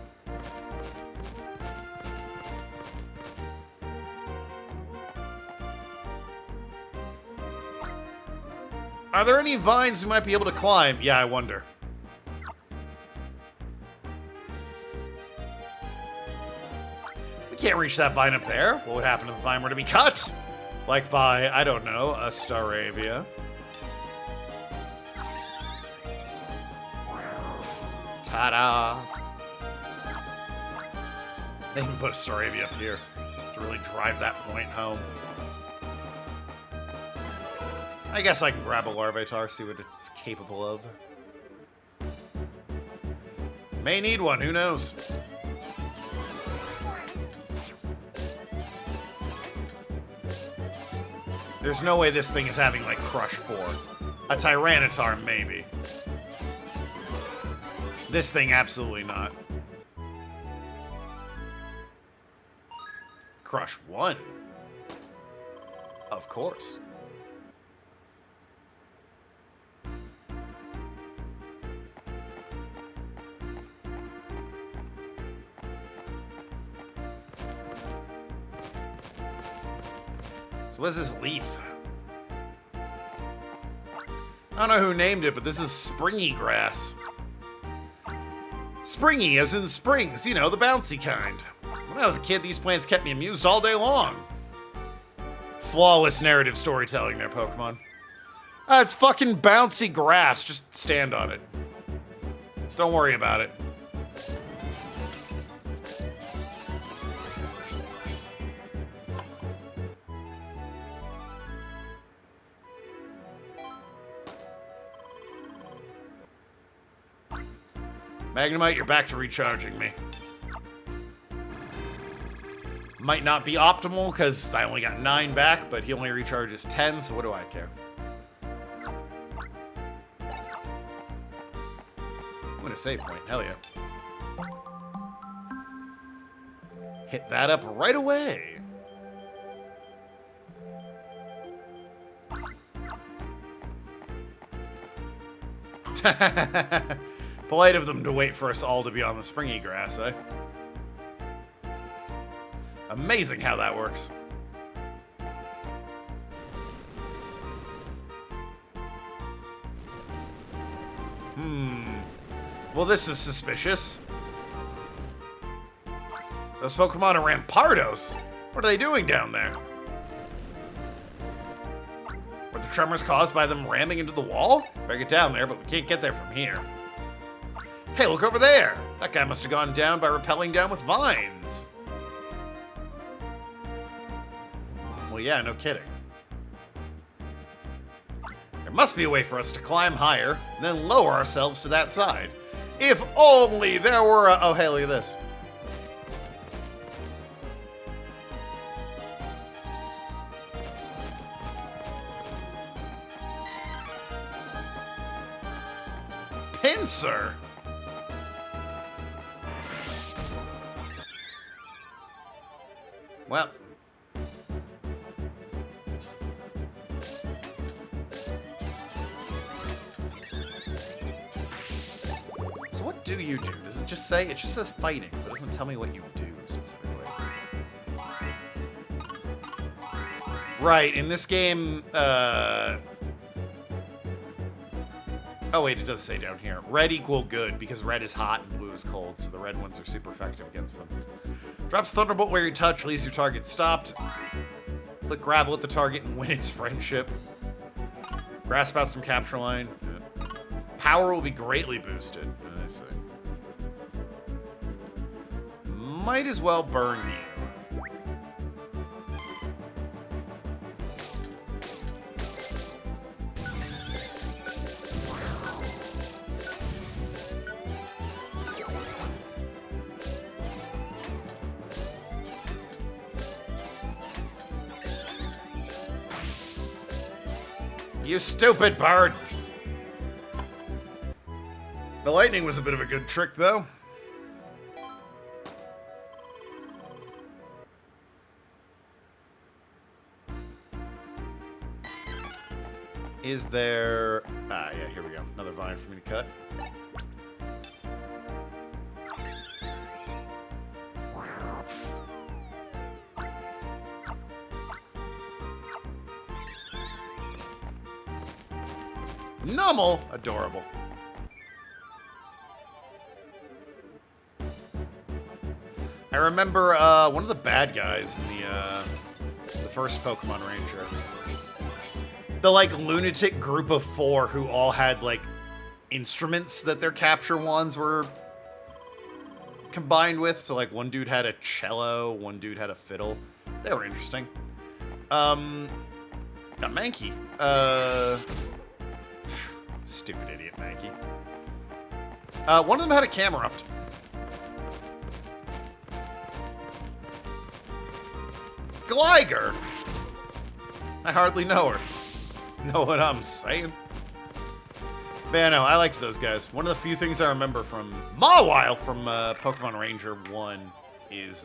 A: Are there any vines we might be able to climb? Yeah, I wonder. We can't reach that vine up there. What would happen if the vine were to be cut? Like by, I don't know, a Staravia. Ta-da! They can put a Staravia up here to really drive that point home. I guess I can grab a Larvitar, see what it's capable of. May need one, who knows? There's no way this thing is having, like, Crush 4. A Tyranitar, maybe. This thing, absolutely not. Crush 1. Of course. So what is this leaf? I don't know who named it, but this is springy grass. Springy as in springs, you know, the bouncy kind. When I was a kid, these plants kept me amused all day long. Flawless narrative storytelling there, Pokemon. It's fucking bouncy grass. Just stand on it. Don't worry about it. Magnemite, you're back to recharging me. Might not be optimal, because I only got 9 back, but he only recharges 10, so what do I care? I'm gonna save point, hell yeah. Hit that up right away. Polite of them to wait for us all to be on the springy grass, eh? Amazing how that works. Well, this is suspicious. Those Pokemon are Rampardos. What are they doing down there? Were the tremors caused by them ramming into the wall? Better get down there, but we can't get there from here. Hey, look over there! That guy must have gone down by rappelling down with vines. Well, yeah, no kidding. There must be a way for us to climb higher, and then lower ourselves to that side. If only there were a... Oh, hey, look at this. Pinsir! Well. So what do you do? Does it just say? It just says fighting, but it doesn't tell me what you do specifically. Right, in this game, oh wait, it does say down here. Red equal good, because red is hot and blue is cold, so the red ones are super effective against them. Drops Thunderbolt where you touch, leaves your target stopped. Click gravel at the target and win its friendship. Grasp out some capture line. Yeah. Power will be greatly boosted. I see. Might as well burn you. You stupid bird! The lightning was a bit of a good trick, though. Is there... Ah, yeah, here we go. Another vine for me to cut. Nummel! Adorable. I remember one of the bad guys in the first Pokemon Ranger. The, like, lunatic group of 4 who all had, like, instruments that their capture wands were combined with. So, like, one dude had a cello, one dude had a fiddle. They were interesting. Got Mankey. Stupid idiot Mankey. One of them had a Camerupt. Gligar! I hardly know her. Know what I'm saying? But yeah, no, I liked those guys. One of the few things I remember from Mawile from Pokemon Ranger 1 is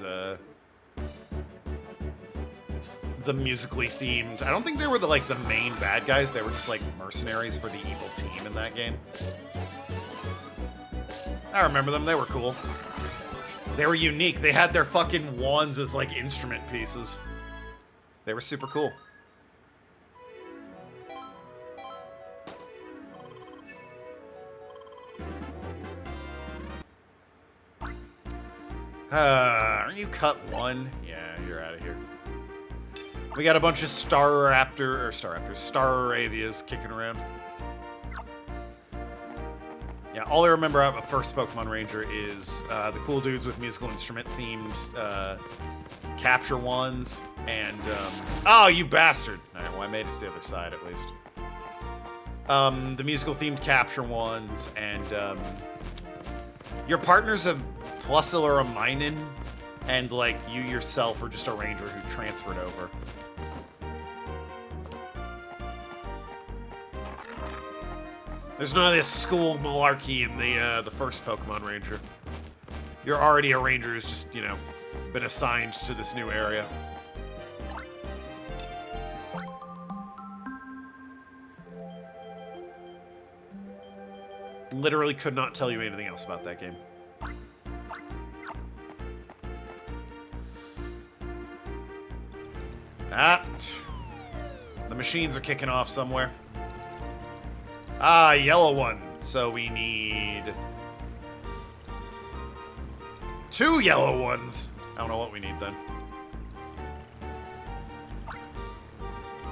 A: the musically themed. I don't think they were the main bad guys. They were just like mercenaries for the evil team in that game. I remember them. They were cool. They were unique. They had their fucking wands as like instrument pieces. They were super cool. Aren't you cut 1? Yeah, you're out of here. We got a bunch of Staravias kicking around. Yeah, all I remember out of first Pokemon Ranger is the cool dudes with musical instrument themed capture wands and oh, you bastard! Alright, well, I made it to the other side at least. The musical themed capture wands and your partner's a Plusle or a Minun, and like you yourself are just a ranger who transferred over. There's none of this school malarkey in the first Pokemon Ranger. You're already a ranger who's just, you know, been assigned to this new area. Literally could not tell you anything else about that game. The machines are kicking off somewhere. Ah, yellow one. So we need 2 yellow ones. I don't know what we need then.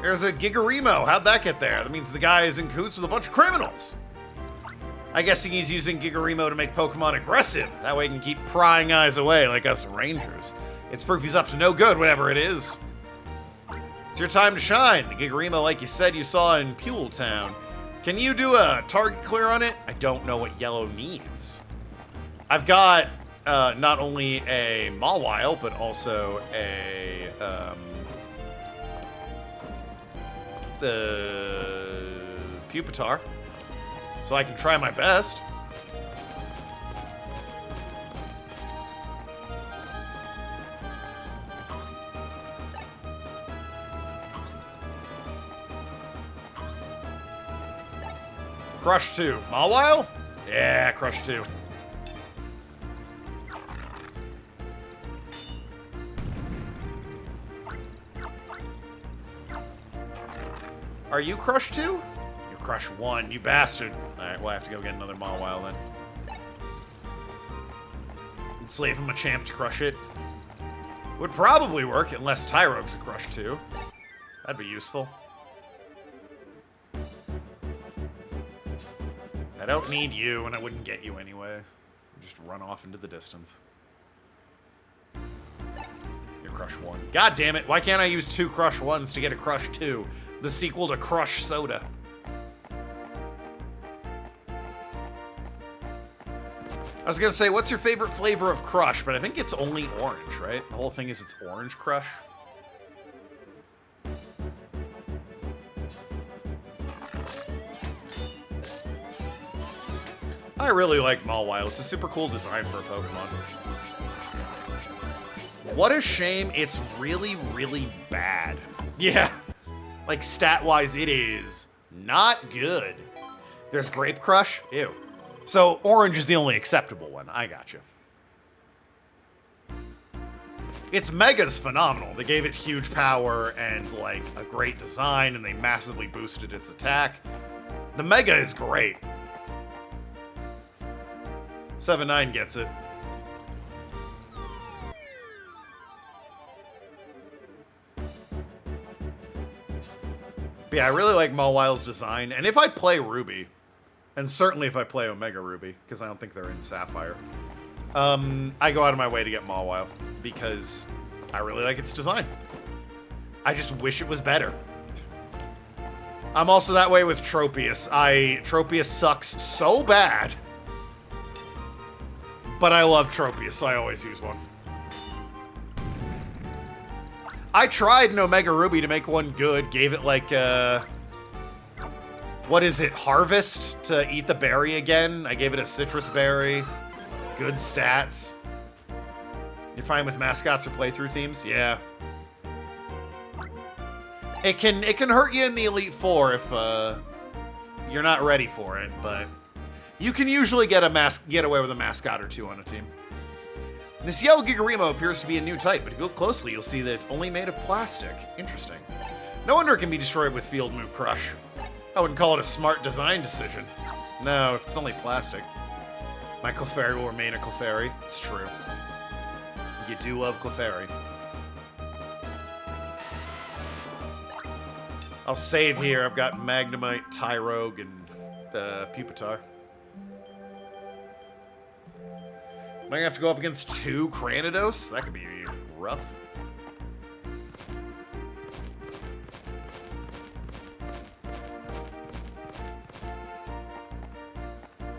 A: There's a Gigarimo. How'd that get there? That means the guy is in cahoots with a bunch of criminals. I guess he's using Gigarimo to make Pokemon aggressive. That way he can keep prying eyes away like us rangers. It's proof he's up to no good, whatever it is. It's your time to shine. The Gigarimo, like you said, you saw in Puel Town. Can you do a target clear on it? I don't know what yellow needs. I've got not only a Mawile, but also a the Pupitar. So I can try my best. Crush 2. Mawile? Yeah, Crush 2. Are you Crush 2? You're Crush 1, you bastard. Alright, we'll have to go get another Mawile then. Enslave him a champ to crush it. Would probably work unless Tyrogue's a Crush 2. That'd be useful. I don't need you, and I wouldn't get you anyway. Just run off into the distance. You're Crush 1. God damn it, why can't I use 2 Crush 1s to get a Crush 2? The sequel to Crush Soda. I was gonna say, what's your favorite flavor of Crush? But I think it's only orange, right? The whole thing is it's Orange Crush. I really like Mawile. It's a super cool design for a Pokemon. What a shame it's really, really bad. Yeah. Like, stat-wise, it is not good. There's Grape Crush? Ew. So, orange is the only acceptable one. I gotcha. Its Mega's phenomenal. They gave it huge power and, like, a great design, and they massively boosted its attack. The Mega is great. 7-9 gets it. But yeah, I really like Mawile's design, and if I play Ruby, and certainly if I play Omega Ruby, because I don't think they're in Sapphire, I go out of my way to get Mawile, because I really like its design. I just wish it was better. I'm also that way with Tropius. Tropius sucks so bad, but I love Tropius, so I always use one. I tried an Omega Ruby to make one good, gave it like, what is it, Harvest to eat the berry again. I gave it a citrus berry, good stats. You're fine with mascots or playthrough teams? Yeah. It can hurt you in the Elite Four if, you're not ready for it, but you can usually get away with a mascot or two on a team. This yellow Gigarimo appears to be a new type, but if you look closely, you'll see that it's only made of plastic. Interesting. No wonder it can be destroyed with Field Move Crush. I wouldn't call it a smart design decision. No, if it's only plastic. My Clefairy will remain a Clefairy. It's true. You do love Clefairy. I'll save here. I've got Magnemite, Tyrogue, and Pupitar. Am I gonna have to go up against 2 Cranidos? That could be rough.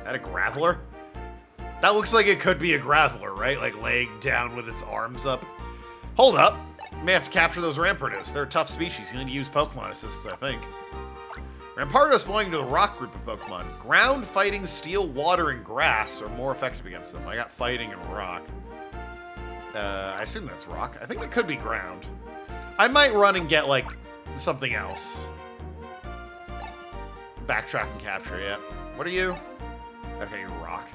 A: That a Graveler? That looks like it could be a Graveler, right? Like laying down with its arms up. Hold up. May have to capture those Rampardos. They're a tough species. You need to use Pokemon assists, I think. Rampardos belong to the rock group of Pokemon. Ground, fighting, steel, water, and grass are more effective against them. I got fighting and rock. I assume that's rock. I think it could be ground. I might run and get, like, something else. Backtrack and capture, yeah. What are you? Okay, you're rock.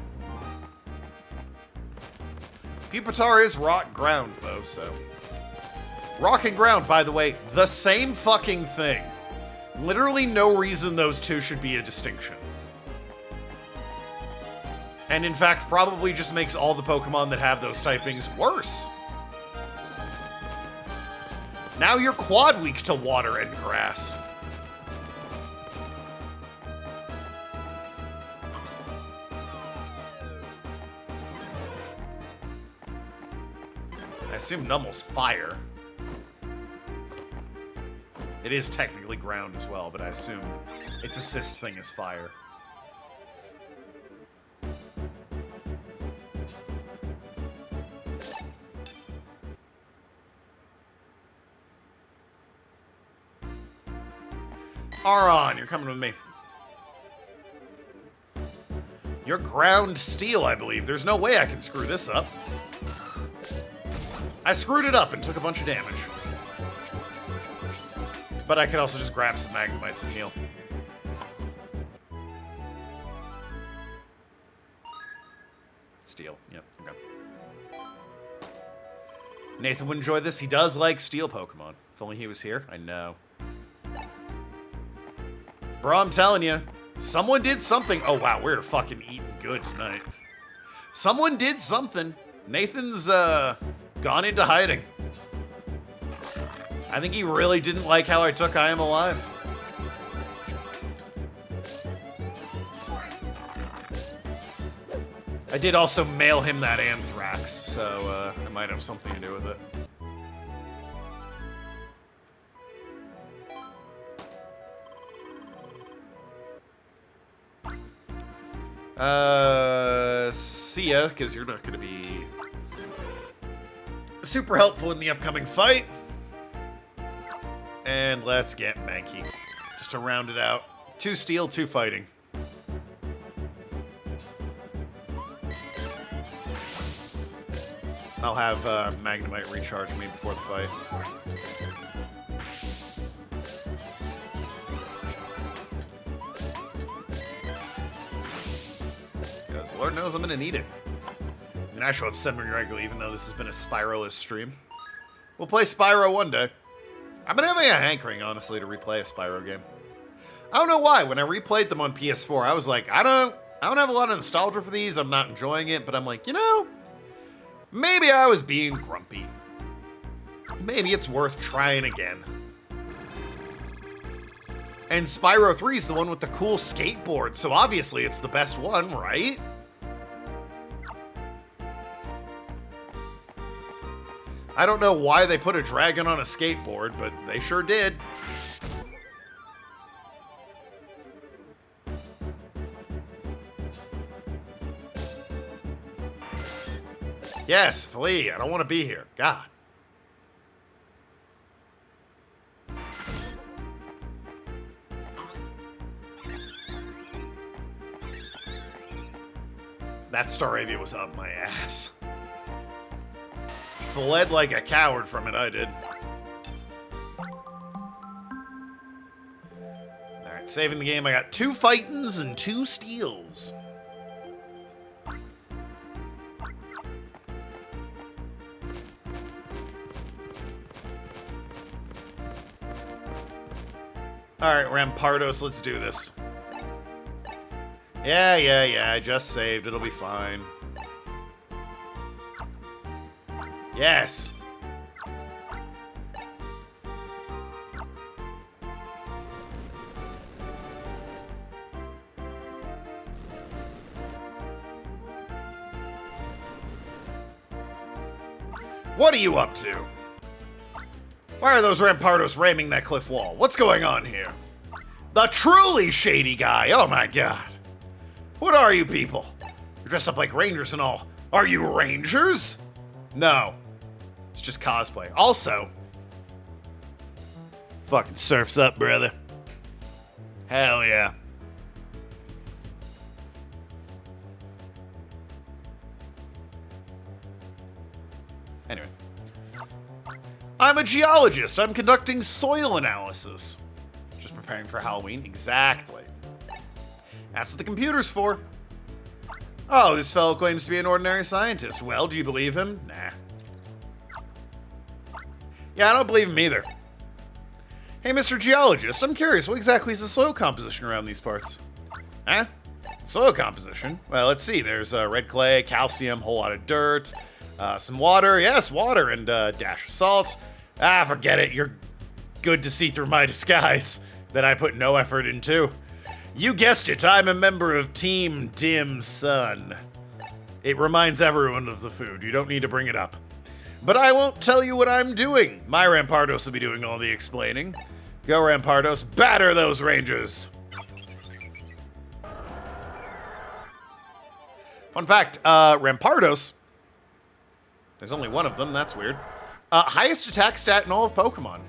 A: Pupitar is rock ground, though, so... Rock and ground, by the way, the same fucking thing. Literally no reason those two should be a distinction. And in fact, probably just makes all the Pokemon that have those typings worse. Now you're quad weak to water and grass. I assume Nummel's fire. It is technically ground as well, but I assume its assist thing is fire. Aron, you're coming with me. You're ground steel, I believe. There's no way I can screw this up. I screwed it up and took a bunch of damage. But I could also just grab some Magnemites and heal. Steel. Yep. Okay. Nathan would enjoy this. He does like steel Pokemon. If only he was here. I know. Bro, I'm telling you. Someone did something. Oh, wow. We're fucking eating good tonight. Someone did something. Nathan's gone into hiding. I think he really didn't like how I took I Am Alive. I did also mail him that Anthrax, so it might have something to do with it. See ya, because you're not going to be super helpful in the upcoming fight. And let's get Mankey, just to round it out. 2 steel, 2 fighting. I'll have Magnemite recharge me before the fight. Because Lord knows I'm gonna need it. I mean, I show up semi-regularly, even though this has been a Spyro-less stream. We'll play Spyro one day. I've been having a hankering, honestly, to replay a Spyro game. I don't know why. When I replayed them on PS4, I was like, I don't have a lot of nostalgia for these. I'm not enjoying it, but I'm like, you know, maybe I was being grumpy. Maybe it's worth trying again. And Spyro 3 is the one with the cool skateboard, so obviously it's the best one, right? I don't know why they put a dragon on a skateboard, but they sure did. Yes, flee. I don't want to be here. God. That Staravia was up my ass. Fled like a coward from it, I did. Alright, saving the game. I got 2 fightins and 2 steals. Alright, Rampardos, let's do this. Yeah, I just saved. It'll be fine. Yes! What are you up to? Why are those Rampardos ramming that cliff wall? What's going on here? The truly shady guy! Oh my god! What are you people? You're dressed up like rangers and all. Are you rangers? No. It's just cosplay. Also, fucking surf's up, brother. Hell yeah. Anyway. I'm a geologist. I'm conducting soil analysis. Just preparing for Halloween. Exactly. That's what the computer's for. Oh, this fellow claims to be an ordinary scientist. Well, do you believe him? Nah. Yeah, I don't believe him either. Hey, Mr. Geologist, I'm curious, what exactly is the soil composition around these parts? Huh? Soil composition? Well, let's see. There's red clay, calcium, whole lot of dirt, some water. Yes, water, and a dash of salt. Ah, forget it. You're good to see through my disguise that I put no effort into. You guessed it, I'm a member of Team Dim Sun. It reminds everyone of the food. You don't need to bring it up. But I won't tell you what I'm doing. My Rampardos will be doing all the explaining. Go, Rampardos. Batter those rangers. Fun fact, Rampardos, there's only one of them. That's weird. Highest attack stat in all of Pokemon.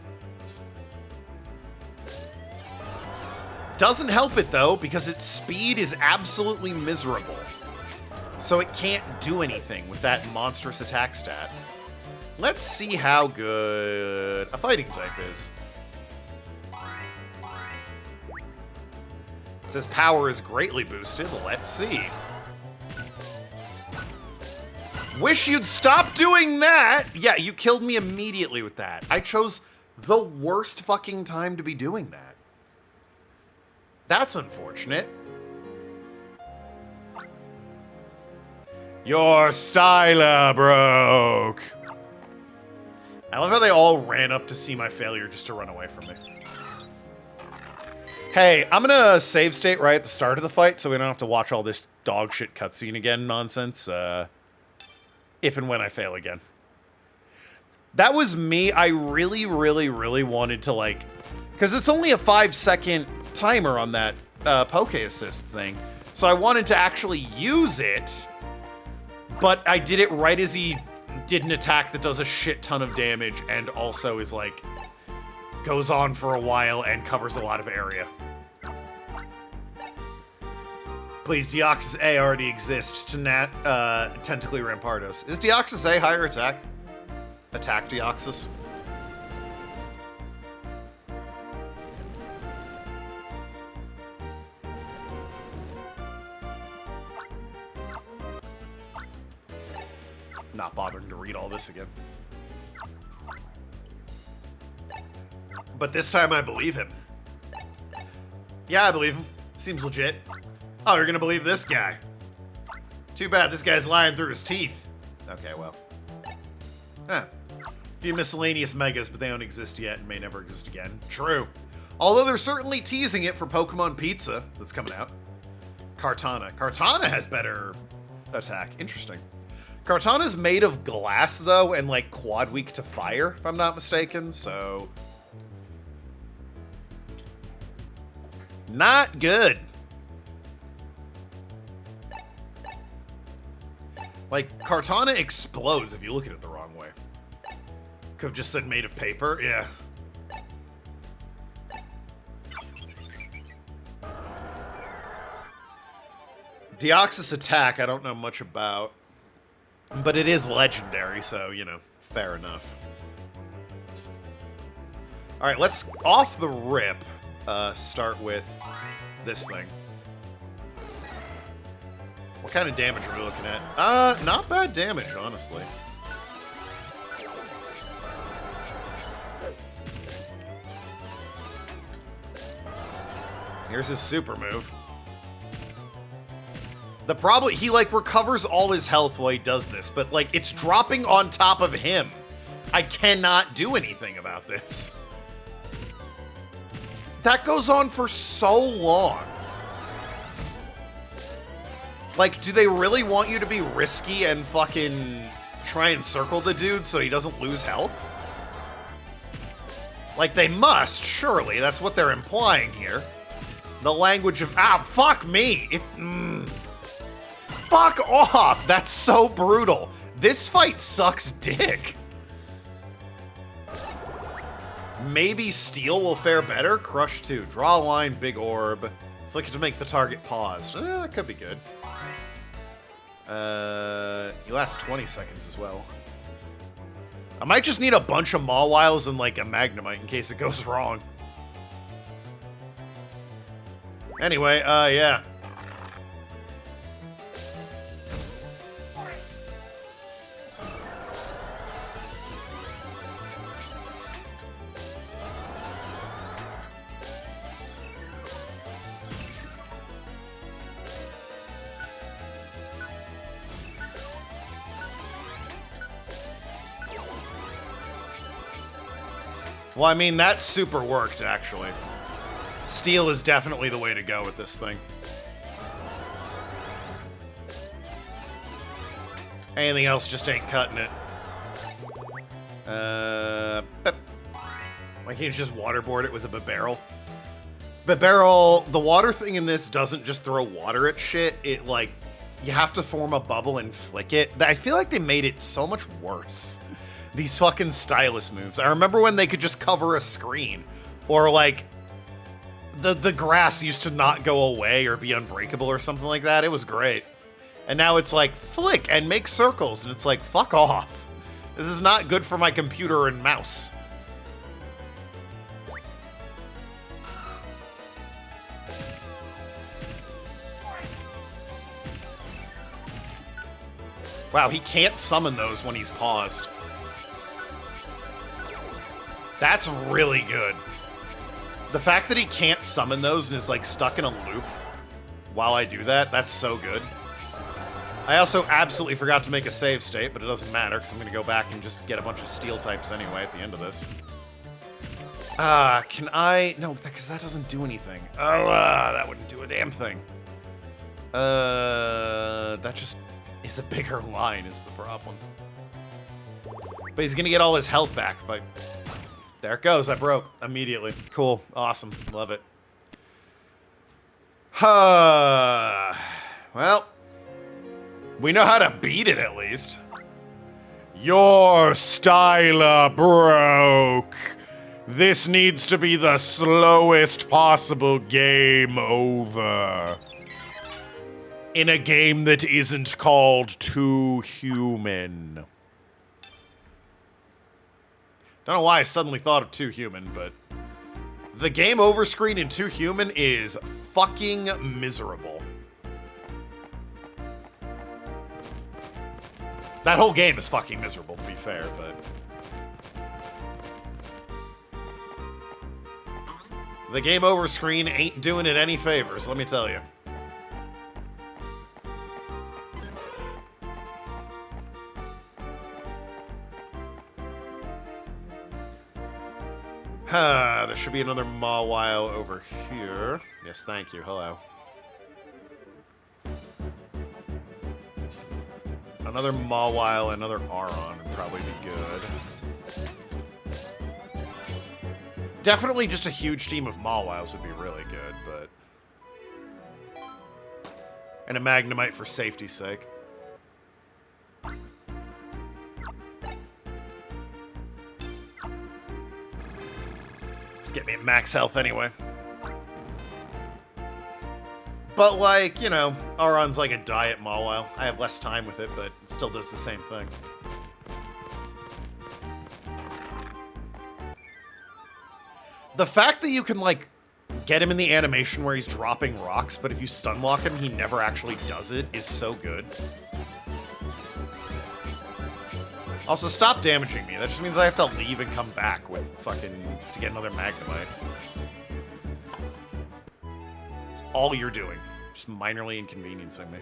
A: Doesn't help it, though, because its speed is absolutely miserable. So it can't do anything with that monstrous attack stat. Let's see how good a fighting type is. It says power is greatly boosted. Let's see. Wish you'd stop doing that! Yeah, you killed me immediately with that. I chose the worst fucking time to be doing that. That's unfortunate. Your styler broke. I love how they all ran up to see my failure just to run away from me. Hey, I'm gonna save state right at the start of the fight so we don't have to watch all this dog shit cutscene again nonsense, if and when I fail again. That was me. I really, really, really wanted to, like... Because it's only a 5-second timer on that Poke Assist thing. So I wanted to actually use it, but I did it right as he did an attack that does a shit ton of damage and also is, like, goes on for a while and covers a lot of area. Please, Deoxys A already exists to Tentacly Rampardos. Is Deoxys A higher attack? Attack Deoxys? Not bothering to read all this again. But this time I believe him. Yeah, I believe him. Seems legit. Oh, you're gonna believe this guy. Too bad this guy's lying through his teeth. Okay, well. Huh. A few miscellaneous megas, but they don't exist yet and may never exist again. True. Although they're certainly teasing it for Pokemon Pizza that's coming out. Kartana. Kartana has better attack. Interesting. Kartana's made of glass, though, and, like, quad weak to fire, if I'm not mistaken, so... Not good. Like, Kartana explodes if you look at it the wrong way. Could have just said made of paper, yeah. Deoxys attack, I don't know much about. But it is legendary, so, you know, fair enough. Alright, let's, off the rip, start with this thing. What kind of damage are we looking at? Not bad damage, honestly. Here's his super move. The problem, he, like, recovers all his health while he does this, but, like, it's dropping on top of him. I cannot do anything about this. That goes on for so long. Like, do they really want you to be risky and fucking try and circle the dude so he doesn't lose health? Like, they must, surely. That's what they're implying here. The language of... Ah, fuck me! Fuck off! That's so brutal. This fight sucks dick. Maybe Steel will fare better? Crush 2. Draw a line, big orb. Flick it to make the target pause. That could be good. You last 20 seconds as well. I might just need a bunch of Mawiles and, like, a Magnemite in case it goes wrong. Anyway, yeah. Well, I mean, that super worked, actually. Steel is definitely the way to go with this thing. Anything else just ain't cutting it. Why can't you just waterboard it with a Bibarel? Bibarel, the water thing in this doesn't just throw water at shit. It, like, you have to form a bubble and flick it. I feel like they made it so much worse. These fucking stylus moves. I remember when they could just cover a screen. Or, like, the grass used to not go away or be unbreakable or something like that. It was great. And now it's like, flick and make circles. And it's like, fuck off. This is not good for my computer and mouse. Wow, he can't summon those when he's paused. That's really good. The fact that he can't summon those and is, like, stuck in a loop while I do that, that's so good. I also absolutely forgot to make a save state, but it doesn't matter, because I'm going to go back and just get a bunch of steel types anyway at the end of this. Can I... No, because that doesn't do anything. Oh, that wouldn't do a damn thing. That just is a bigger line is the problem. But he's going to get all his health back, but... There it goes, I broke immediately. Cool, awesome, love it. Well, we know how to beat it at least. Your styler broke. This needs to be the slowest possible game over. In a game that isn't called Too Human. Don't know why I suddenly thought of Too Human, but the game over screen in Too Human is fucking miserable. That whole game is fucking miserable, to be fair, but... The game over screen ain't doing it any favors, let me tell you. There should be another Mawile over here. Yes, thank you. Hello. Another Mawile, another Aron would probably be good. Definitely just a huge team of Mawiles would be really good, but... And a Magnemite for safety's sake. Get me at max health anyway. But, like, you know, Aron's like a diet Mawile. I have less time with it, but it still does the same thing. The fact that you can, like, get him in the animation where he's dropping rocks, but if you stunlock him, he never actually does it, is so good. Also, stop damaging me. That just means I have to leave and come back with fucking... to get another Magnemite. It's all you're doing. Just minorly inconveniencing me.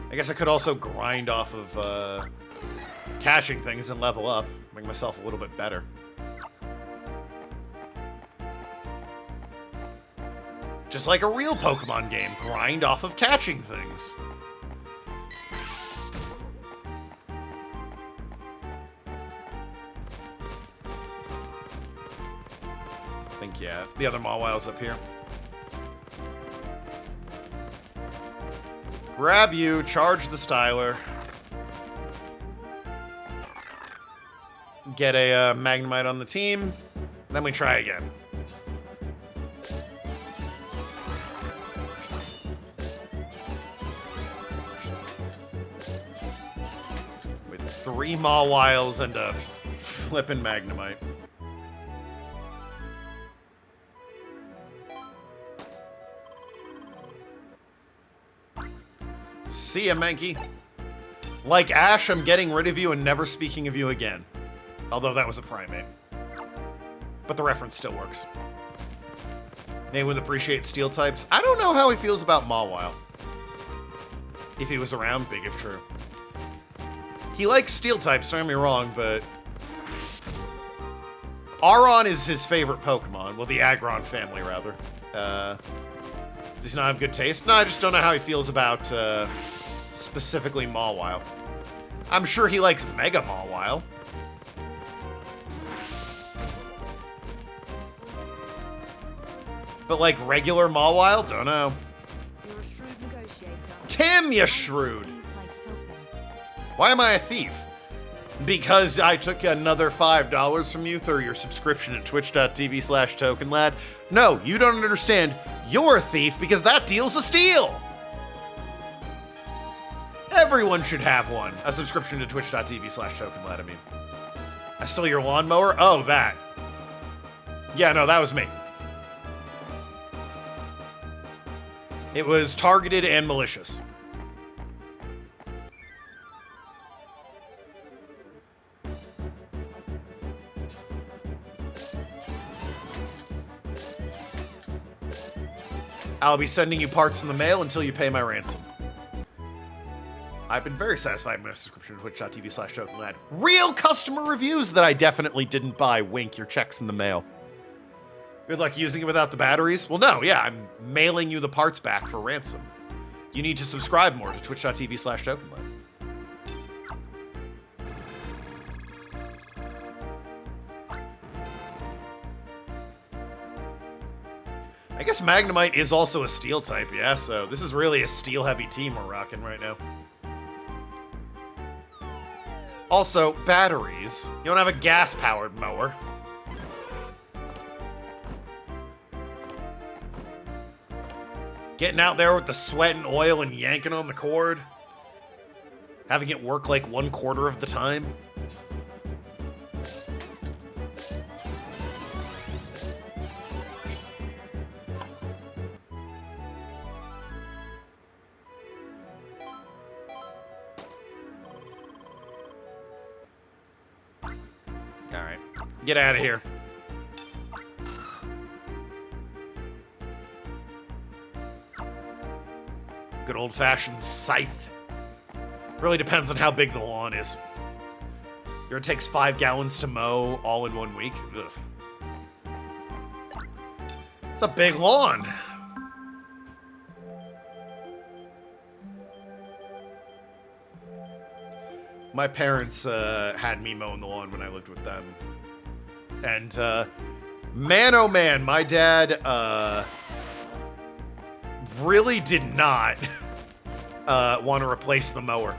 A: I guess I could also grind off of, catching things and level up. Make myself a little bit better. Just like a real Pokemon game. Grind off of catching things. Yeah, the other Mawile's up here. Grab you, charge the Styler. Get a Magnemite on the team. Then we try again. With 3 Mawiles and a flippin' Magnemite. See ya, Mankey. Like Ash, I'm getting rid of you and never speaking of you again. Although that was a Primate. But the reference still works. Nate would appreciate steel types. I don't know how he feels about Mawile. If he was around, big if true. He likes steel types, don't get me wrong, but... Aron is his favorite Pokemon. Well, the Aggron family, rather. Does he not have good taste? No, I just don't know how he feels about, specifically Mawile. I'm sure he likes Mega Mawile. But, like, regular Mawile? Don't know.
B: You're a shrewd negotiator.
A: Tim, you shrewd! Why am I a thief? Because I took another $5 from you through your subscription at twitch.tv/Tokenlad? No, you don't understand. You're a thief because that deal's a steal! Everyone should have one. A subscription to twitch.tv/Tokenlad, I mean. I stole your lawnmower? Oh, that. Yeah, no, that was me. It was targeted and malicious. I'll be sending you parts in the mail until you pay my ransom. I've been very satisfied with my subscription to twitch.tv/Tokenlad. Real customer reviews that I definitely didn't buy. Wink, your check's in the mail. Good luck using it without the batteries? Well, no, yeah, I'm mailing you the parts back for ransom. You need to subscribe more to twitch.tv/Tokenlad. I guess Magnemite is also a steel type, yeah, so this is really a steel-heavy team we're rocking right now. Also, batteries. You don't have a gas-powered mower. Getting out there with the sweat and oil and yanking on the cord. Having it work like 1/4 of the time. Alright. Get out of here. Good old-fashioned scythe. Really depends on how big the lawn is. Here it takes 5 gallons to mow all in 1 week. Ugh. It's a big lawn. My parents had me mowing the lawn when I lived with them. And man, oh man, my dad really did not want to replace the mower.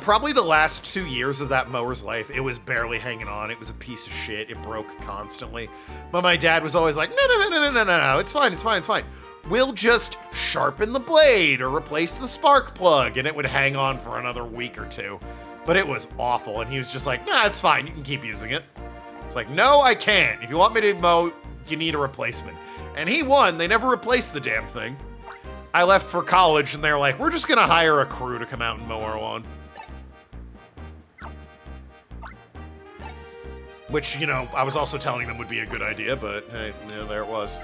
A: Probably the last 2 years of that mower's life, it was barely hanging on. It was a piece of shit. It broke constantly. But my dad was always like, no, it's fine, it's fine, it's fine. We'll just sharpen the blade or replace the spark plug, and it would hang on for another week or 2. But it was awful, and he was just like, nah, it's fine, you can keep using it. It's like, no, I can't. If you want me to mow, you need a replacement. And he won. They never replaced the damn thing. I left for college, and they're like, we're just gonna hire a crew to come out and mow our lawn. Which, you know, I was also telling them would be a good idea, but hey, yeah, there it was.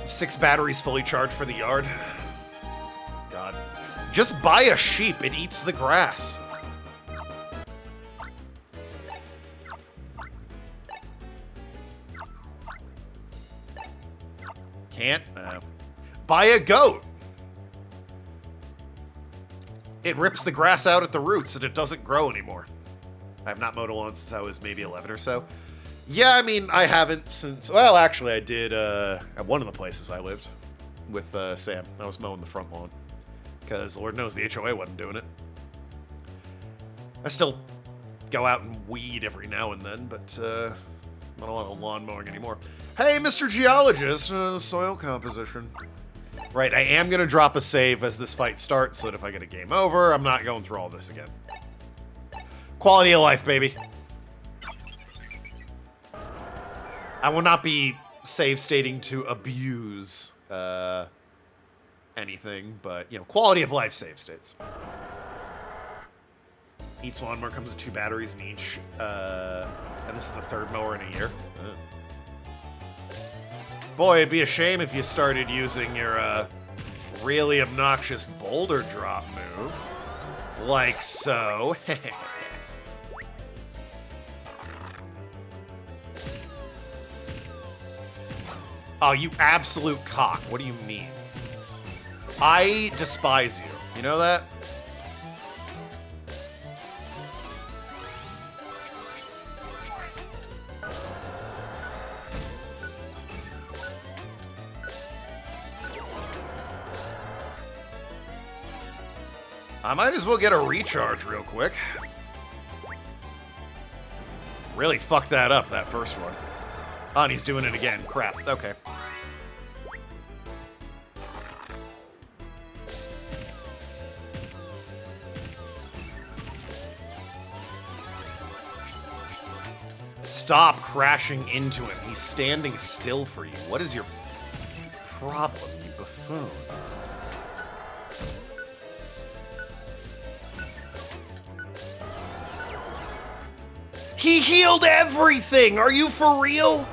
A: Six batteries fully charged for the yard. God. Just buy a sheep. It eats the grass. Can't? Buy a goat. It rips the grass out at the roots and it doesn't grow anymore. I have not mowed a lawn since I was maybe 11 or so. Yeah, I mean, I haven't since... Well, actually, I did at one of the places I lived with Sam. I was mowing the front lawn. Because Lord knows the HOA wasn't doing it. I still go out and weed every now and then, but I don't want lawn mowing anymore. Hey, Mr. Geologist, soil composition. Right, I am going to drop a save as this fight starts, so that if I get a game over, I'm not going through all this again. Quality of life, baby. I will not be save stating to abuse anything, but, you know, quality of life save states. Each lawnmower comes with 2 batteries in each, and this is the 3rd mower in a year. Boy, it'd be a shame if you started using your really obnoxious boulder drop move. Like so. Oh, you absolute cock. What do you mean? I despise you. You know that? I might as well get a recharge real quick. Really fucked that up, that first one. Oh, and he's doing it again. Crap. Okay. Stop crashing into him. He's standing still for you. What is your problem, you buffoon? He healed everything! Are you for real?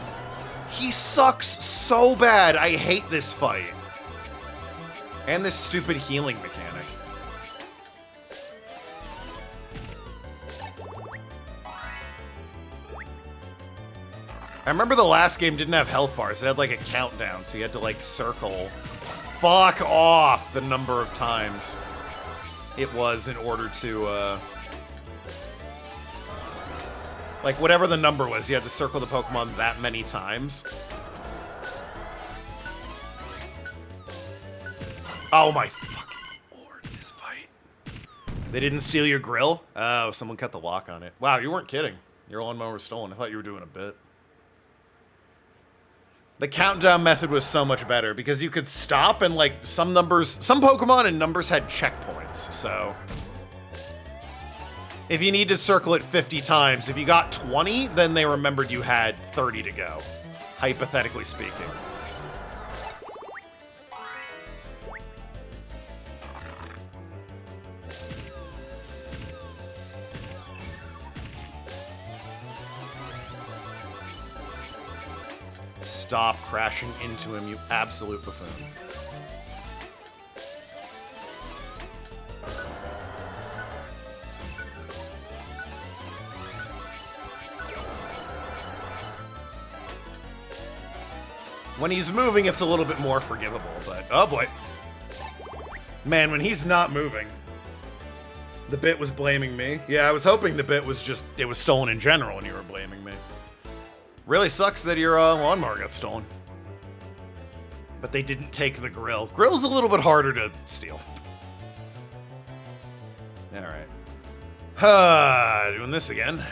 A: He sucks so bad. I hate this fight. And this stupid healing mechanic. I remember the last game didn't have health bars. It had like a countdown, so you had to like circle. Fuck off the number of times it was in order to, like, whatever the number was, you had to circle the Pokemon that many times. Oh my fucking lord, this fight. They didn't steal your grill? Oh, someone cut the lock on it. Wow, you weren't kidding. Your lawnmower was stolen. I thought you were doing a bit. The countdown method was so much better because you could stop and, like, some Pokemon and numbers had checkpoints, so... If you need to circle it 50 times, if you got 20, then they remembered you had 30 to go, hypothetically speaking. Stop crashing into him, you absolute buffoon. When he's moving, it's a little bit more forgivable, but... Oh, boy. Man, when he's not moving... The bit was blaming me. Yeah, I was hoping the bit was just... It was stolen in general and you were blaming me. Really sucks that your lawnmower got stolen. But they didn't take the grill. Grill's a little bit harder to steal. Alright. Doing this again.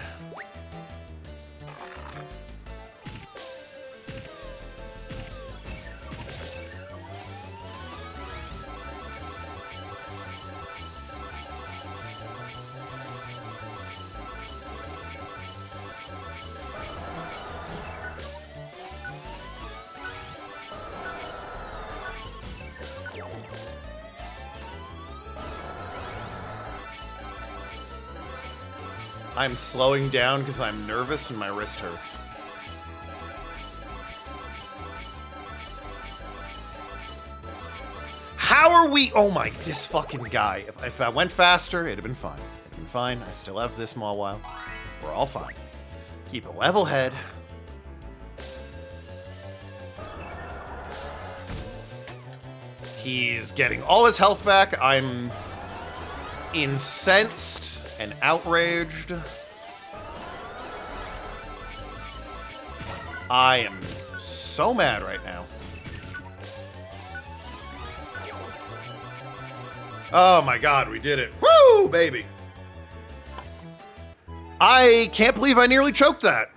A: I'm slowing down because I'm nervous and my wrist hurts. How are we? Oh my, this fucking guy. If I went faster, it'd have been fine. It'd have been fine. I still have this Mawile. We're all fine. Keep a level head. He's getting all his health back. I'm incensed and outraged. I am so mad right now. Oh my god, we did it. Woo, baby. I can't believe I nearly choked that.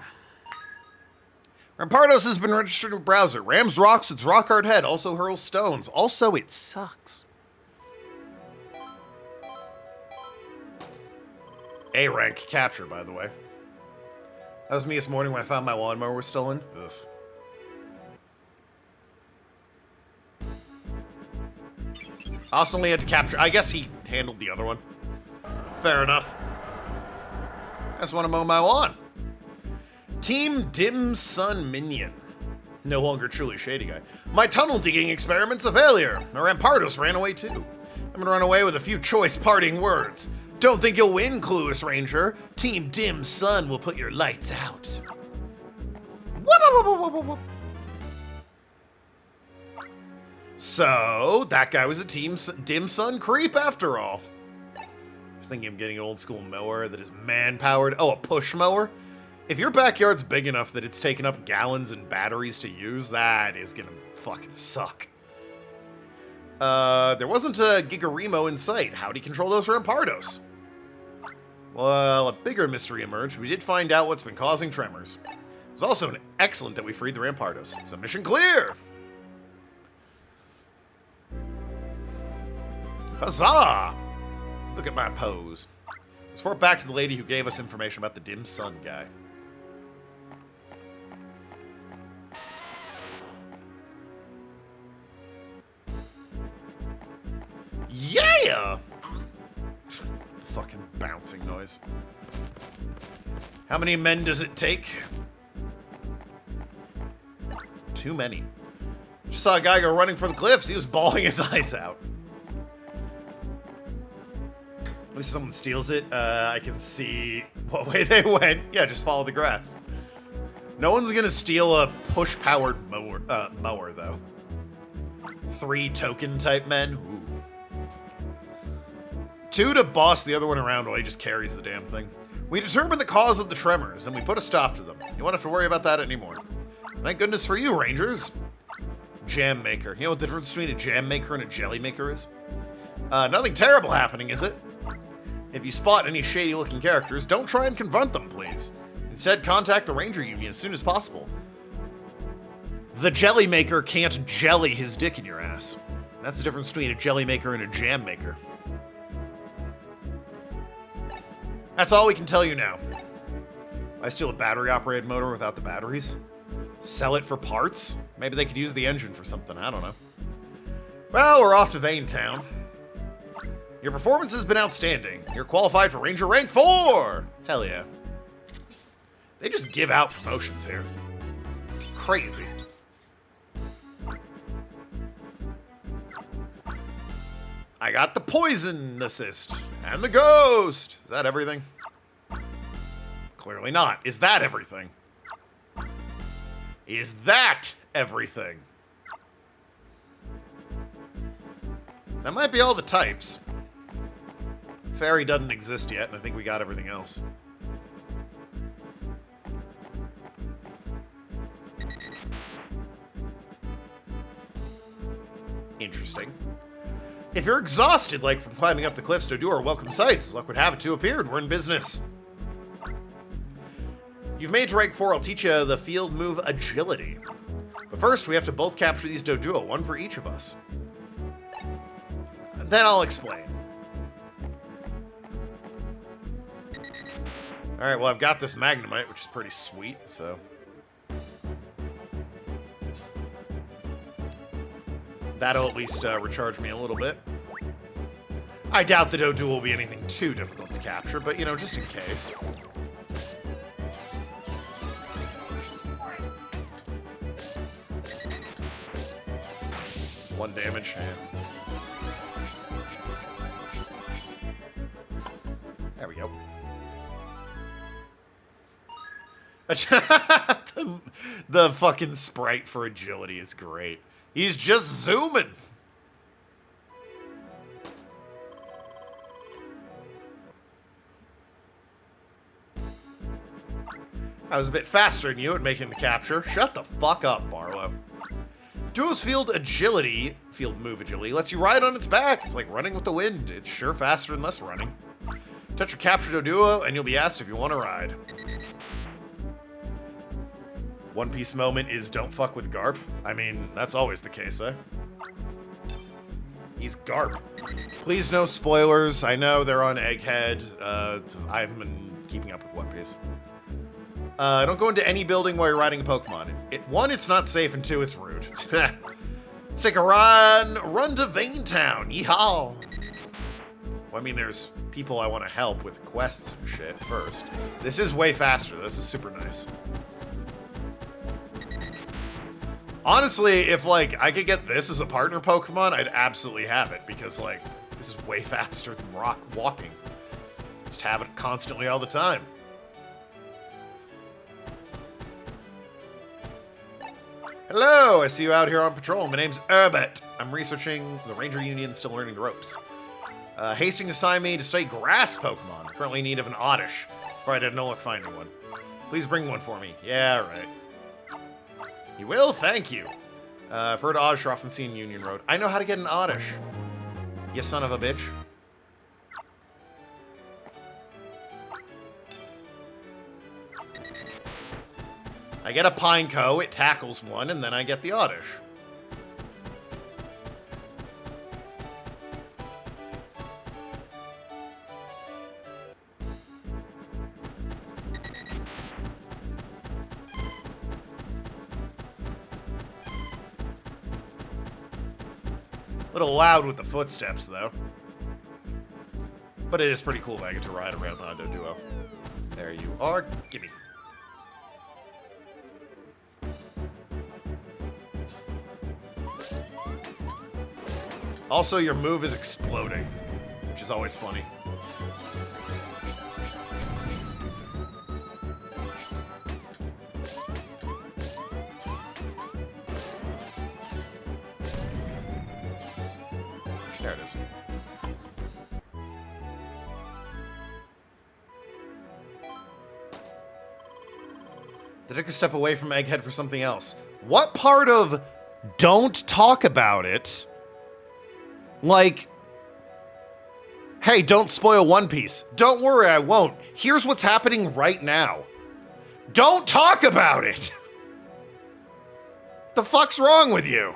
A: Rampardos has been registered in the browser. Rams rocks its rock hard head, also hurls stones. Also, it sucks. A rank capture, by the way. That was me this morning when I found my lawnmower was stolen. Ugh. Awesomely had to capture. I guess he handled the other one. Fair enough. I just want to mow my lawn. Team Dim Sun Minion. No longer truly shady guy. My tunnel digging experiment's a failure. My Rampardos ran away too. I'm gonna run away with a few choice parting words. Don't think you'll win, Clueless Ranger. Team Dim Sun will put your lights out. So, that guy was a Team Dim Sun creep after all. I was thinking of getting an old school mower that is man-powered. Oh, a push mower? If your backyard's big enough that it's taken up gallons and batteries to use, that is gonna fucking suck. There wasn't a Gigarimo in sight. How'd he control those Rampardos? Well, a bigger mystery emerged. We did find out what's been causing tremors. It was also excellent that we freed the Rampardos. So mission clear! Huzzah! Look at my pose. Let's report back to the lady who gave us information about the Dim Sun guy. Almia! Fucking bouncing noise. How many men does it take? Too many. Just saw a guy go running for the cliffs. He was bawling his eyes out. At least someone steals it. I can see what way they went. Yeah, just follow the grass. No one's gonna steal a push-powered mower, though. 3 token-type men. Ooh. 2 to boss the other one around while he just carries the damn thing. We determined the cause of the tremors, and we put a stop to them. You won't have to worry about that anymore. Thank goodness for you, Rangers. Jam maker. You know what the difference between a jam maker and a jelly maker is? Nothing terrible happening, is it? If you spot any shady-looking characters, don't try and confront them, please. Instead, contact the Ranger Union as soon as possible. The jelly maker can't jelly his dick in your ass. That's the difference between a jelly maker and a jam maker. That's all we can tell you now. I steal a battery-operated motor without the batteries? Sell it for parts? Maybe they could use the engine for something, I don't know. Well, we're off to Vane Town. Your performance has been outstanding. You're qualified for Ranger Rank 4! Hell yeah. They just give out promotions here. Crazy. I got the poison assist and the ghost. Is that everything? Clearly not. Is that everything? Is that everything? That might be all the types. Fairy doesn't exist yet, and I think we got everything else. Interesting. If you're exhausted, like from climbing up the cliffs to do our welcome sights, as luck would have it to appeared, we're in business. You've made to rank 4, I'll teach you the field move agility. But first, we have to both capture these Doduo, one for each of us. And then I'll explain. Alright, well I've got this Magnemite, which is pretty sweet, so... That'll at least recharge me a little bit. I doubt the Doduo will be anything too difficult to capture, but, you know, just in case. One damage, and... There we go. The fucking sprite for agility is great. He's just zooming. I was a bit faster than you at making the capture. Shut the fuck up, Barlow. Duo's field move agility, lets you ride on its back. It's like running with the wind. It's sure faster than less running. Touch your captured Duo, and you'll be asked if you want to ride. One Piece moment is don't fuck with Garp. I mean, that's always the case, eh? He's Garp. Please, no spoilers. I know they're on Egghead. I've been keeping up with One Piece. Don't go into any building while you're riding a Pokemon. One, it's not safe, and 2, it's rude. Let's take a run to Vane Town. Yeehaw! Well, I mean, there's people I want to help with quests and shit first. This is way faster. This is super nice. Honestly, if, like, I could get this as a partner Pokemon, I'd absolutely have it, because, like, this is way faster than walking. Just have it constantly all the time. Hello, I see you out here on patrol. My name's Herbert. I'm researching the Ranger Union, still learning the ropes. Hastings assigned me to study grass Pokemon. I'm currently in need of an Oddish. So I had no luck finding one. Please bring one for me. Yeah, right. You will? Thank you. I've heard Oddish are often seen in Union Road. I know how to get an Oddish. You son of a bitch. I get a Pineco, it tackles one, and then I get the Oddish. A little loud with the footsteps, though. But it is pretty cool that I get to ride around the Duo. There you are. Gimme. Also, your move is exploding, which is always funny. There it is. They took a step away from Egghead for something else. What part of don't talk about it? Like, hey, don't spoil One Piece. Don't worry, I won't. Here's what's happening right now. Don't talk about it. The fuck's wrong with you?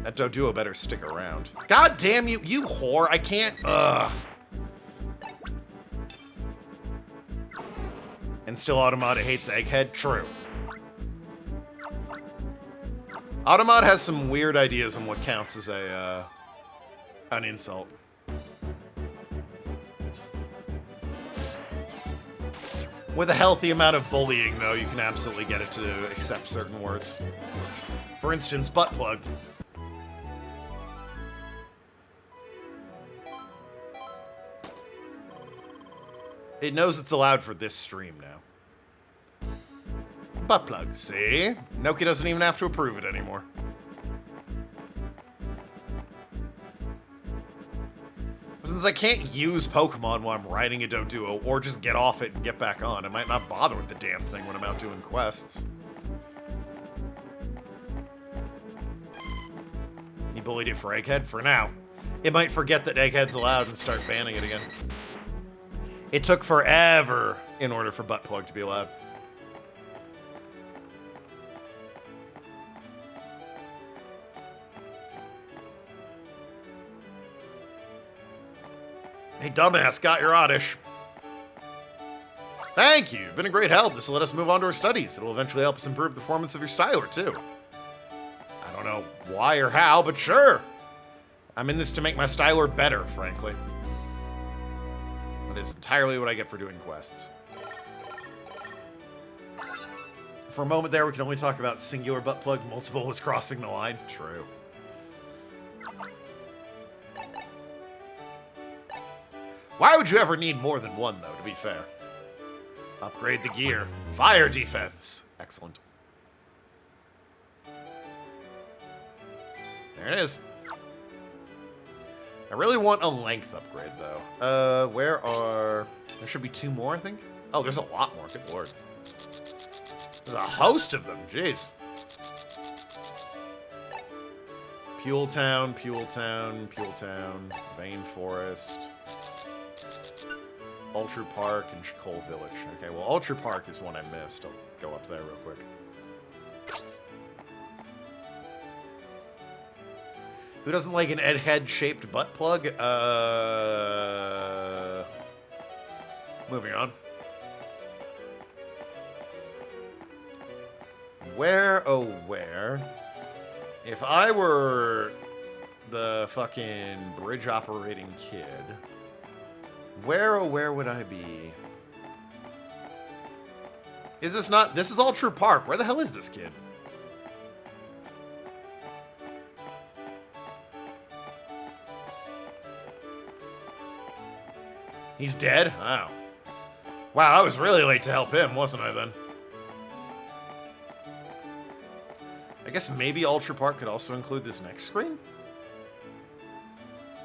A: That Doduo better stick around. God damn you, you whore. I can't, ugh. And still Automata hates Egghead? True. Automata has some weird ideas on what counts as an insult. With a healthy amount of bullying, though, you can absolutely get it to accept certain words. For instance, butt plug. It knows it's allowed for this stream now. Butt plug. See? Noki doesn't even have to approve it anymore. Since I can't use Pokemon while I'm riding a Doduo, or just get off it and get back on, I might not bother with the damn thing when I'm out doing quests. He bullied it for Egghead? For now. It might forget that Egghead's allowed and start banning it again. It took forever in order for butt plug to be allowed. Hey, dumbass, got your oddish. Thank you. You've been a great help. This will let us move on to our studies. It'll eventually help us improve the performance of your styler, too. I don't know why or how, but sure. I'm in this to make my styler better, frankly. That is entirely what I get for doing quests. For a moment there, we can only talk about singular butt plug. Multiple was crossing the line. True. Why would you ever need more than one, though, to be fair? Upgrade the gear. Fire defense. Excellent. There it is. I really want a length upgrade, though. Where are... There should be 2 more, I think? Oh, there's a lot more. Good lord. There's a host of them. Jeez. Pule Town, Vane Forest, Ultra Park, and Shkol Village. Okay, well, Ultra Park is one I missed. I'll go up there real quick. Who doesn't like an Egghead-shaped butt plug? Moving on. Where, oh where? If I were the fucking bridge operating kid, where, oh where would I be? Is this not, this is Ultra Park. Where the hell is this kid? He's dead? Oh. Wow, I was really late to help him, wasn't I then? I guess maybe Ultra Park could also include this next screen?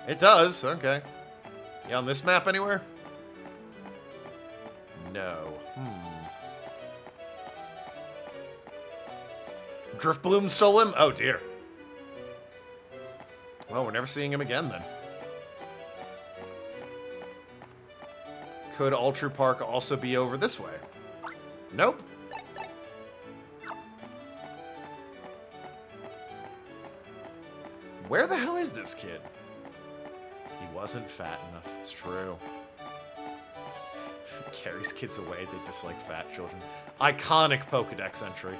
A: It does, okay. Yeah, on this map anywhere? No. Driftbloom stole him? Oh dear. Well, we're never seeing him again then. Could Ultra Park also be over this way? Nope. Where the hell is this kid? He wasn't fat enough. It's true. Carries kids away. They dislike fat children. Iconic Pokedex entry.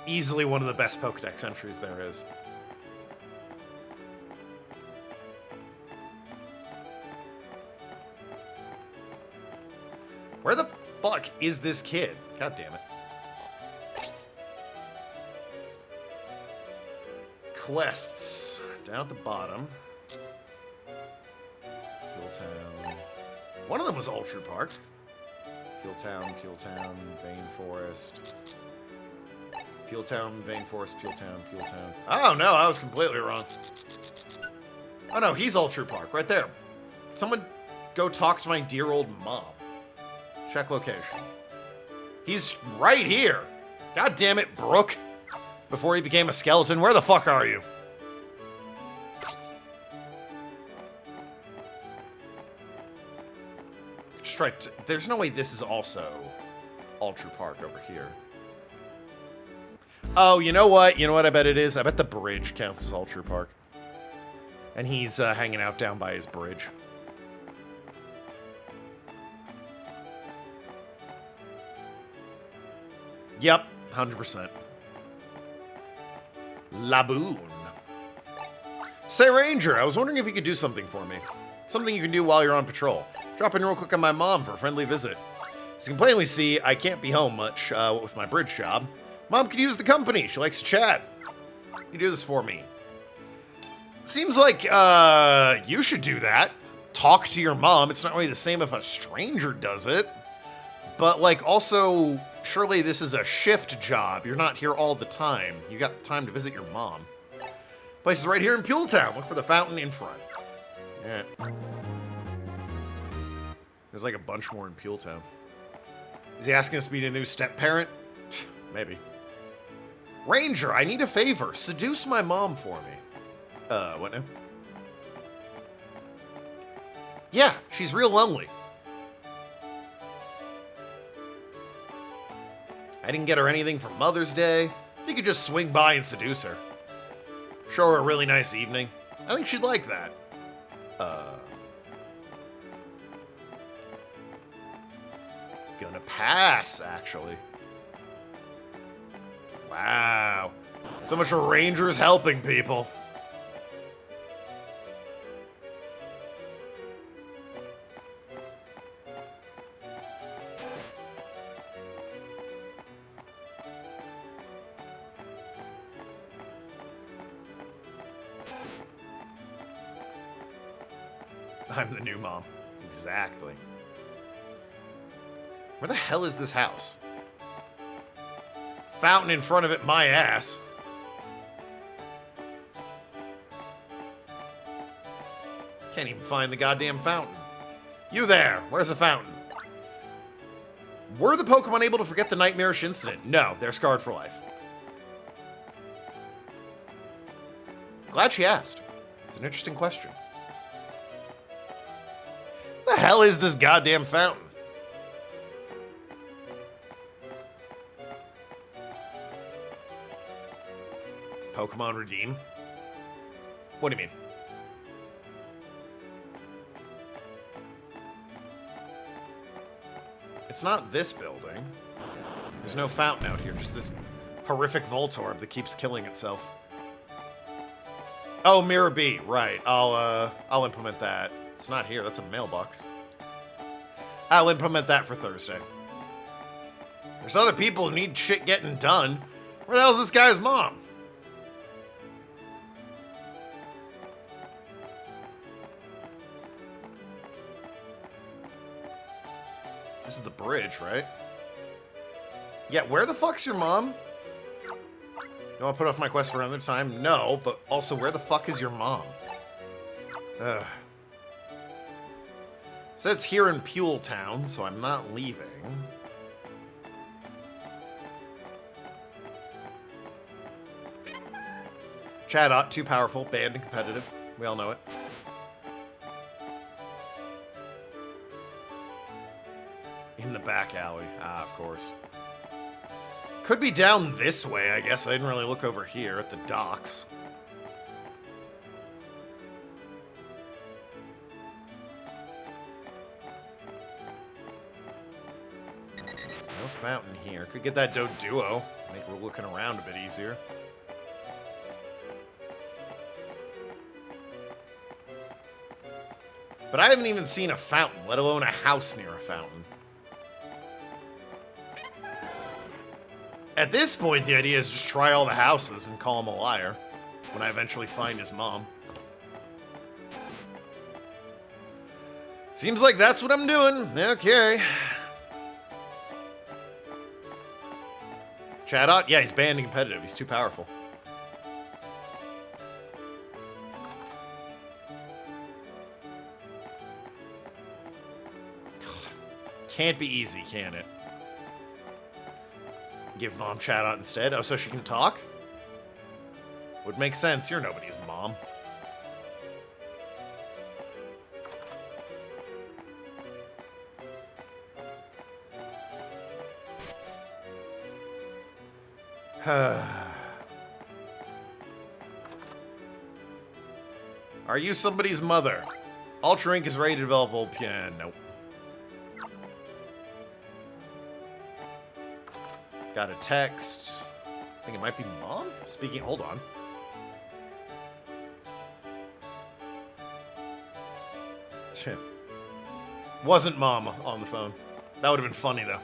A: Easily one of the best Pokedex entries there is. Where the fuck is this kid? God damn it. Quests. Down at the bottom. Town. One of them was Ultra Park. Town, Vein Forest. Town, Vein Forest, Town. Oh no, I was completely wrong. Oh no, he's Ultra Park, right there. Someone go talk to my dear old mom. Check location. He's right here. God damn it, Brooke. Before he became a skeleton, where the fuck are you? There's no way this is also Ultra Park over here. Oh, you know what? You know what I bet it is? I bet the bridge counts as Ultra Park. And he's hanging out down by his bridge. Yep, 100%. Laboon. Say, Ranger, I was wondering if you could do something for me. Something you can do while you're on patrol. Drop in real quick on my mom for a friendly visit. As you can plainly see, I can't be home much with my bridge job. Mom could use the company. She likes to chat. You do this for me. Seems like you should do that. Talk to your mom. It's not really the same if a stranger does it. But, like, also, surely this is a shift job. You're not here all the time. You got time to visit your mom. Place is right here in Town. Look for the fountain in front. Yeah. There's like a bunch more in Town. Is he asking us to be a new step-parent? Maybe. Ranger, I need a favor. Seduce my mom for me. What now? Yeah, she's real lonely. I didn't get her anything for Mother's Day. If you could just swing by and seduce her. Show her a really nice evening. I think she'd like that. Gonna pass, actually. Wow. So much for Rangers helping people. I'm the new mom. Exactly. Where the hell is this house? Fountain in front of it, my ass. Can't even find the goddamn fountain. You there, where's the fountain? Were the Pokemon able to forget the nightmarish incident? No, they're scarred for life. Glad she asked. It's an interesting question. The hell is this goddamn fountain? Pokemon Redeem? What do you mean? It's not this building. There's no fountain out here, just this horrific Voltorb that keeps killing itself. Oh, Mirror B, right. I'll implement that. It's not here, that's a mailbox. I'll implement that for Thursday. There's other people who need shit getting done. Where the hell's this guy's mom? This is the bridge, right? Yeah, where the fuck's your mom? You want to put off my quest for another time? No, but also, where the fuck is your mom? Ugh. So it's here in Town, so I'm not leaving. Chadot, too powerful, banned and competitive. We all know it. In the back alley. Ah, of course. Could be down this way, I guess. I didn't really look over here at the docks. fountain here. Could get that Doduo. Make we're looking around a bit easier. But I haven't even seen a fountain, let alone a house near a fountain. At this point, the idea is just try all the houses and call him a liar when I eventually find his mom. Seems like that's what I'm doing. Okay. Chadot? Yeah, he's banned and competitive. He's too powerful. Can't be easy, can it? Give Mom Chadot instead? Oh, so she can talk? Would make sense. You're nobody's mom. Are you somebody's mother? Ultra Ink is ready to develop old piano. Nope. Got a text. I think it might be Mom? Speaking, hold on. Wasn't Mom on the phone. That would have been funny, though.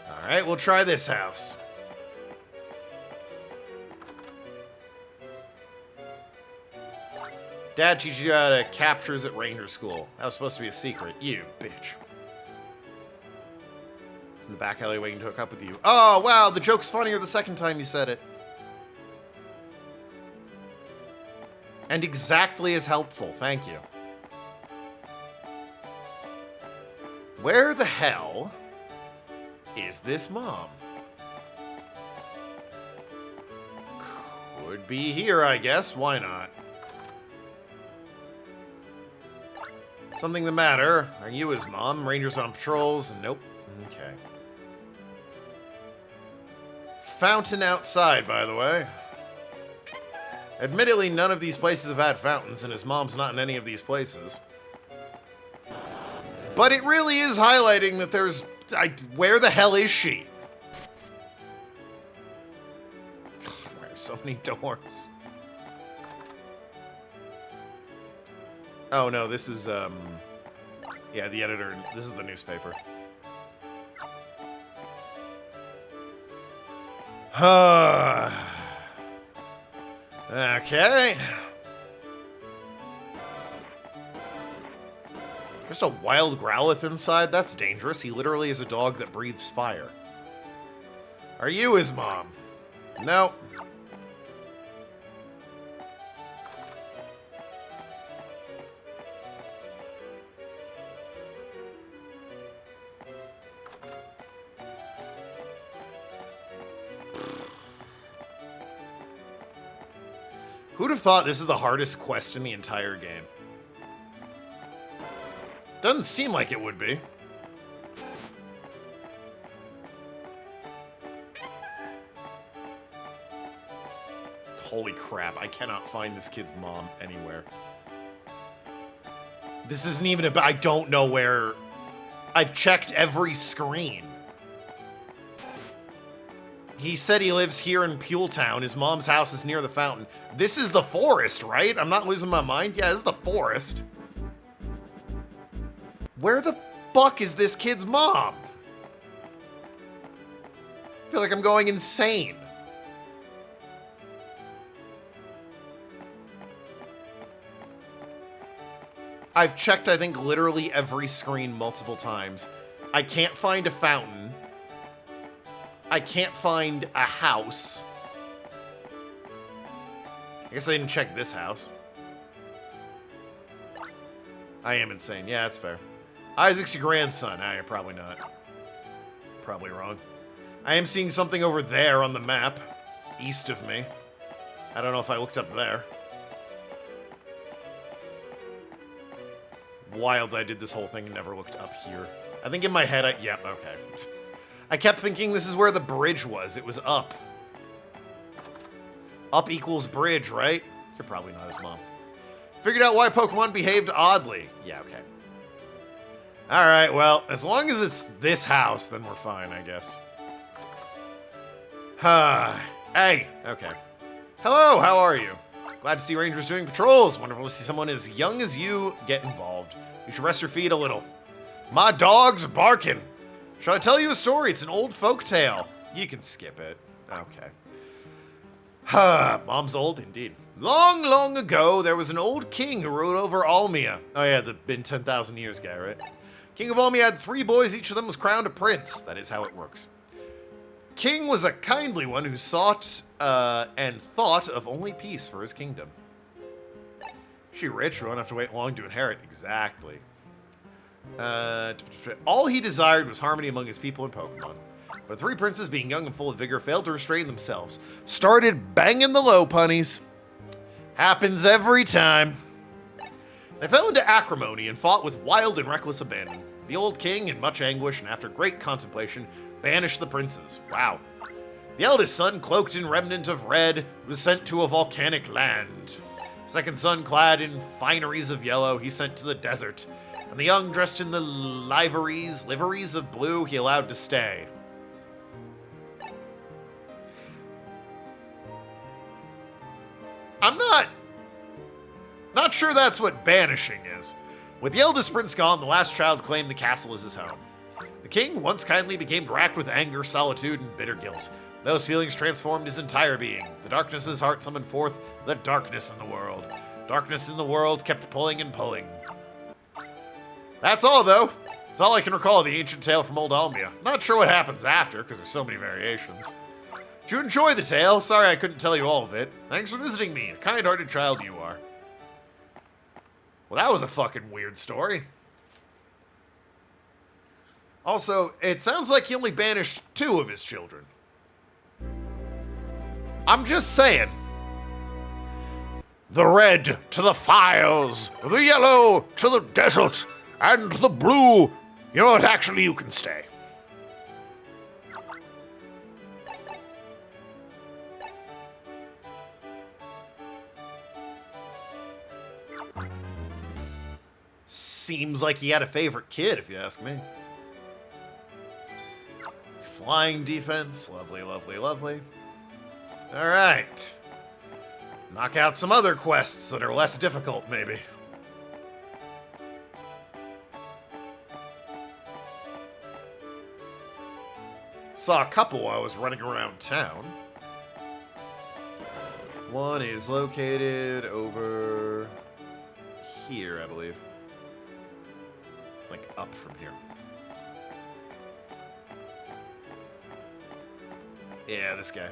A: Alright, we'll try this house. Dad teaches you how to captures at Ranger School. That was supposed to be a secret. You bitch. It's in the back alley waiting to hook up with you. Oh, wow, the joke's funnier the second time you said it. And exactly as helpful, thank you. Where the hell is this mom? Could be here, I guess. Why not? Something the matter? Are you his mom? Rangers on patrols? Nope. Okay. Fountain outside, by the way. Admittedly, none of these places have had fountains, and his mom's not in any of these places. But it really is highlighting that there's... where the hell is she? God, there's so many doors. Oh, no, this is, yeah, the editor. This is the newspaper. Okay. Just a wild Growlithe inside? That's dangerous. He literally is a dog that breathes fire. Are you his mom? No. Who'd have thought this is the hardest quest in the entire game? Doesn't seem like it would be. Holy crap, I cannot find this kid's mom anywhere. This isn't even about... I don't know where... I've checked every screen. He said he lives here in Pewletown. His mom's house is near the fountain. This is the forest, right? I'm not losing my mind? Yeah, this is the forest. Where the fuck is this kid's mom? I feel like I'm going insane. I've checked, I think, literally every screen multiple times. I can't find a fountain. I can't find a house. I guess I didn't check this house. I am insane. Yeah, that's fair. Isaac's your grandson. You're probably not. Probably wrong. I am seeing something over there on the map. East of me. I don't know if I looked up there. Wild that I did this whole thing and never looked up here. I think in my head yep, okay. I kept thinking this is where the bridge was. It was up. Up equals bridge, right? You're probably not his mom. Figured out why Pokemon behaved oddly. Yeah, okay. Alright, well, as long as it's this house, then we're fine, I guess. Hey, okay. Hello, how are you? Glad to see rangers doing patrols. Wonderful to see someone as young as you get involved. You should rest your feet a little. My dog's barking. Shall I tell you a story? It's an old folk tale. You can skip it. Okay. Mom's old indeed. Long, long ago, there was an old king who ruled over Almia. Oh yeah, the been 10,000 years guy, right? King of Almia had 3 boys, each of them was crowned a prince. That is how it works. King was a kindly one who sought and thought of only peace for his kingdom. She rich, we won't have to wait long to inherit. Exactly. All he desired was harmony among his people and Pokemon. But 3 princes, being young and full of vigor, failed to restrain themselves. Started banging the low punnies. Happens every time. They fell into acrimony and fought with wild and reckless abandon. The old king, in much anguish and after great contemplation, banished the princes. Wow. The eldest son, cloaked in remnant of red, was sent to a volcanic land. Second son, clad in fineries of yellow, he sent to the desert. And the young, dressed in the liveries of blue, he allowed to stay. I'm not sure that's what banishing is. With the eldest prince gone, the last child claimed the castle as his home. The king, once kindly, became racked with anger, solitude, and bitter guilt. Those feelings transformed his entire being. The darkness of his heart summoned forth the darkness in the world. Darkness in the world kept pulling and pulling. That's all, though. That's all I can recall of the ancient tale from old Almia. Not sure what happens after, because there's so many variations. Did you enjoy the tale? Sorry I couldn't tell you all of it. Thanks for visiting me, a kind-hearted child you are. Well, that was a fucking weird story. Also, it sounds like he only banished 2 of his children. I'm just saying. The red to the fires, the yellow to the desert, and the blue. You know what, actually you can stay. Seems like he had a favorite kid, if you ask me. Flying defense. Lovely, lovely, lovely. Alright. Knock out some other quests that are less difficult, maybe. Saw a couple while I was running around town. One is located over here, I believe. Like up from here. Yeah, this guy.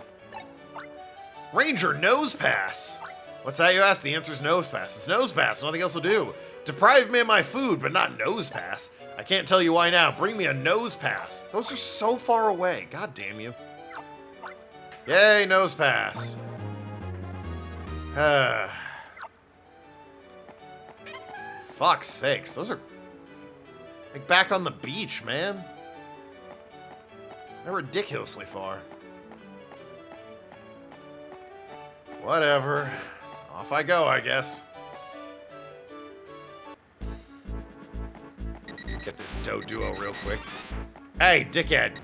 A: Ranger Nose Pass. What's that, you ask? The answer's Nose Pass. It's Nose Pass. Nothing else will do. Deprive me of my food, but not Nose Pass. I can't tell you why now. Bring me a Nose Pass. Those are so far away. God damn you. Yay, Nose Pass. Fuck's sakes. Those are like back on the beach, man. They're ridiculously far. Whatever. Off I go, I guess. Get this Doduo real quick. Hey, dickhead.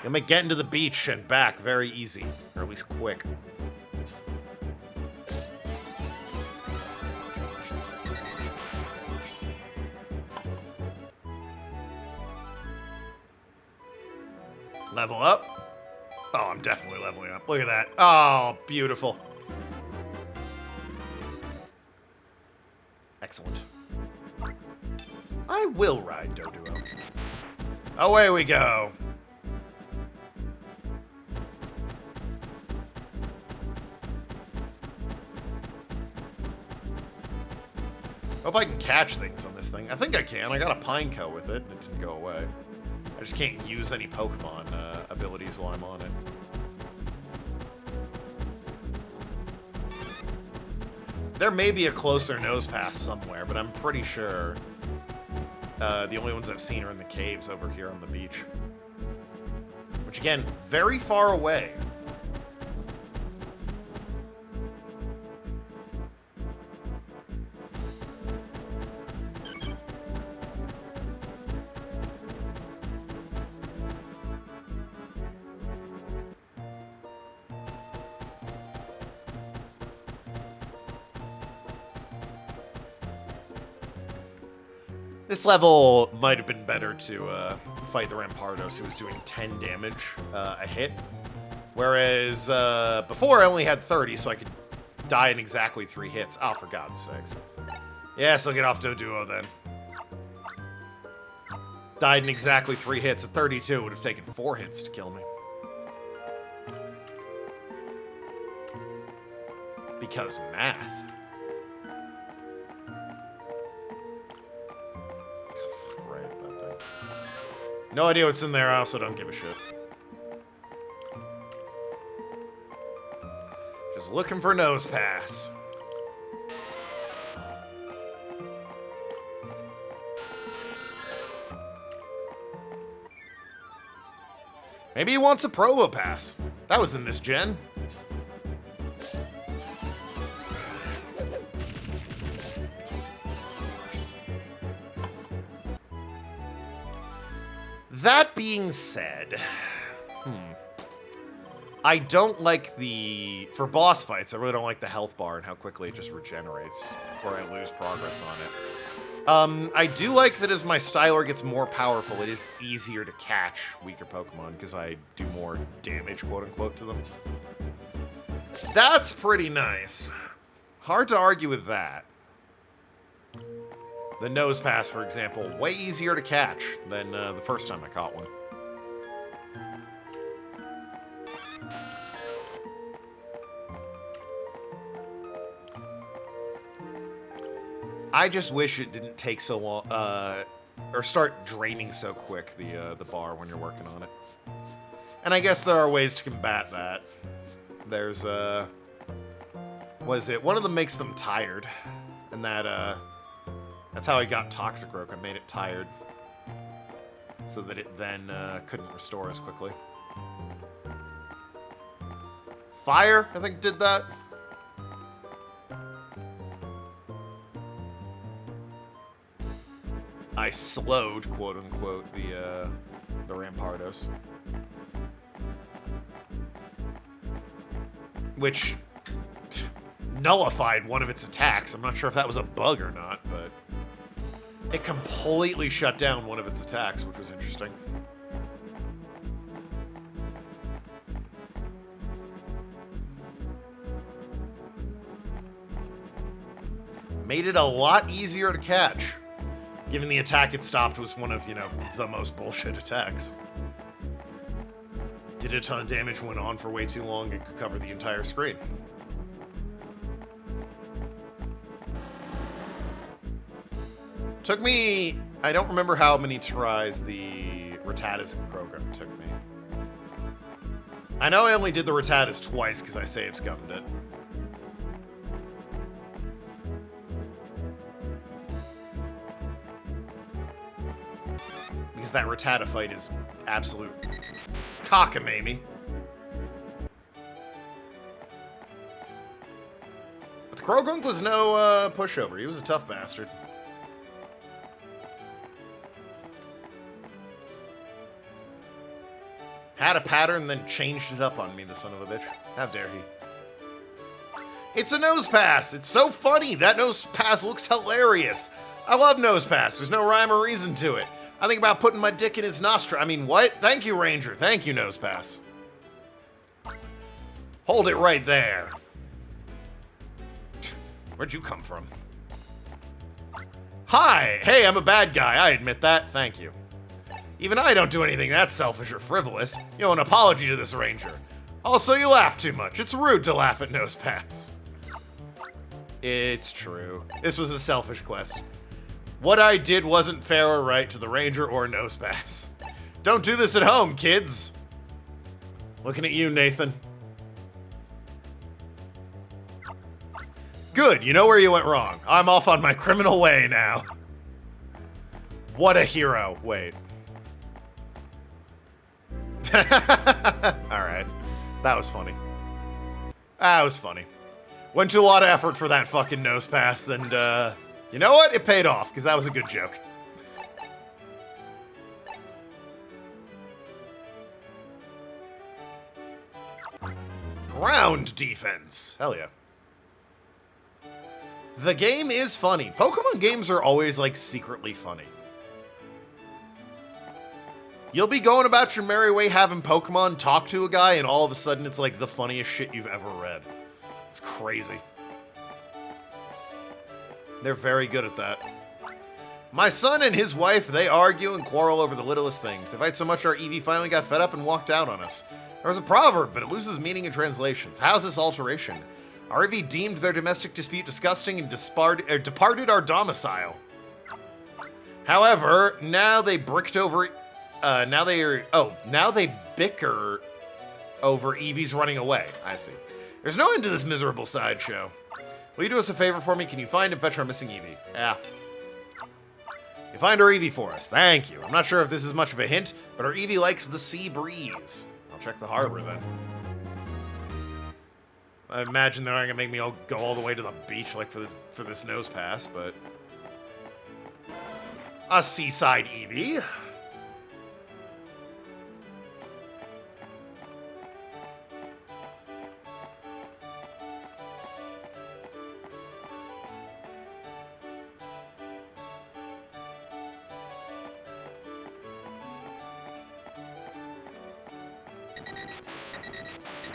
A: You'll make getting to the beach and back very easy. Or at least quick. Level up. Oh, I'm definitely leveling up. Look at that. Oh, beautiful. Excellent. I will ride Doduo. Away we go. Hope I can catch things on this thing. I think I can. I got a Pineco with it, and it didn't go away. I just can't use any Pokemon abilities while I'm on it. There may be a closer Nose Pass somewhere, but I'm pretty sure the only ones I've seen are in the caves over here on the beach. Which, again, very far away. This level might have been better to fight the Rampardos, who was doing 10 damage a hit. Whereas before I only had 30, so I could die in exactly 3 hits. Oh, for God's sakes. Yes, I'll get off to a duo then. Died in exactly 3 hits. At 32, it would have taken 4 hits to kill me. Because math. Right, that thing. No idea what's in there, I also don't give a shit. Just looking for nose pass. Maybe he wants a Probo Pass. That was in this gen. That being said, I don't like for boss fights, I really don't like the health bar and how quickly it just regenerates, or I lose progress on it. I do like that as my Styler gets more powerful, it is easier to catch weaker Pokemon, because I do more damage, quote-unquote, to them. That's pretty nice. Hard to argue with that. The Nose Pass, for example, way easier to catch than the first time I caught one. I just wish it didn't take so long, or start draining so quick, the bar when you're working on it. And I guess there are ways to combat that. There's, what is it? One of them makes them tired, and that's how I got Toxicroak. I made it tired, so that it then couldn't restore as quickly. Fire, I think, did that. I slowed, quote-unquote, the Rampardos. Which nullified one of its attacks. I'm not sure if that was a bug or not, but it completely shut down one of its attacks, which was interesting. Made it a lot easier to catch, given the attack it stopped was one of, the most bullshit attacks. Did a ton of damage, went on for way too long, and could cover the entire screen. Took me, I don't remember how many tries the Rattatas and Krogan took me. I know I only did the Rattatas twice because I save scummed it. Because that Rattata fight is absolute cockamamie. But the Krogunk was no pushover. He was a tough bastard. Had a pattern, then changed it up on me, the son of a bitch. How dare he? It's a Nose Pass! It's so funny! That Nose Pass looks hilarious! I love Nose Pass. There's no rhyme or reason to it. I think about putting my dick in his nostril. I mean, what? Thank you, Ranger. Thank you, Nose Pass. Hold it right there. Where'd you come from? Hi! Hey, I'm a bad guy. I admit that. Thank you. Even I don't do anything that selfish or frivolous. You owe an apology to this Ranger. Also, you laugh too much. It's rude to laugh at Nose Pass. It's true. This was a selfish quest. What I did wasn't fair or right to the Ranger or Nose Pass. Don't do this at home, kids. Looking at you, Nathan. Good, you know where you went wrong. I'm off on my criminal way now. What a hero. Wait. Alright. That was funny. That was funny. Went to a lot of effort for that fucking Nose Pass, and, you know what? It paid off, because that was a good joke. Ground defense. Hell yeah. The game is funny. Pokemon games are always, like, secretly funny. You'll be going about your merry way having Pokemon talk to a guy, and all of a sudden it's like the funniest shit you've ever read. It's crazy. They're very good at that. My son and his wife, they argue and quarrel over the littlest things. They fight so much our Eevee finally got fed up and walked out on us. There was a proverb, but it loses meaning in translations. How's this alteration? Our Eevee deemed their domestic dispute disgusting and departed our domicile. However, now they bricked over... now they bicker over Eevee's running away. I see. There's no end to this miserable sideshow. Will you do us a favor for me? Can you find and fetch our missing Eevee? Yeah. You find our Eevee for us. Thank you. I'm not sure if this is much of a hint, but our Eevee likes the sea breeze. I'll check the harbor then. I imagine they're not gonna make me go all the way to the beach like for this nose pass, but a seaside Eevee.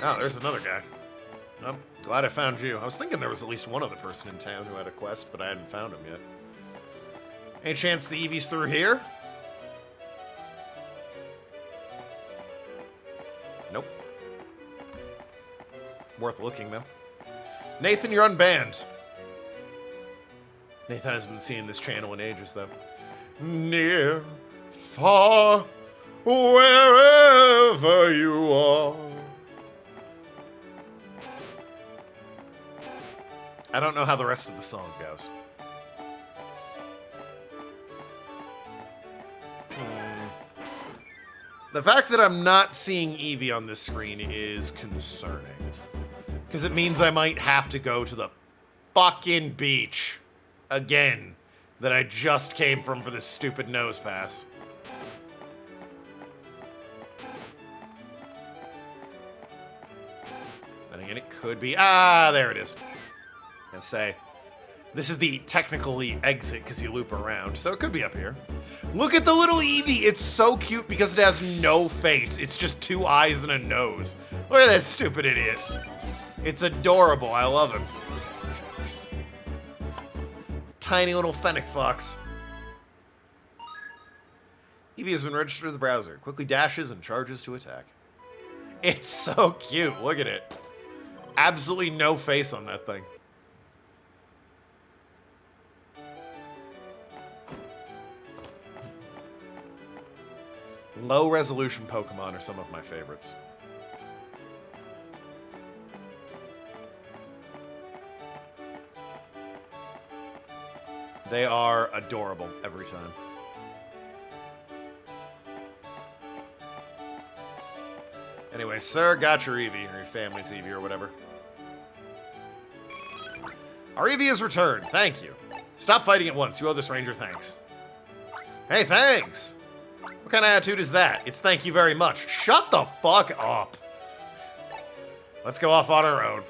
A: Oh, there's another guy. I'm glad I found you. I was thinking there was at least one other person in town who had a quest, but I hadn't found him yet. Any chance the Eevee's through here? Nope. Worth looking, though. Nathan, you're unbanned. Nathan hasn't been seeing this channel in ages, though. Near, far, wherever you are. I don't know how the rest of the song goes. The fact that I'm not seeing Eevee on this screen is concerning. Because it means I might have to go to the fucking beach again that I just came from for this stupid nose pass. Then again, it could be... Ah, there it is. And say, this is the technically exit because you loop around, so it could be up here. Look at the little Eevee. It's so cute because it has no face. It's just two eyes and a nose. Look at that stupid idiot. It's adorable. I love him. Tiny little fennec fox. Eevee has been registered to the browser. Quickly dashes and charges to attack. It's so cute. Look at it. Absolutely no face on that thing. Low resolution Pokemon are some of my favorites. They are adorable every time. Anyway, sir, got your Eevee, or your family's Eevee, or whatever. Our Eevee is returned. Thank you. Stop fighting at once. You owe this ranger thanks. Hey, thanks. What kind of attitude is that? It's thank you very much. Shut the fuck up. Let's go off on our own.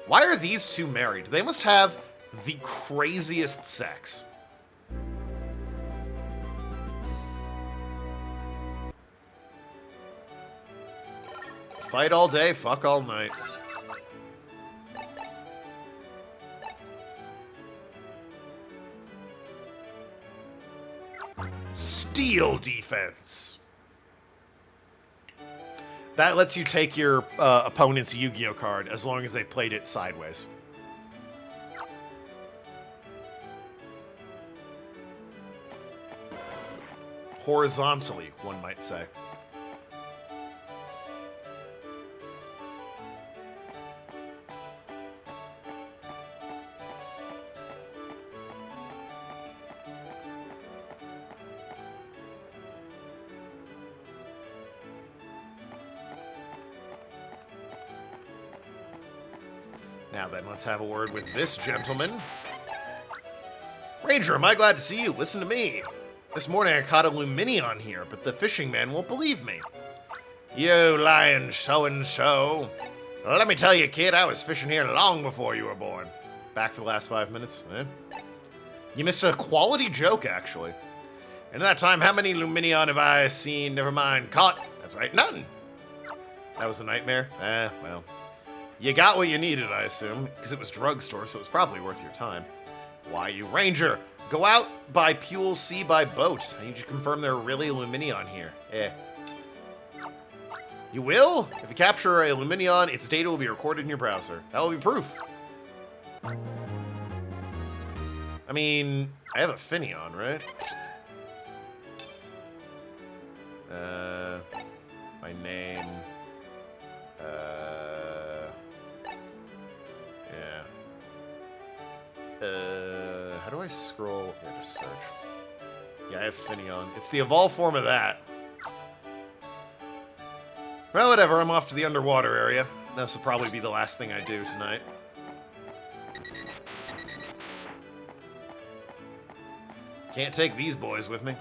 A: Why are these two married? They must have the craziest sex. Fight all day, fuck all night. Steel defense. That lets you take your opponent's Yu-Gi-Oh card as long as they played it sideways. Horizontally, one might say. Now then, let's have a word with this gentleman. Ranger, am I glad to see you? Listen to me. This morning I caught a Luminion here, but the fishing man won't believe me. You lying so-and-so. Let me tell you, kid, I was fishing here long before you were born. Back for the last 5 minutes, eh? You missed a quality joke, actually. In that time, how many Luminion have I seen? Never mind. Caught. That's right, none. That was a nightmare? Well. You got what you needed, I assume, because it was drugstore, so it was probably worth your time. Why, you ranger? Go out by Puel Sea by boat. I need you to confirm there are really Luminion here. You will? If you capture a Luminion, its data will be recorded in your browser. That will be proof. I mean, I have a Finion, right? My name. Yeah. How do I scroll? Yeah, just search. Yeah, I have Finion. It's the evolved form of that. Well, whatever. I'm off to the underwater area. This will probably be the last thing I do tonight. Can't take these boys with me.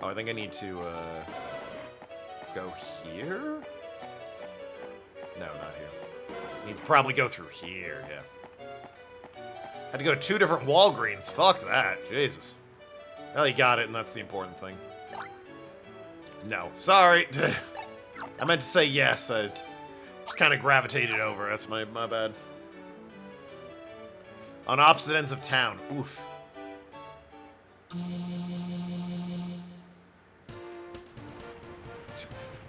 A: Oh, I think I need to, go here? No, not here. I need to probably go through here, yeah. Had to go to 2 different Walgreens. Fuck that. Jesus. Well, you got it, and that's the important thing. No. Sorry. I meant to say yes. I just kind of gravitated over. That's my bad. On opposite ends of town. Oof.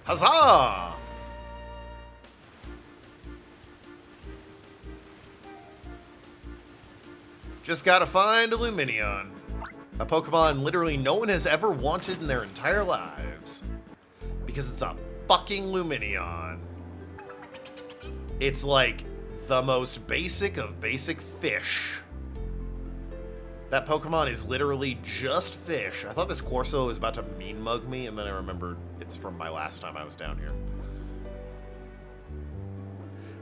A: Huzzah! Just gotta find a Luminion. A Pokemon literally no one has ever wanted in their entire lives. Because it's a fucking Luminion. It's like the most basic of basic fish. That Pokemon is literally just fish. I thought this Corso was about to mean mug me, and then I remembered it's from my last time I was down here.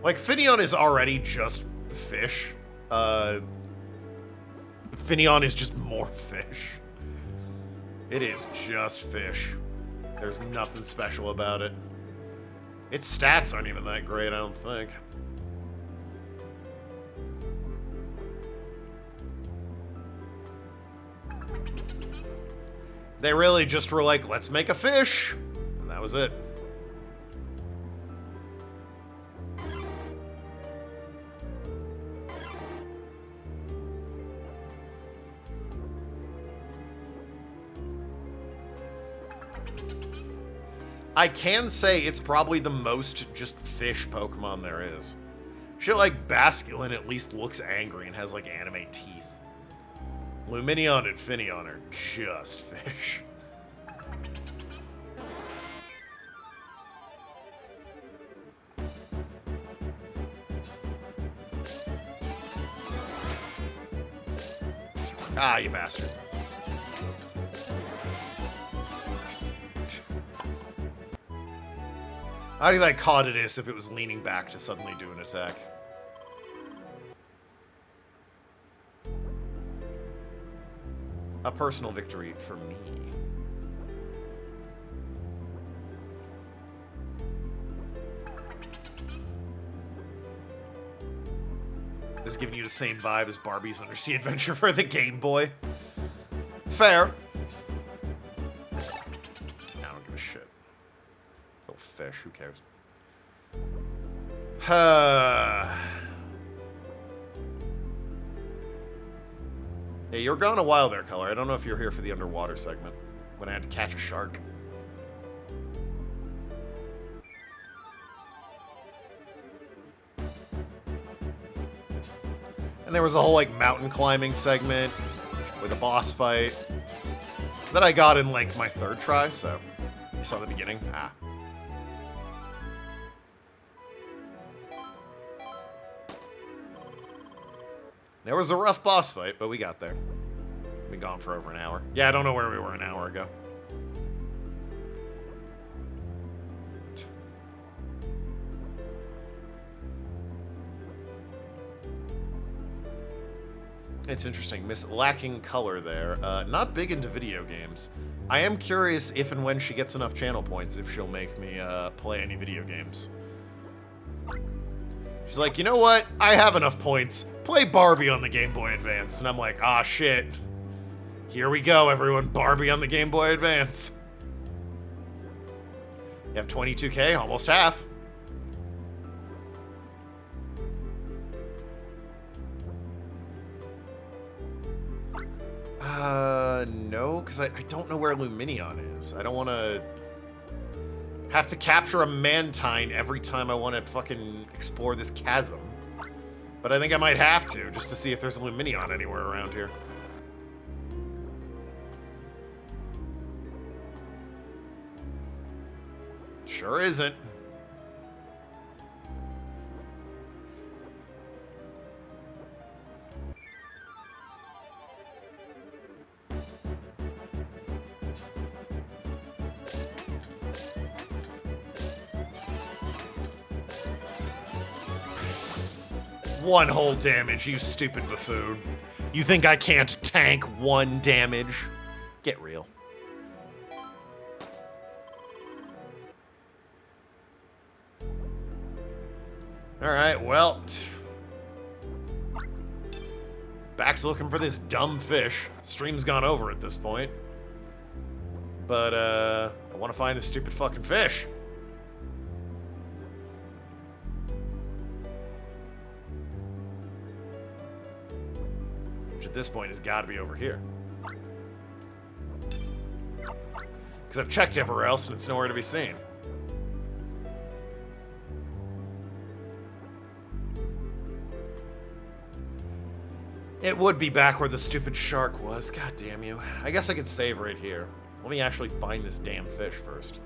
A: Like, Finion is already just fish. Finion is just more fish. It is just fish. There's nothing special about it. Its stats aren't even that great, I don't think. They really just were like, let's make a fish. And that was it. I can say it's probably the most just fish Pokemon there is. Shit like Basculin at least looks angry and has like anime teeth. Luminion and Finion are just fish. Ah, you bastard. How do you like caught it is if it was leaning back to suddenly do an attack? A personal victory for me. This is giving you the same vibe as Barbie's Undersea Adventure for the Game Boy. Fair. I don't give a shit. It's a little fish, who cares? Hey, you were gone a while there, Color. I don't know if you're here for the underwater segment, when I had to catch a shark. And there was a whole, like, mountain climbing segment with a boss fight that I got in, like, my 3rd try, so you saw the beginning? Ah. There was a rough boss fight, but we got there. Been gone for over an hour. Yeah, I don't know where we were an hour ago. It's interesting. Miss Lacking Color there. Not big into video games. I am curious if and when she gets enough channel points, if she'll make me play any video games. She's like, you know what? I have enough points. play Barbie on the Game Boy Advance. And I'm like, ah, shit. Here we go, everyone. Barbie on the Game Boy Advance. You have 22K, almost half. No, because I don't know where Luminion is. I don't want to have to capture a Mantine every time I want to fucking explore this chasm. But I think I might have to, just to see if there's a Luminion anywhere around here. Sure isn't. One whole damage, you stupid buffoon. You think I can't tank one damage? Get real. Alright, well. Back to looking for this dumb fish. Stream's gone over at this point. But, I want to find this stupid fucking fish. Which at this point has got to be over here. Because I've checked everywhere else and it's nowhere to be seen. It would be back where the stupid shark was. God damn you. I guess I could save right here. Let me actually find this damn fish first.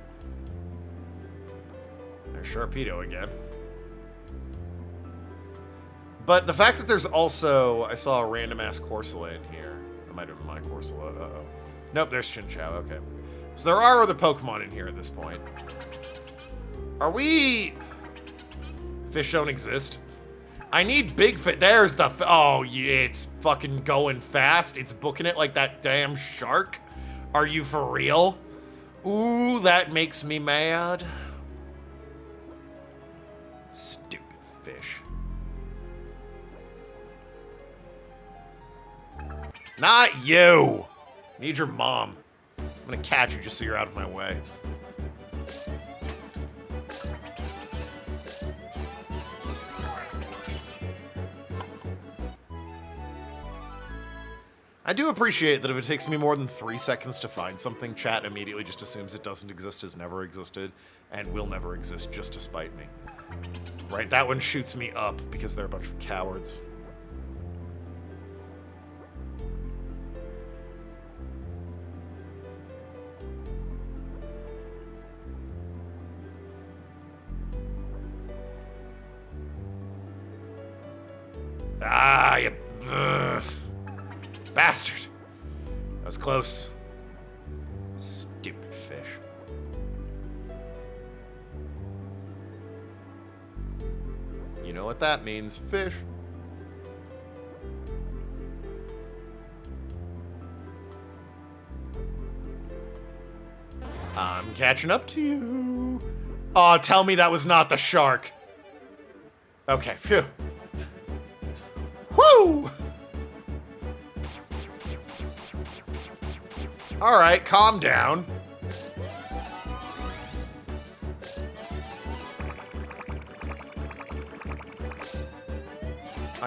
A: There's Sharpedo again. But the fact that there's also... I saw a random-ass Corsola in here. That might have been my Corsola. Uh-oh. Nope, there's Chinchou. Okay. So there are other Pokemon in here at this point. Are we... Fish don't exist? I need big fish. There's the... Oh, yeah, it's fucking going fast. It's booking it like that damn shark. Are you for real? Ooh, that makes me mad. Stupid fish. Not you! Need your mom. I'm gonna catch you just so you're out of my way. I do appreciate that if it takes me more than 3 seconds to find something, chat immediately just assumes it doesn't exist, has never existed, and will never exist just to spite me. Right, that one shoots me up because they're a bunch of cowards. Ah, you... Bastard. That was close. Stupid fish. You know what that means. Fish. I'm catching up to you. Aw, tell me that was not the shark. Okay, phew. Woo! Alright, calm down.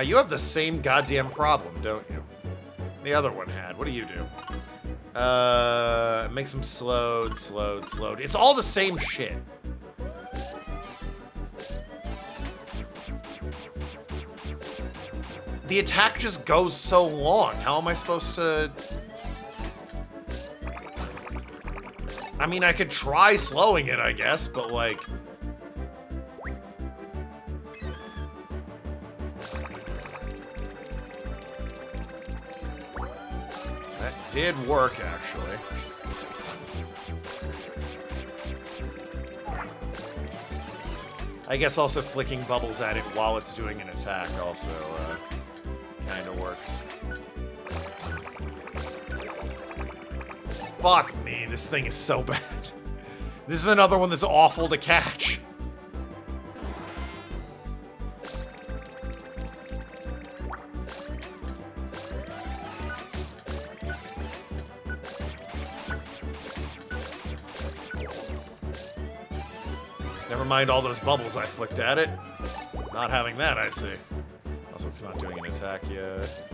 A: You have the same goddamn problem, don't you? The other one had. What do you do? Makes them slowed. It's all the same shit. The attack just goes so long. How am I supposed to... I mean, I could try slowing it, I guess, but like... That did work, actually. I guess also flicking bubbles at it while it's doing an attack also kind of works. Fuck me, this thing is so bad. This is another one that's awful to catch. Never mind all those bubbles I flicked at it. Not having that, I see. Also, it's not doing an attack yet.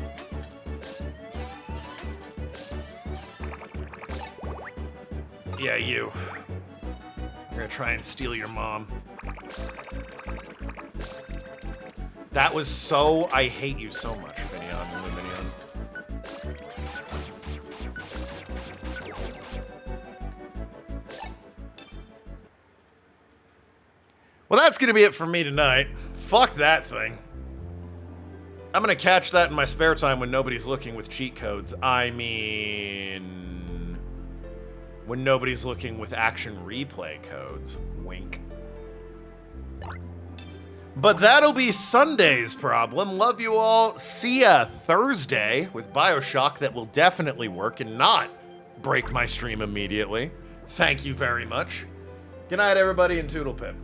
A: Yeah, you. I'm gonna try and steal your mom. That was so... I hate you so much, Finion, Luminion. Well, that's gonna be it for me tonight. Fuck that thing. I'm gonna catch that in my spare time when nobody's looking with cheat codes. I mean... when nobody's looking with action replay codes. Wink. But that'll be Sunday's problem. Love you all. See ya Thursday with BioShock. That will definitely work and not break my stream immediately. Thank you very much. Good night, everybody, and Toodle Pip.